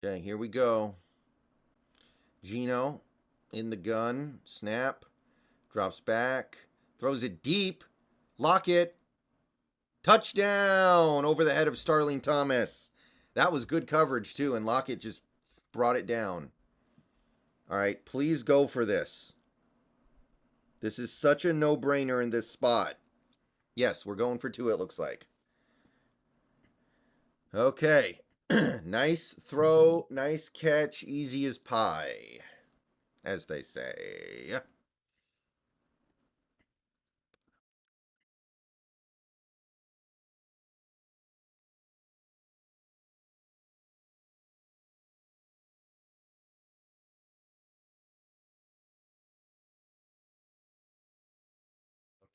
Okay, here we go. Gino in the gun. Snap. Drops back. Throws it deep. Lockett. Touchdown over the head of Starling Thomas. That was good coverage, too, and Lockett just brought it down. All right, please go for this. This is such a no-brainer in this spot. Yes, we're going for 2, it looks like. Okay. Nice throw, nice catch, easy as pie, as they say.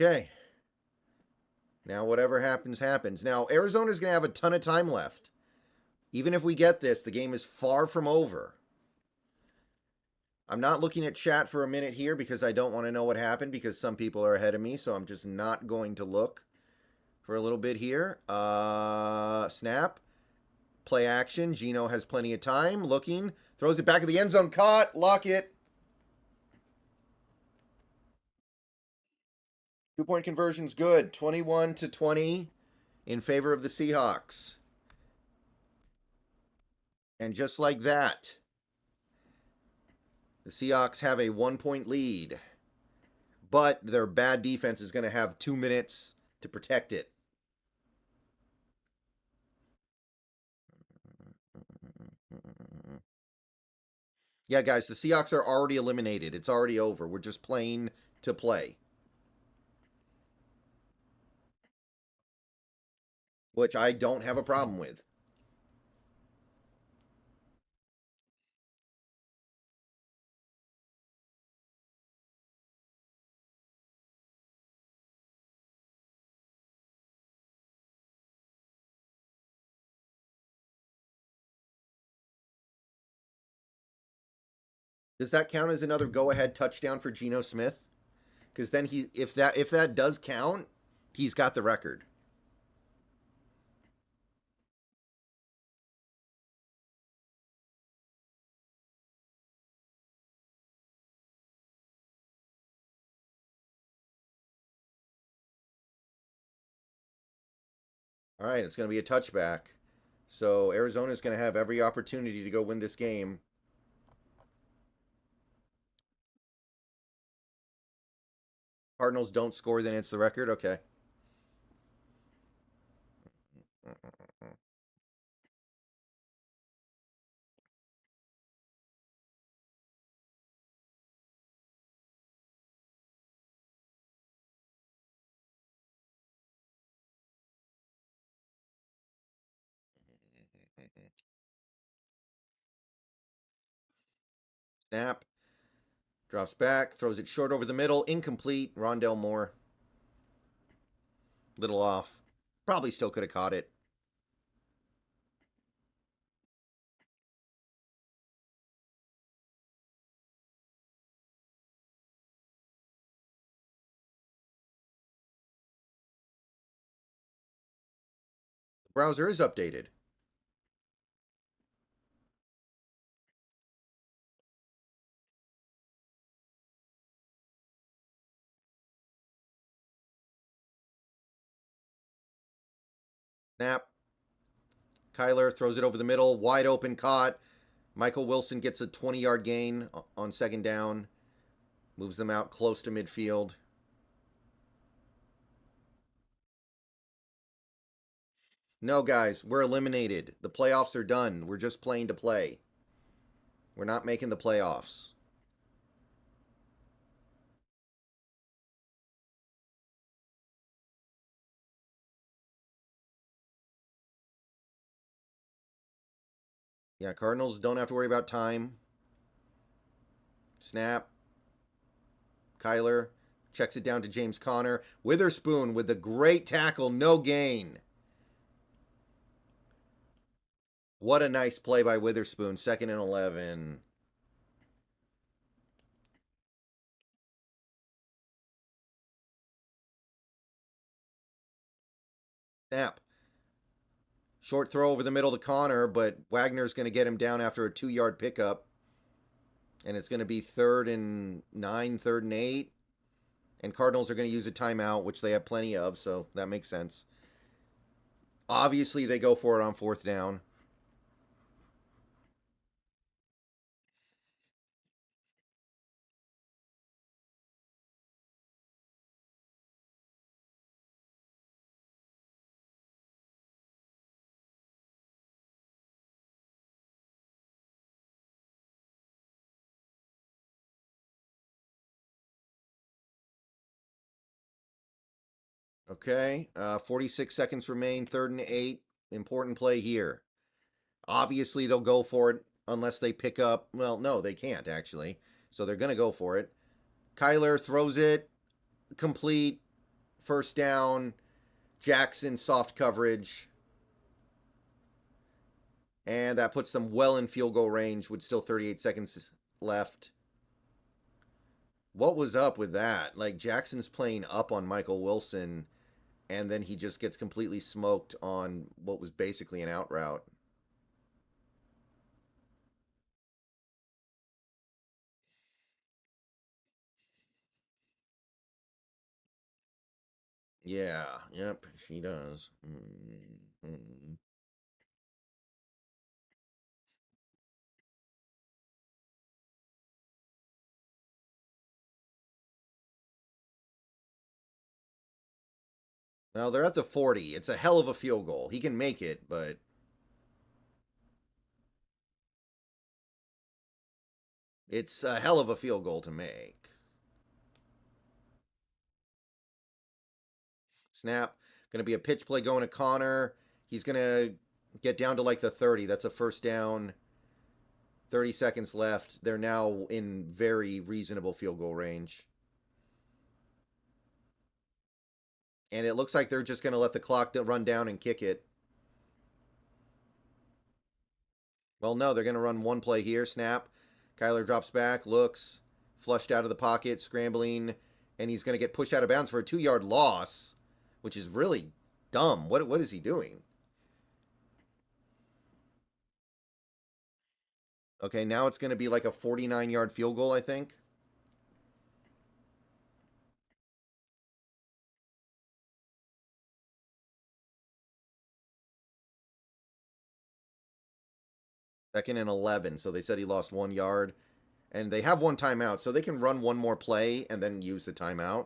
Okay. Now, whatever happens, happens. Now, Arizona's going to have a ton of time left. Even if we get this, the game is far from over. I'm not looking at chat for a minute here because I don't want to know what happened because some people are ahead of me, so I'm just not going to look for a little bit here. Snap. Play action. Gino has plenty of time. Looking. Throws it back of the end zone. Caught. Lockett. 2-point conversion's good. 21-20 in favor of the Seahawks. And just like that, the Seahawks have a 1-point lead. But their bad defense is going to have 2 minutes to protect it. Yeah, guys, the Seahawks are already eliminated. It's already over. We're just playing to play. Which I don't have a problem with. Does that count as another go-ahead touchdown for Geno Smith? Because then if that does count, he's got the record. All right, it's going to be a touchback. So Arizona's going to have every opportunity to go win this game. Cardinals don't score, then it's the record? Okay. Snap. Drops back. Throws it short over the middle. Incomplete. Rondell Moore. Little off. Probably still could have caught it. The browser is updated. Snap. Kyler throws it over the middle. Wide open, caught. Michael Wilson gets a 20-yard gain on second down. Moves them out close to midfield. No, guys, we're eliminated. The playoffs are done. We're just playing to play. We're not making the playoffs. Yeah, Cardinals don't have to worry about time. Snap. Kyler checks it down to James Conner. Witherspoon with the great tackle, no gain. What a nice play by Witherspoon. 2nd and 11. Snap. Short throw over the middle to Conner, but Wagner's going to get him down after a 2-yard pickup. And it's going to be 3rd and 9, 3rd and 8. And Cardinals are going to use a timeout, which they have plenty of, so that makes sense. Obviously, they go for it on 4th down. Okay, 46 seconds remain, 3rd and 8. Important play here. Obviously, they'll go for it unless they pick up. Well, no, they can't, actually. So they're going to go for it. Kyler throws it. Complete. 1st down. Jackson, soft coverage. And that puts them well in field goal range with still 38 seconds left. What was up with that? Like, Jackson's playing up on Michael Wilson, and then he just gets completely smoked on what was basically an out route. Yeah, yep, she does. Mm-hmm. Well, they're at the 40. It's a hell of a field goal. He can make it, but it's a hell of a field goal to make. Snap. Going to be a pitch play going to Conner. He's going to get down to like the 30. That's a 1st down. 30 seconds left. They're now in very reasonable field goal range. And it looks like they're just going to let the clock run down and kick it. Well, no, they're going to run one play here. Snap. Kyler drops back, looks, flushed out of the pocket, scrambling, and he's going to get pushed out of bounds for a 2-yard loss, which is really dumb. What is he doing? Okay, now it's going to be like a 49-yard field goal, I think. Second and 11. So they said he lost 1 yard. And they have one timeout, so they can run one more play and then use the timeout.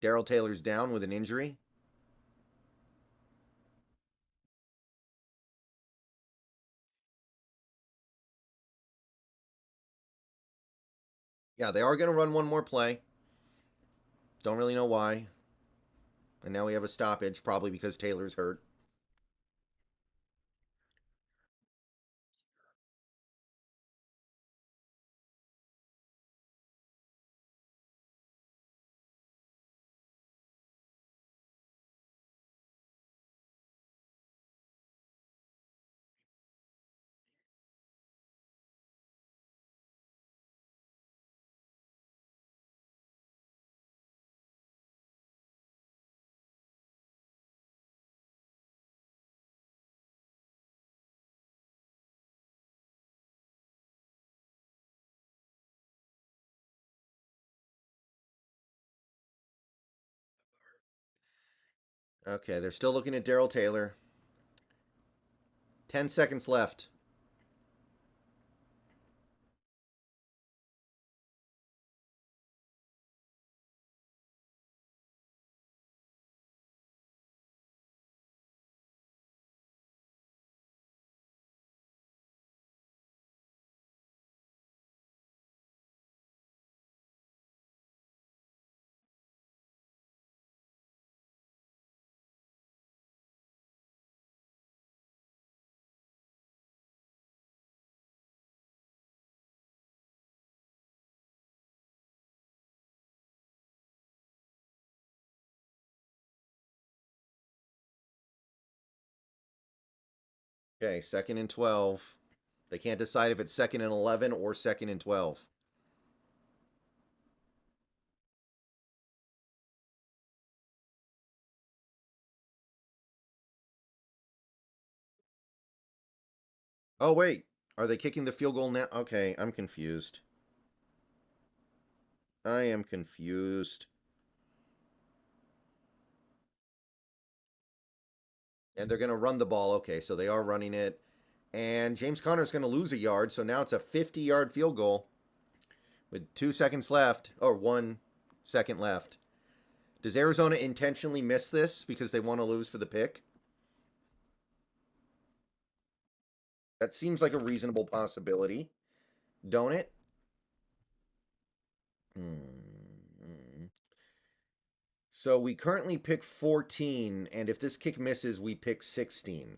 Darrell Taylor's down with an injury. Yeah, they are going to run one more play. Don't really know why. And now we have a stoppage, probably because Taylor's hurt. Okay, they're still looking at Darrell Taylor. 10 seconds left. Okay, 2nd and 12. They can't decide if it's 2nd and 11 or 2nd and 12. Oh, wait. Are they kicking the field goal now? Okay, I'm confused. I am confused. And they're going to run the ball. Okay, so they are running it. And James Conner's going to lose a yard, so now it's a 50-yard field goal with 2 seconds left, or 1 second left. Does Arizona intentionally miss this because they want to lose for the pick? That seems like a reasonable possibility, don't it? So we currently pick 14, and if this kick misses, we pick 16.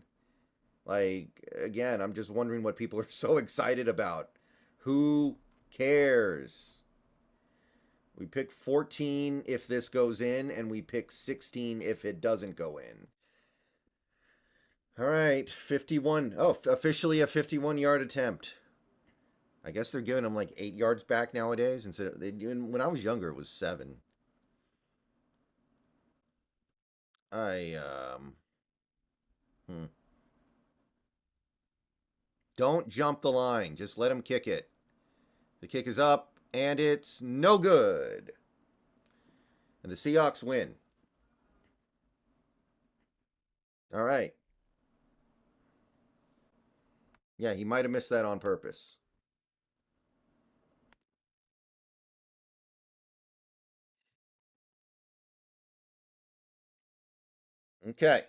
Like, again, I'm just wondering what people are so excited about. Who cares? We pick 14 if this goes in, and we pick 16 if it doesn't go in. All right, 51. Oh, officially a 51-yard attempt. I guess they're giving them like 8 yards back nowadays. Instead of, when I was younger, it was 7. I hmm. Don't jump the line. Just let him kick it. The kick is up, and it's no good. And the Seahawks win. All right. Yeah, he might have missed that on purpose. Okay.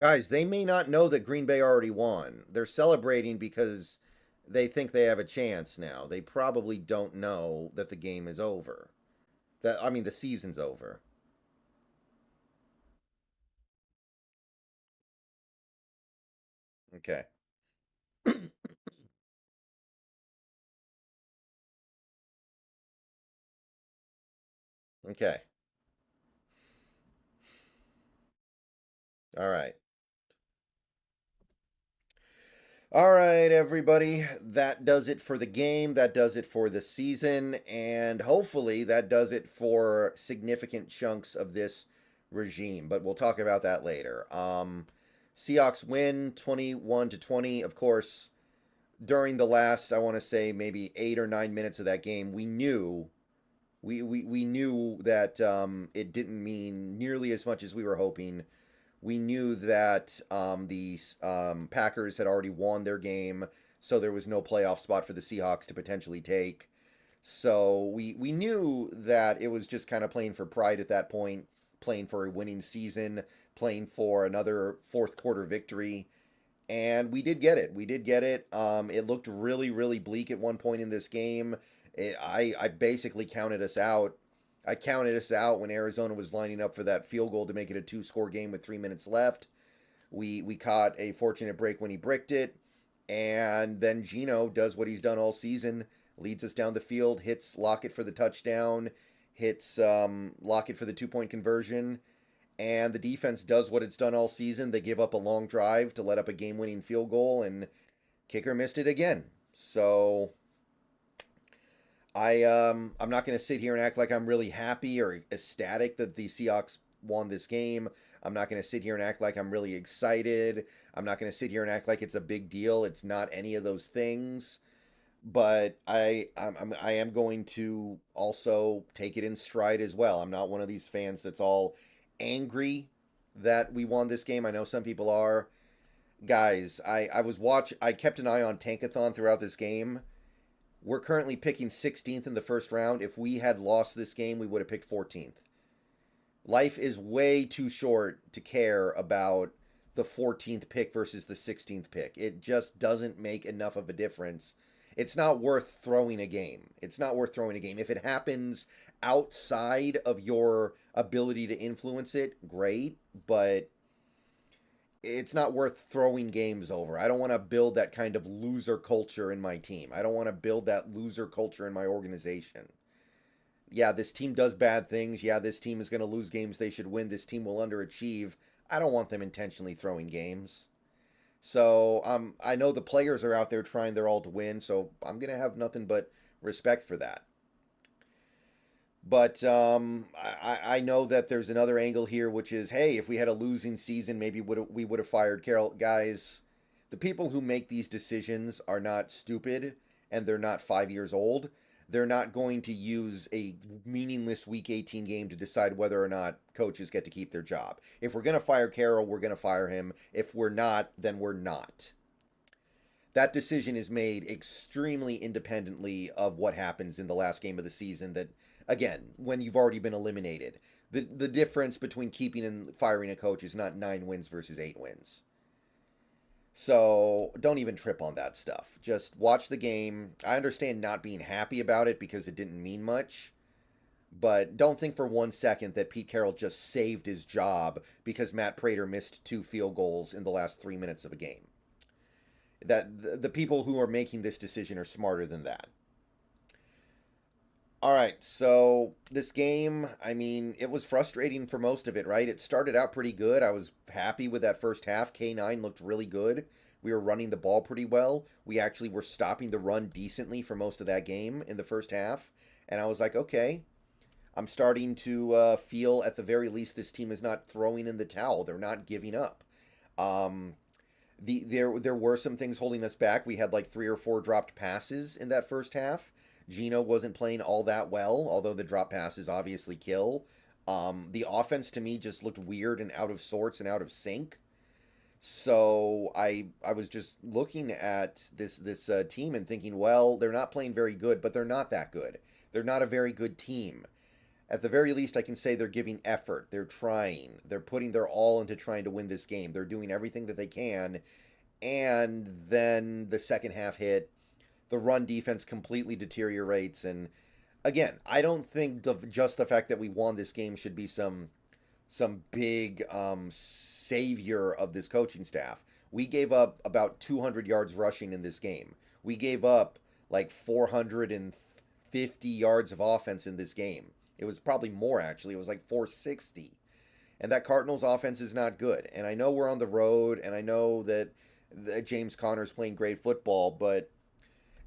Guys, they may not know that Green Bay already won. They're celebrating because they think they have a chance now. They probably don't know that the game is over. The season's over. Okay. Okay. All right. All right, everybody. That does it for the game. That does it for the season. And hopefully that does it for significant chunks of this regime. But we'll talk about that later. Seahawks win 21-20. Of course, during the last, I want to say, maybe 8 or 9 minutes of that game, we knew. We knew that it didn't mean nearly as much as we were hoping. We knew that the Packers had already won their game, so there was no playoff spot for the Seahawks to potentially take. So we knew that it was just kind of playing for pride at that point, playing for a winning season, playing for another fourth quarter victory. And we did get it. We did get it. It looked really, really bleak at one point in this game. I basically counted us out. I counted us out when Arizona was lining up for that field goal to make it a 2-score game with 3 minutes left. We caught a fortunate break when he bricked it, and then Gino does what he's done all season, leads us down the field, hits Lockett for the touchdown, hits Lockett for the 2-point conversion, and the defense does what it's done all season. They give up a long drive to let up a game-winning field goal, and kicker missed it again. So I'm not going to sit here and act like I'm really happy or ecstatic that the Seahawks won this game. I'm not going to sit here and act like I'm really excited. I'm not going to sit here and act like it's a big deal. It's not any of those things. But I am going to also take it in stride as well. I'm not one of these fans that's all angry that we won this game. I know some people are. Guys, I kept an eye on Tankathon throughout this game. We're currently picking 16th in the first round. If we had lost this game, we would have picked 14th. Life is way too short to care about the 14th pick versus the 16th pick. It just doesn't make enough of a difference. It's not worth throwing a game. It's not worth throwing a game. If it happens outside of your ability to influence it, great, but it's not worth throwing games over. I don't want to build that kind of loser culture in my team. I don't want to build that loser culture in my organization. Yeah, this team does bad things. Yeah, this team is going to lose games they should win. This team will underachieve. I don't want them intentionally throwing games. So I know the players are out there trying their all to win, so I'm going to have nothing but respect for that. But I know that there's another angle here, which is, hey, if we had a losing season, maybe we would have fired Carroll. Guys, the people who make these decisions are not stupid, and they're not 5 years old. They're not going to use a meaningless Week 18 game to decide whether or not coaches get to keep their job. If we're going to fire Carroll, we're going to fire him. If we're not, then we're not. That decision is made extremely independently of what happens in the last game of the season that, again, when you've already been eliminated. The difference between keeping and firing a coach is not 9 wins versus 8 wins. So don't even trip on that stuff. Just watch the game. I understand not being happy about it because it didn't mean much. But don't think for 1 second that Pete Carroll just saved his job because Matt Prater missed 2 field goals in the last 3 minutes of a game. That the people who are making this decision are smarter than that. All right, so this game, I mean, it was frustrating for most of it, right? It started out pretty good. I was happy with that first half. K9 looked really good. We were running the ball pretty well. We actually were stopping the run decently for most of that game in the first half. And I was like, okay, I'm starting to feel at the very least this team is not throwing in the towel. They're not giving up. There were some things holding us back. We had like 3 or 4 dropped passes in that first half. Gino wasn't playing all that well, although the drop passes obviously kill. The offense to me just looked weird and out of sorts and out of sync. So I was just looking at this team and thinking, well, they're not playing very good, but they're not that good. They're not a very good team. At the very least, I can say they're giving effort. They're trying. They're putting their all into trying to win this game. They're doing everything that they can. And then the second half hit. The run defense completely deteriorates. And again, I don't think just the fact that we won this game should be some big savior of this coaching staff. We gave up about 200 yards rushing in this game. We gave up like 450 yards of offense in this game. It was probably more, actually. It was like 460. And that Cardinals offense is not good. And I know we're on the road, and I know that James Conner's playing great football, but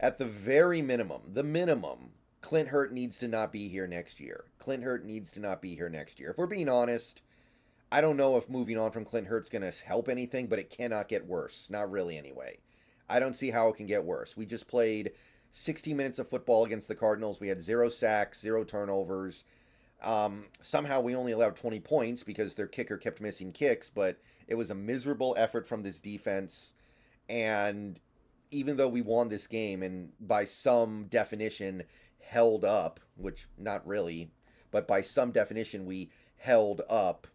at the very minimum, Clint Hurt needs to not be here next year. Clint Hurt needs to not be here next year. If we're being honest, I don't know if moving on from Clint Hurt's going to help anything, but it cannot get worse. Not really, anyway. I don't see how it can get worse. We just played 60 minutes of football against the Cardinals. We had 0 sacks, 0 turnovers. Somehow we only allowed 20 points because their kicker kept missing kicks, but it was a miserable effort from this defense. And even though we won this game and by some definition held up, which not really, but by some definition we held up,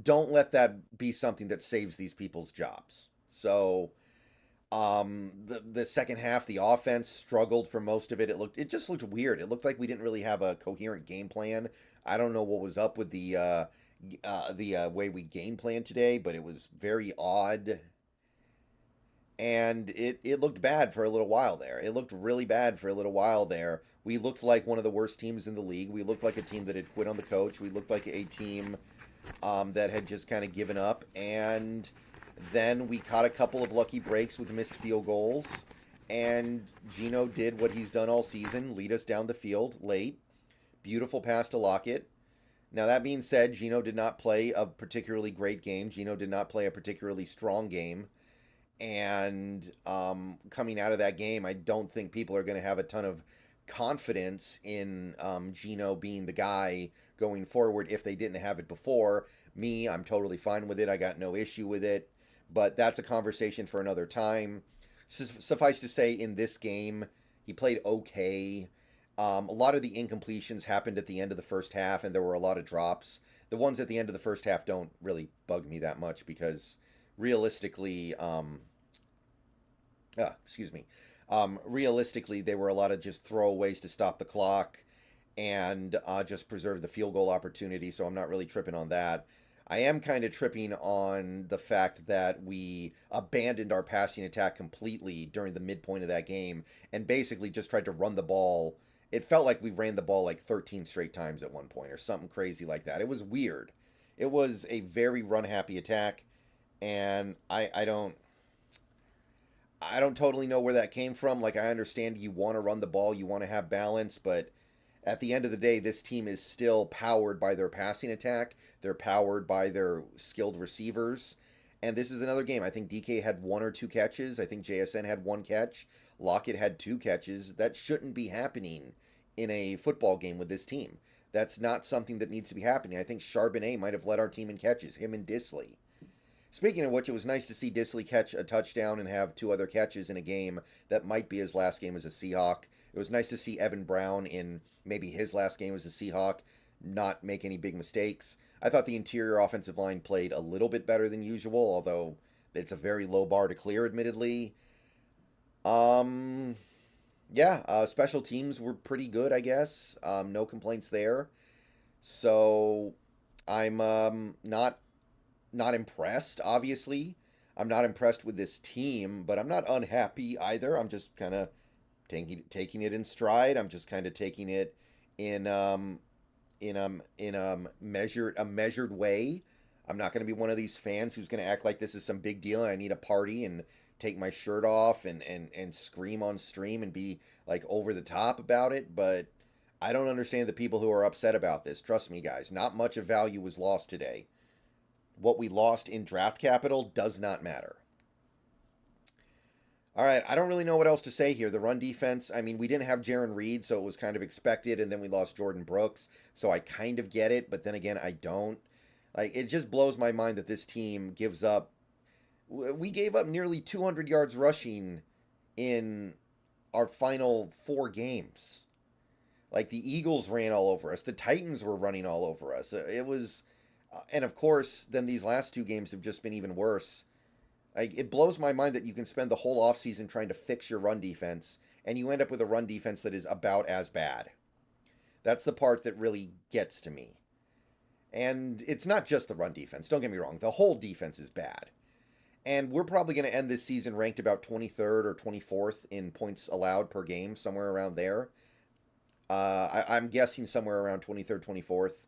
don't let that be something that saves these people's jobs. So the second half, the offense struggled for most of it. It just looked weird. It looked like we didn't really have a coherent game plan. I don't know what was up with the way we game planned today, but it was very odd. And it looked bad for a little while there. It looked really bad for a little while there. We looked like one of the worst teams in the league. We looked like a team that had quit on the coach. We looked like a team that had just kind of given up. And then we caught a couple of lucky breaks with missed field goals. And Gino did what he's done all season, lead us down the field late. Beautiful pass to Lockett. Now, that being said, Gino did not play a particularly great game. Gino did not play a particularly strong game. And coming out of that game, I don't think people are going to have a ton of confidence in Gino being the guy going forward if they didn't have it before. Me, I'm totally fine with it. I got no issue with it. But that's a conversation for another time. Suffice to say, in this game, he played okay. A lot of the incompletions happened at the end of the first half, and there were a lot of drops. The ones at the end of the first half don't really bug me that much because realistically, excuse me, realistically, they were a lot of just throwaways to stop the clock and just preserve the field goal opportunity, so I'm not really tripping on that. I am kind of tripping on the fact that we abandoned our passing attack completely during the midpoint of that game and basically just tried to run the ball. It felt like we ran the ball like 13 straight times at one point or something crazy like that. It was weird. It was a very run-happy attack, and I don't totally know where that came from. Like, I understand you want to run the ball, you want to have balance, but at the end of the day, this team is still powered by their passing attack. They're powered by their skilled receivers. And this is another game. I think DK had 1 or 2 catches. I think JSN had 1 catch. Lockett had 2 catches. That shouldn't be happening in a football game with this team. That's not something that needs to be happening. I think Charbonnet might have led our team in catches, him and Disley. Speaking of which, it was nice to see Disley catch a touchdown and have 2 other catches in a game that might be his last game as a Seahawk. It was nice to see Evan Brown in maybe his last game as a Seahawk not make any big mistakes. I thought the interior offensive line played a little bit better than usual, although it's a very low bar to clear, admittedly. Special teams were pretty good, I guess. No complaints there. So I'm not impressed, obviously. I'm not impressed with this team, but I'm not unhappy either. I'm just kind of taking it in stride. I'm just kind of taking it in a measured way. I'm not going to be one of these fans who's going to act like this is some big deal and I need a party and take my shirt off and scream on stream and be like over the top about it, but I don't understand the people who are upset about this. Trust me, guys, not much of value was lost today. What we lost in draft capital does not matter. All right, I don't really know what else to say here. The run defense, I mean, we didn't have Jaron Reed, so it was kind of expected, and then we lost Jordan Brooks, so I kind of get it, but then again, I don't. Like, it just blows my mind that this team gives up. We gave up nearly 200 yards rushing in our final 4 games. Like, the Eagles ran all over us. The Titans were running all over us. It was... and of course, then these last 2 games have just been even worse. Like, it blows my mind that you can spend the whole offseason trying to fix your run defense, and you end up with a run defense that is about as bad. That's the part that really gets to me. And it's not just the run defense. Don't get me wrong. The whole defense is bad. And we're probably going to end this season ranked about 23rd or 24th in points allowed per game, somewhere around there. I'm guessing somewhere around 23rd, 24th.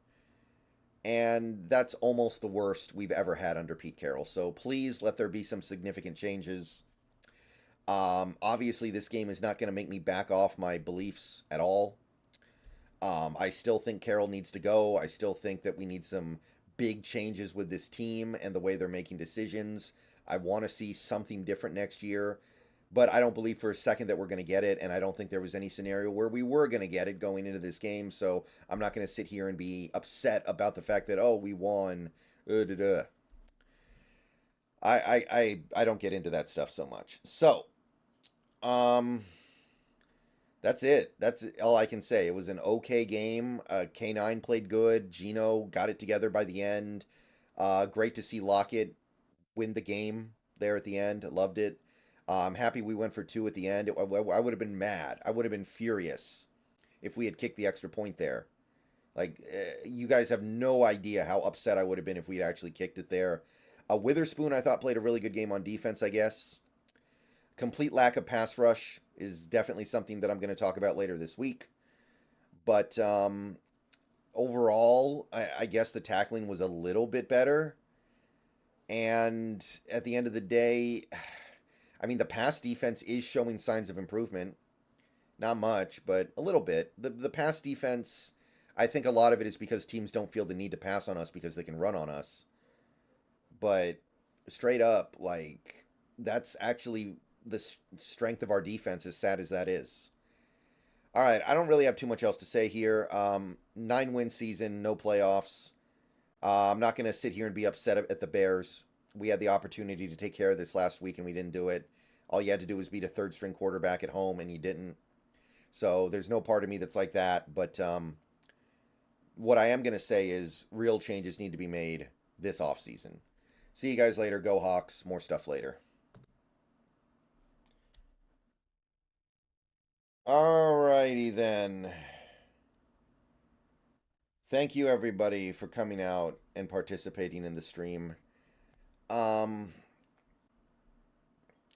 And that's almost the worst we've ever had under Pete Carroll. So please let there be some significant changes. Obviously, this game is not going to make me back off my beliefs at all. I still think Carroll needs to go. I still think that we need some big changes with this team and the way they're making decisions. I want to see something different next year. But I don't believe for a second that we're going to get it, and I don't think there was any scenario where we were going to get it going into this game, so I'm not going to sit here and be upset about the fact that, oh, we won. I don't get into that stuff so much. So, that's it. That's all I can say. It was an okay game. K9 played good. Gino got it together by the end. Great to see Lockett win the game there at the end. Loved it. I'm happy we went for 2 at the end. I would have been mad. I would have been furious if we had kicked the extra point there. Like, you guys have no idea how upset I would have been if we had actually kicked it there. Witherspoon, I thought, played a really good game on defense, I guess. Complete lack of pass rush is definitely something that I'm going to talk about later this week. But overall, I guess the tackling was a little bit better. And at the end of the day... I mean, the pass defense is showing signs of improvement. Not much, but a little bit. The pass defense, I think a lot of it is because teams don't feel the need to pass on us because they can run on us. But straight up, like, that's actually the strength of our defense, as sad as that is. All right, I don't really have too much else to say here. 9-win season, no playoffs. I'm not going to sit here and be upset at the Bears. We had the opportunity to take care of this last week, and we didn't do it. All you had to do was beat a third-string quarterback at home, and you didn't. So there's no part of me that's like that. But what I am going to say is real changes need to be made this offseason. See you guys later. Go Hawks. More stuff later. Alrighty then. Thank you everybody for coming out and participating in the stream. Um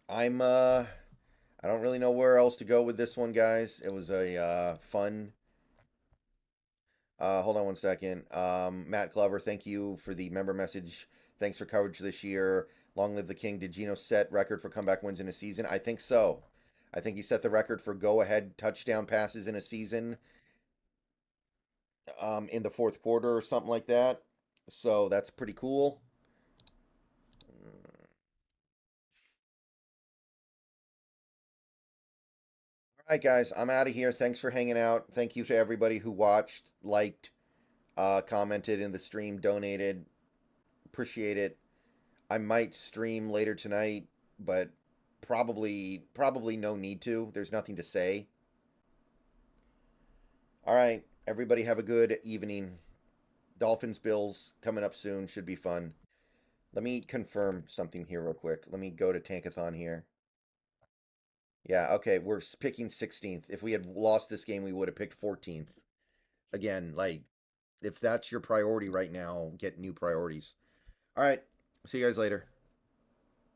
I don't really know where else to go with this one, guys. It was a fun. Hold on one second. Matt Glover, thank you for the member message. Thanks for coverage this year. Long live the king. Did Geno set record for comeback wins in a season? I think so. I think he set the record for go-ahead touchdown passes in a season in the fourth quarter or something like that. So that's pretty cool. All right, guys, I'm out of here. Thanks for hanging out. Thank you to everybody who watched, liked, commented in the stream, donated. Appreciate it. I might stream later tonight, but probably no need to. There's nothing to say. All right, everybody have a good evening. Dolphins Bills coming up soon, should be fun. Let me confirm something here real quick. Let me go to Tankathon here. Yeah, okay, we're picking 16th. If we had lost this game, we would have picked 14th. Again, like, if that's your priority right now, get new priorities. All right, see you guys later.